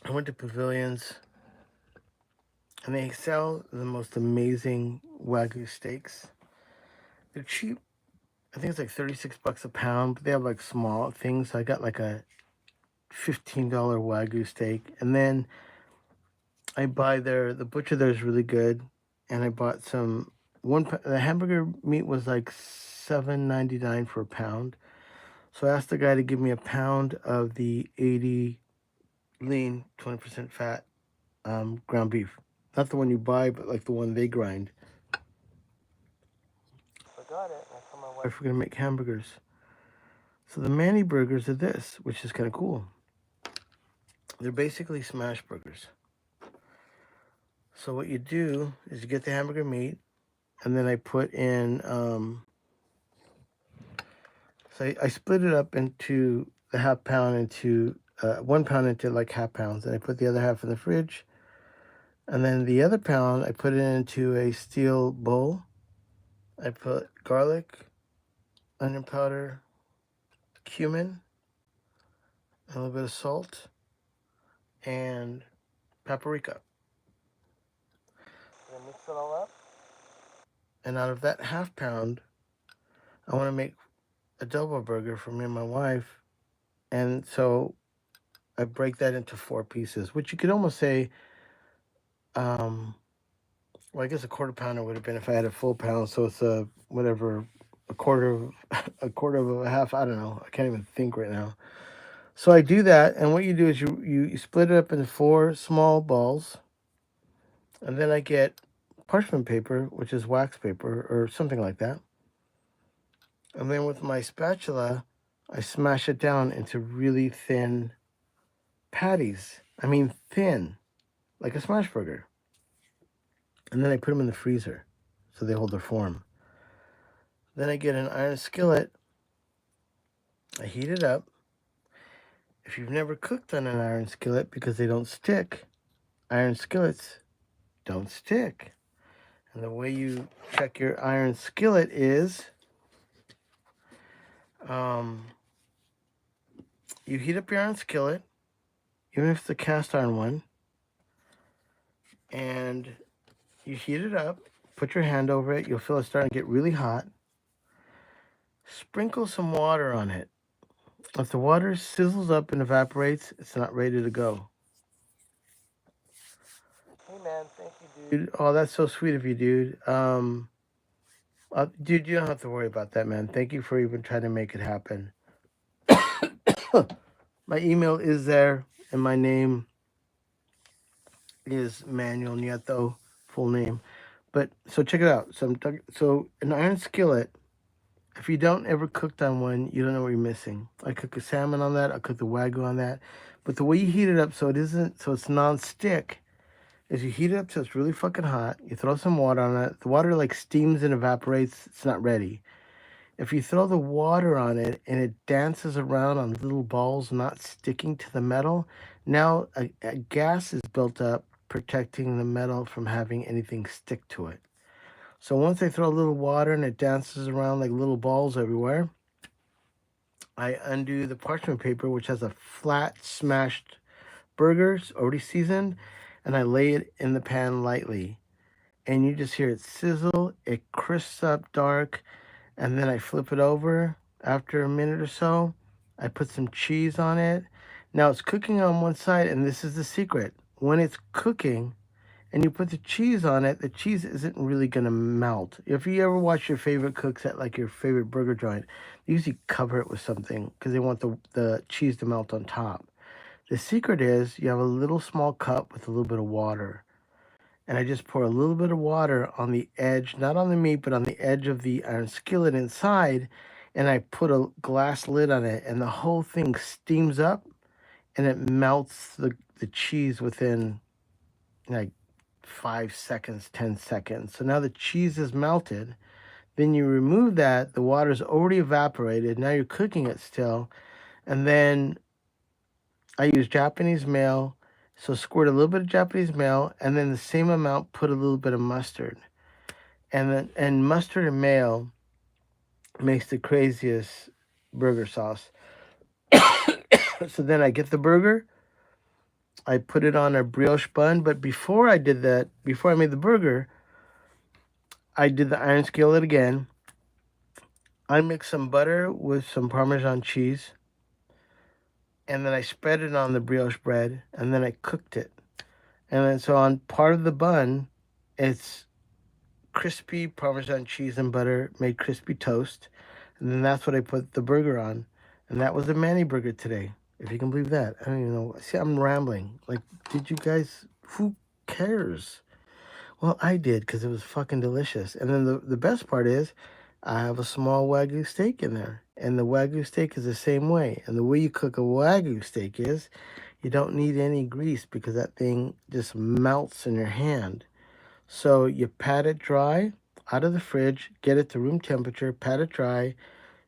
Speaker 1: I went to Pavilions, and they sell the most amazing Wagyu steaks. They're cheap. I think it's like $36 a pound, but they have like small things. So I got like a $15 Wagyu steak, and then I buy the butcher there is really good, and I bought the hamburger meat was like $7.99 for a pound. So I asked the guy to give me a pound of the 80 lean, 20% fat ground beef. Not the one you buy, but like the one they grind. I got it. And I told my wife we're going to make hamburgers. So the Manny burgers are this, which is kind of cool. They're basically smash burgers. So what you do is you get the hamburger meat, and then I put in, so I split it up into the half pound into, 1 pound into like half pounds, and I put the other half in the fridge. And then the other pound, I put it into a steel bowl. I put garlic, onion powder, cumin, a little bit of salt, and paprika. And mix it all up. And out of that half pound, I want to make a double burger for me and my wife. And so I break that into 4 pieces, which you could almost say, well, I guess a quarter pounder would have been if I had a full pound. So it's a whatever, a quarter of a half. I don't know. I can't even think right now. So I do that, and what you do is you split it up into 4 small balls, and then I get parchment paper, which is wax paper or something like that. And then with my spatula, I smash it down into really thin patties. I mean thin, like a smash burger. And then I put them in the freezer so they hold their form. Then I get an iron skillet. I heat it up. If you've never cooked on an iron skillet because they don't stick, iron skillets don't stick. And the way you check your iron skillet is you heat up your iron skillet, even if it's a cast iron one, and you heat it up, put your hand over it, you'll feel it starting to get really hot. Sprinkle some water on it. If the water sizzles up and evaporates, it's not ready to go. Hey man, thank you, dude. Oh, that's so sweet of you, dude. Dude, you don't have to worry about that, man. Thank you for even trying to make it happen. My email is there, and my name is Manuel Nieto, full name. But so check it out. So an iron skillet. If you don't ever cooked on one, you don't know what you're missing. I cook a salmon on that. I cook the wagyu on that. But the way you heat it up so it's non-stick, is you heat it up till it's really fucking hot. You throw some water on it. The water like steams and evaporates. It's not ready. If you throw the water on it and it dances around on little balls not sticking to the metal, now a gas is built up protecting the metal from having anything stick to it. So once I throw a little water and it dances around like little balls everywhere, I undo the parchment paper, which has a flat smashed burgers already seasoned, and I lay it in the pan lightly. And you just hear it sizzle, it crisps up dark, and then I flip it over after a minute or so. I put some cheese on it. Now it's cooking on one side, and this is the secret. When it's cooking and you put the cheese on it, the cheese isn't really going to melt. If you ever watch your favorite cooks at like your favorite burger joint, they usually cover it with something because they want the cheese to melt on top. The secret is you have a little small cup with a little bit of water. And I just pour a little bit of water on the edge, not on the meat, but on the edge of the iron skillet inside. And I put a glass lid on it, and the whole thing steams up, and it melts the cheese within like 5 seconds, 10 seconds. So now the cheese is melted. Then you remove that. The water's already evaporated. Now you're cooking it still. And then I use Japanese mayo. So squirt a little bit of Japanese mayo, and then the same amount, put a little bit of mustard. And mustard and mayo makes the craziest burger sauce. So then I get the burger. I put it on a brioche bun, but before I did that, before I made the burger, I did the iron skillet again. I mixed some butter with some Parmesan cheese, and then I spread it on the brioche bread, and then I cooked it. And then so on part of the bun, it's crispy Parmesan cheese and butter made crispy toast. And then that's what I put the burger on. And that was a Manny burger today. If you can believe that. I don't even know. See, I'm rambling. Like, did you guys, who cares? Well, I did because it was fucking delicious. And then the best part is I have a small Wagyu steak in there. And the Wagyu steak is the same way. And the way you cook a Wagyu steak is you don't need any grease because that thing just melts in your hand. So you pat it dry out of the fridge, get it to room temperature, pat it dry,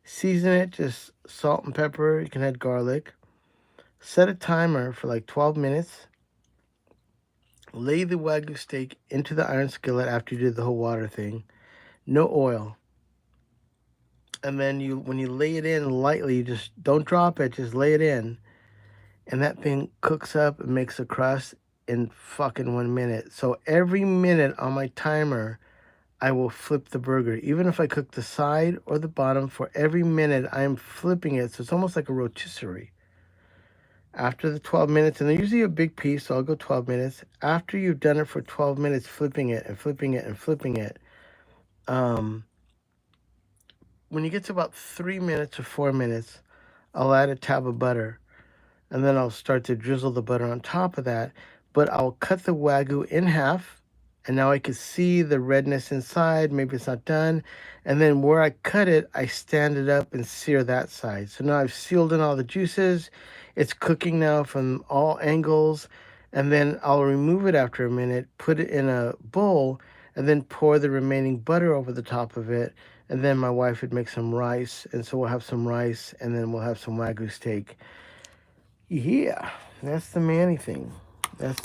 Speaker 1: season it, just salt and pepper. You can add garlic. Set a timer for like 12 minutes. Lay the Wagyu steak into the iron skillet after you did the whole water thing. No oil. And then when you lay it in lightly, you just don't drop it, just lay it in. And that thing cooks up and makes a crust in fucking 1 minute. So every minute on my timer, I will flip the burger. Even if I cook the side or the bottom, for every minute I'm flipping it. So it's almost like a rotisserie. After the 12 minutes, and they're usually a big piece, so I'll go 12 minutes. After you've done it for 12 minutes, flipping it and flipping it and flipping it, when you get to about 3 minutes or 4 minutes, I'll add a tab of butter. And then I'll start to drizzle the butter on top of that. But I'll cut the Wagyu in half. And now I can see the redness inside. Maybe it's not done. And then where I cut it, I stand it up and sear that side. So now I've sealed in all the juices. It's cooking now from all angles. And then I'll remove it after a minute, put it in a bowl, and then pour the remaining butter over the top of it. And then my wife would make some rice. And so we'll have some rice, and then we'll have some Wagyu steak. Yeah, that's the Manny thing. That's,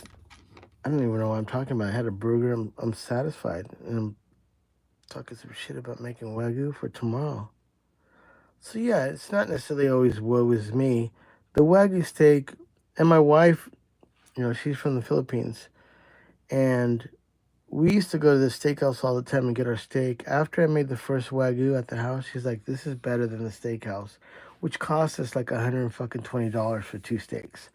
Speaker 1: I don't even know what I'm talking about. I had a burger. I'm satisfied. And I'm talking some shit about making Wagyu for tomorrow. So yeah, it's not necessarily always woe is me. The Wagyu steak, and my wife, she's from the Philippines. And we used to go to the steakhouse all the time and get our steak. After I made the first Wagyu at the house, she's like, this is better than the steakhouse, which cost us like $120 for 2 steaks.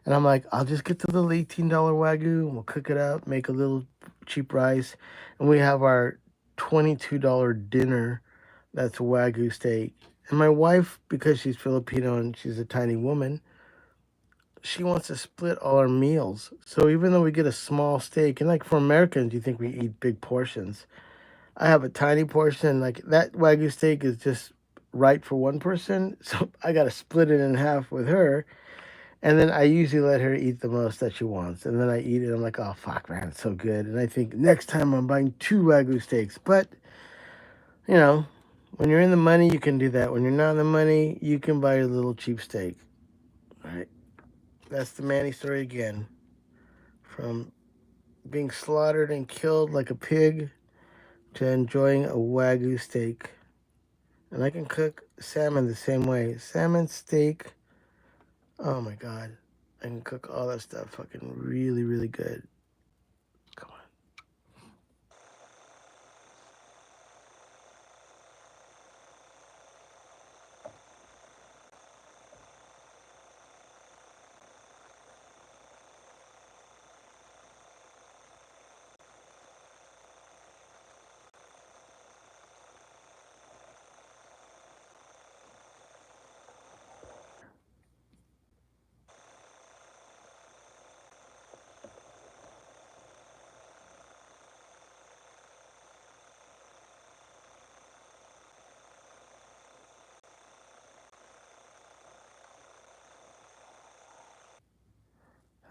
Speaker 1: And I'm like, I'll just get the little $18 Wagyu and we'll cook it up, make a little cheap rice. And we have our $22 dinner that's Wagyu steak. And my wife, because she's Filipino and she's a tiny woman, she wants to split all our meals. So even though we get a small steak, and like for Americans, you think we eat big portions. I have a tiny portion. Like that Wagyu steak is just right for one person. So I got to split it in half with her. And then I usually let her eat the most that she wants. And then I eat it. I'm like, oh, fuck, man, it's so good. And I think next time I'm buying 2 Wagyu steaks. But, when you're in the money, you can do that. When you're not in the money, you can buy a little cheap steak. All right. That's the Manny story again. From being slaughtered and killed like a pig to enjoying a Wagyu steak. And I can cook salmon the same way. Salmon steak. Oh, my God. I can cook all that stuff fucking really, really good. Come on.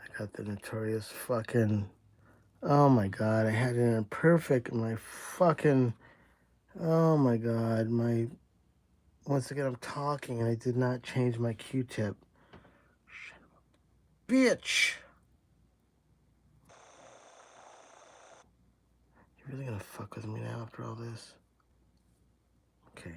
Speaker 1: I got the notorious fucking... Oh my God, I had it in perfect. My fucking... Oh my God, my... Once again, I'm talking and I did not change my Q-tip. Bitch! You really gonna fuck with me now after all this? Okay.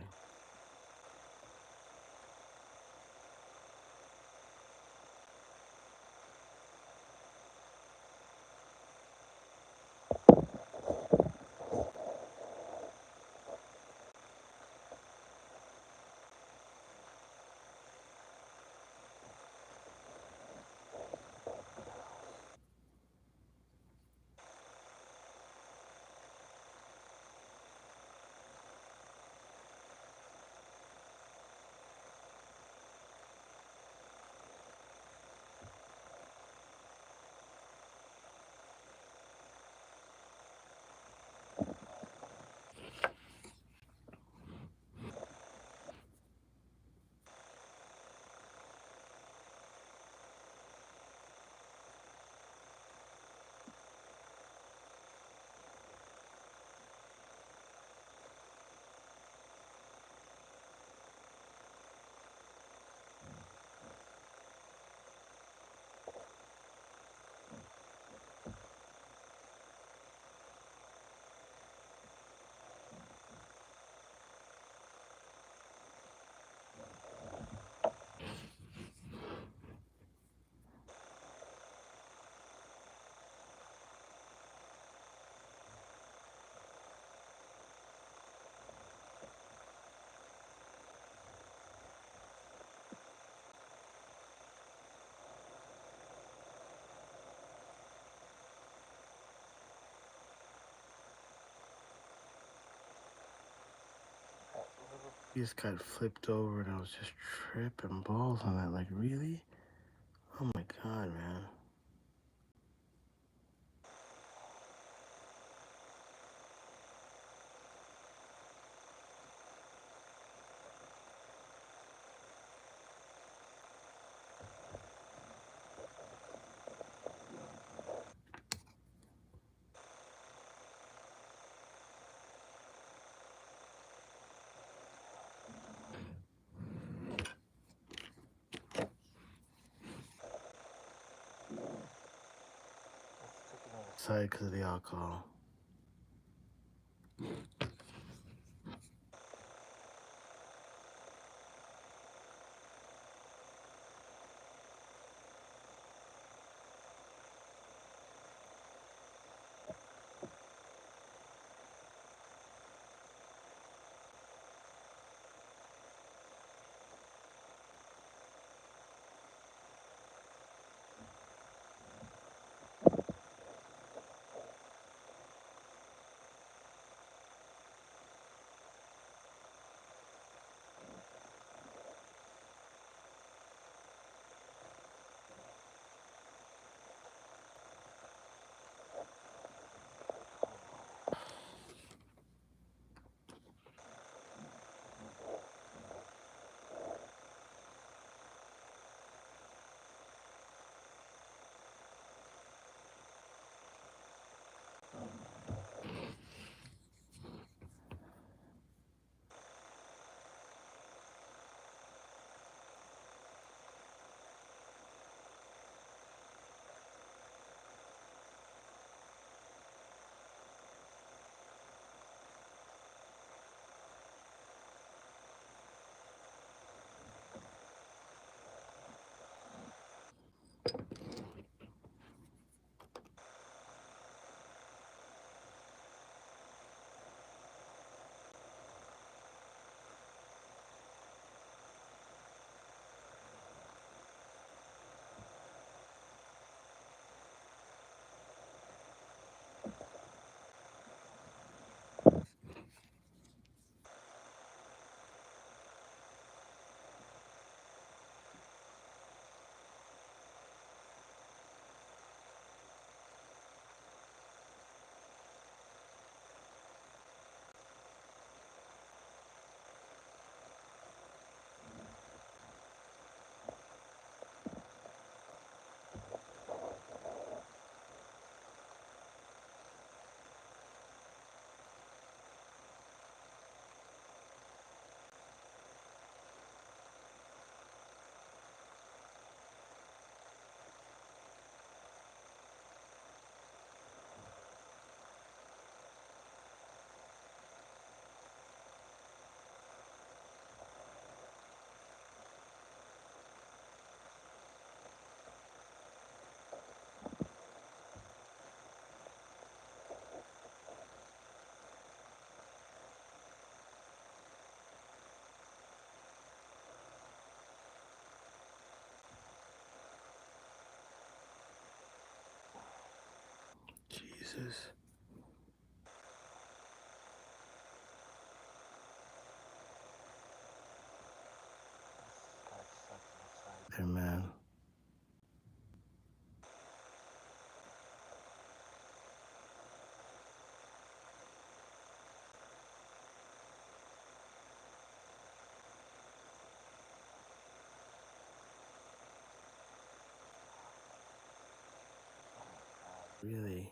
Speaker 1: He just got flipped over and I was just tripping balls on that. Like, really? Oh my god, man. Sorry, because of the alcohol. Jesus. There, man. Really?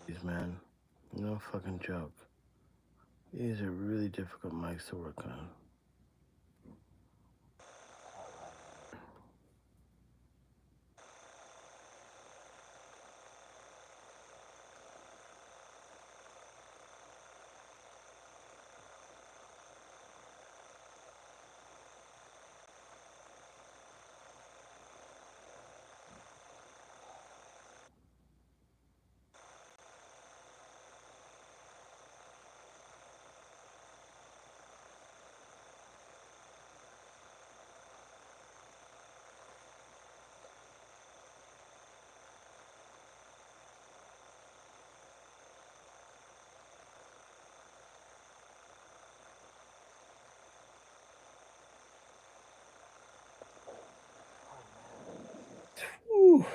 Speaker 1: These, man. No fucking joke. These are really difficult mics to work on. Whew.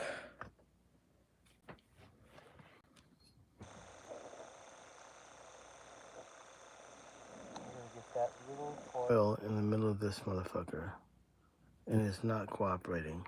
Speaker 1: That little coil in the middle of this motherfucker, and it's not cooperating.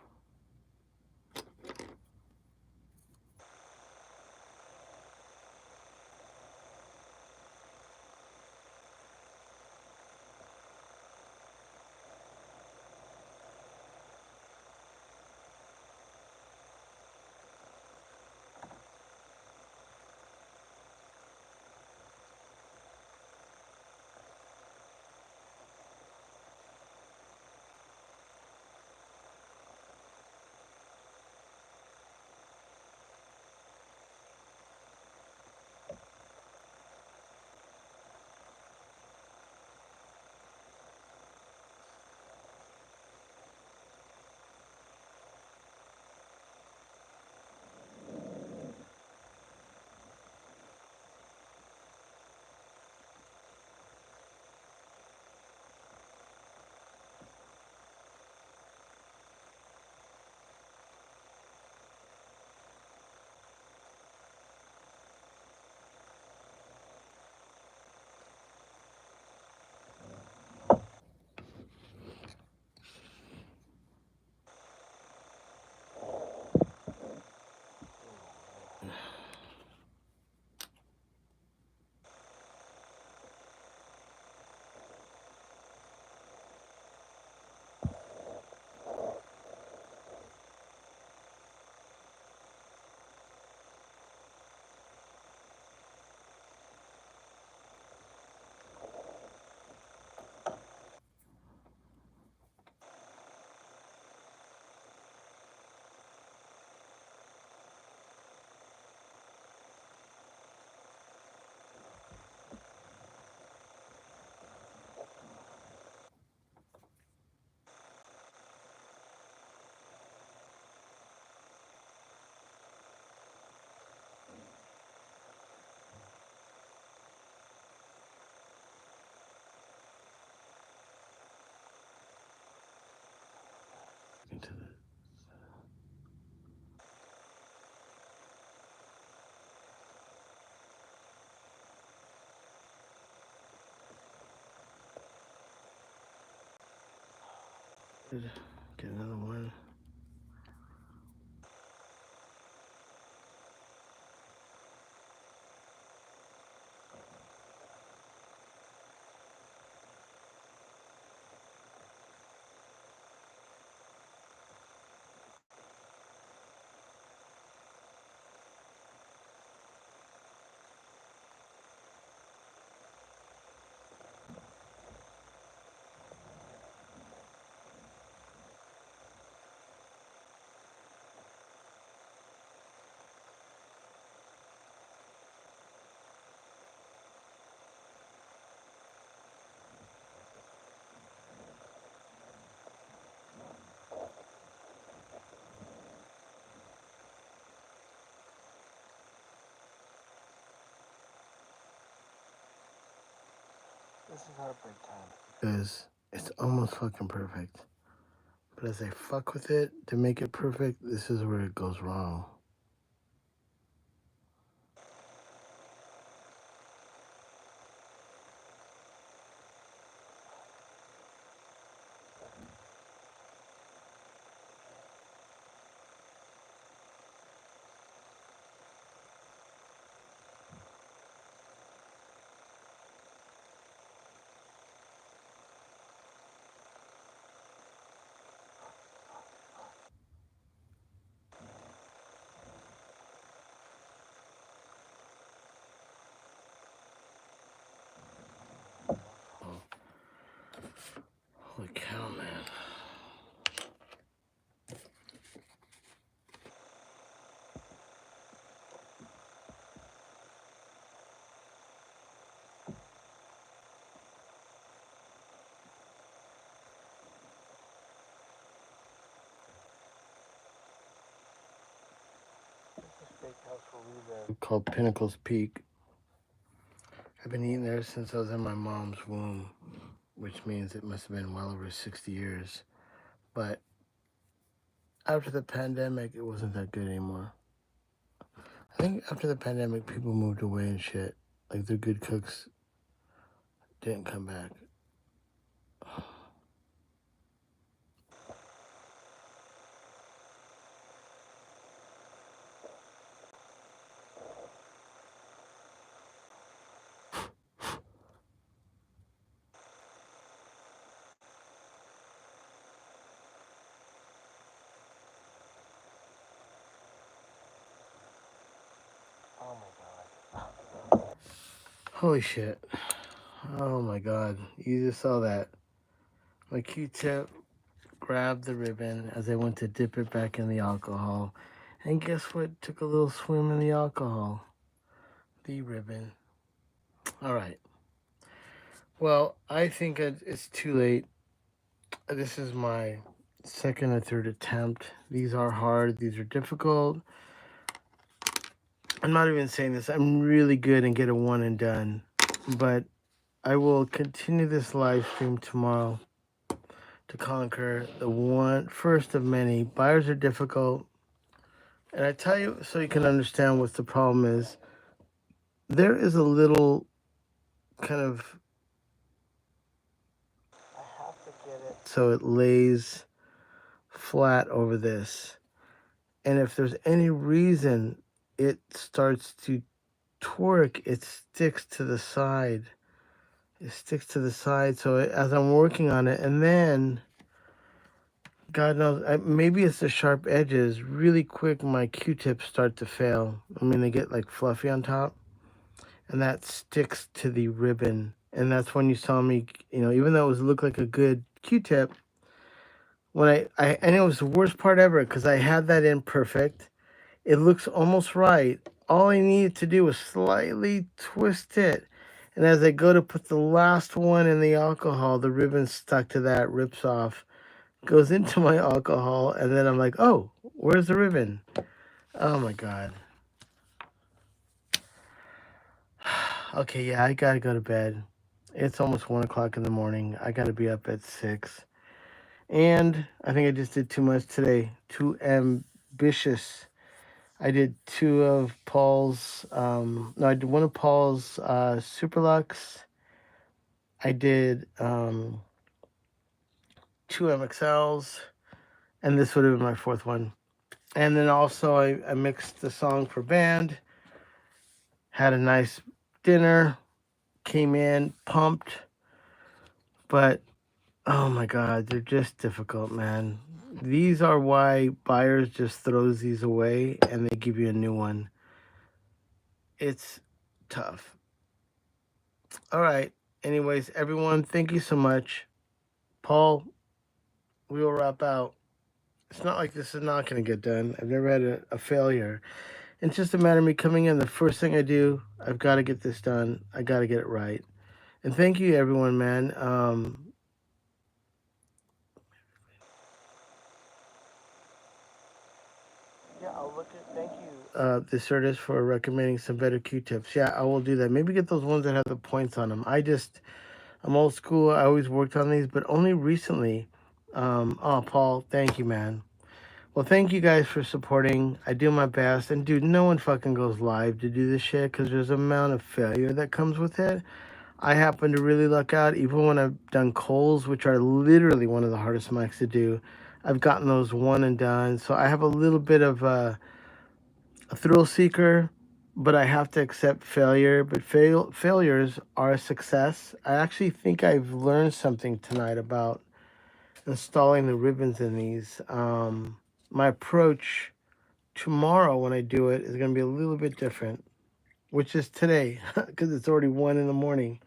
Speaker 1: Into the get another one. This is heartbreak time. Because it's almost fucking perfect. But as I fuck with it to make it perfect, this is where it goes wrong. Holy cow, man. Called Pinnacle's Peak. I've been eating there since I was in my mom's womb, which means it must have been well over 60 years. But after the pandemic, it wasn't that good anymore. I think after the pandemic, people moved away and shit. Like, the good cooks didn't come back. Oh my god. Holy shit. Oh my god. You just saw that. My Q-tip grabbed the ribbon as I went to dip it back in the alcohol. And guess what? Took a little swim in the alcohol. The ribbon. All right. Well, I think it's too late. This is my second or third attempt. These are hard. These are difficult. I'm not even saying this. I'm really good and get a one and done. But I will continue this live stream tomorrow to conquer the first of many. Buyers are difficult. And I tell you, so you can understand what the problem is, there is a little kind of, I have to get it so it lays flat over this. And if there's any reason it starts to torque, it sticks to the side. It sticks to the side. So as I'm working on it, and then God knows, maybe it's the sharp edges. Really quick, my Q-tips start to fail. I mean, they get like fluffy on top, and that sticks to the ribbon. And that's when you saw me, even though it looked like a good Q-tip, when and it was the worst part ever because I had that in perfect. It looks almost right. All I needed to do was slightly twist it. And as I go to put the last one in the alcohol, the ribbon stuck to that, rips off, goes into my alcohol, and then I'm like, oh, where's the ribbon? Oh my God. Okay, yeah, I gotta go to bed. It's almost 1 o'clock in the morning. I gotta be up at 6. And I think I just did too much today. Too ambitious. I did 2 of Paul's, no, I did 1 of Paul's Superlux. I did 2 MXLs, and this would have been my 4th one. And then also I mixed the song for band, had a nice dinner, came in, pumped, but oh my God, they're just difficult, man. These are why Buyers just throws these away and they give you a new one. It's tough. All right. Anyways, everyone, thank you so much. Paul, we will wrap out. It's not like this is not going to get done. I've never had a failure. It's just a matter of me coming in. The first thing I do, I've got to get this done. I got to get it right. And thank you, everyone, man. Yeah, I'll look at. Thank you, Desertus, for recommending some better Q-tips. Yeah, I will do that. Maybe get those ones that have the points on them. I'm old school. I always worked on these, but only recently. Oh, Paul, thank you, man. Well, thank you guys for supporting. I do my best. And, dude, no one fucking goes live to do this shit because there's an amount of failure that comes with it. I happen to really luck out. Even when I've done Coles, which are literally one of the hardest mics to do, I've gotten those one and done. So I have a little bit of a thrill seeker, but I have to accept failure. But failures are a success. I actually think I've learned something tonight about installing the ribbons in these. My approach tomorrow when I do it is going to be a little bit different, which is today because it's already 1 in the morning.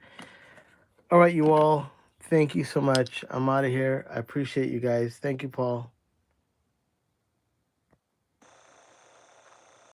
Speaker 1: All right, you all. Thank you so much. I'm out of here. I appreciate you guys. Thank you, Paul.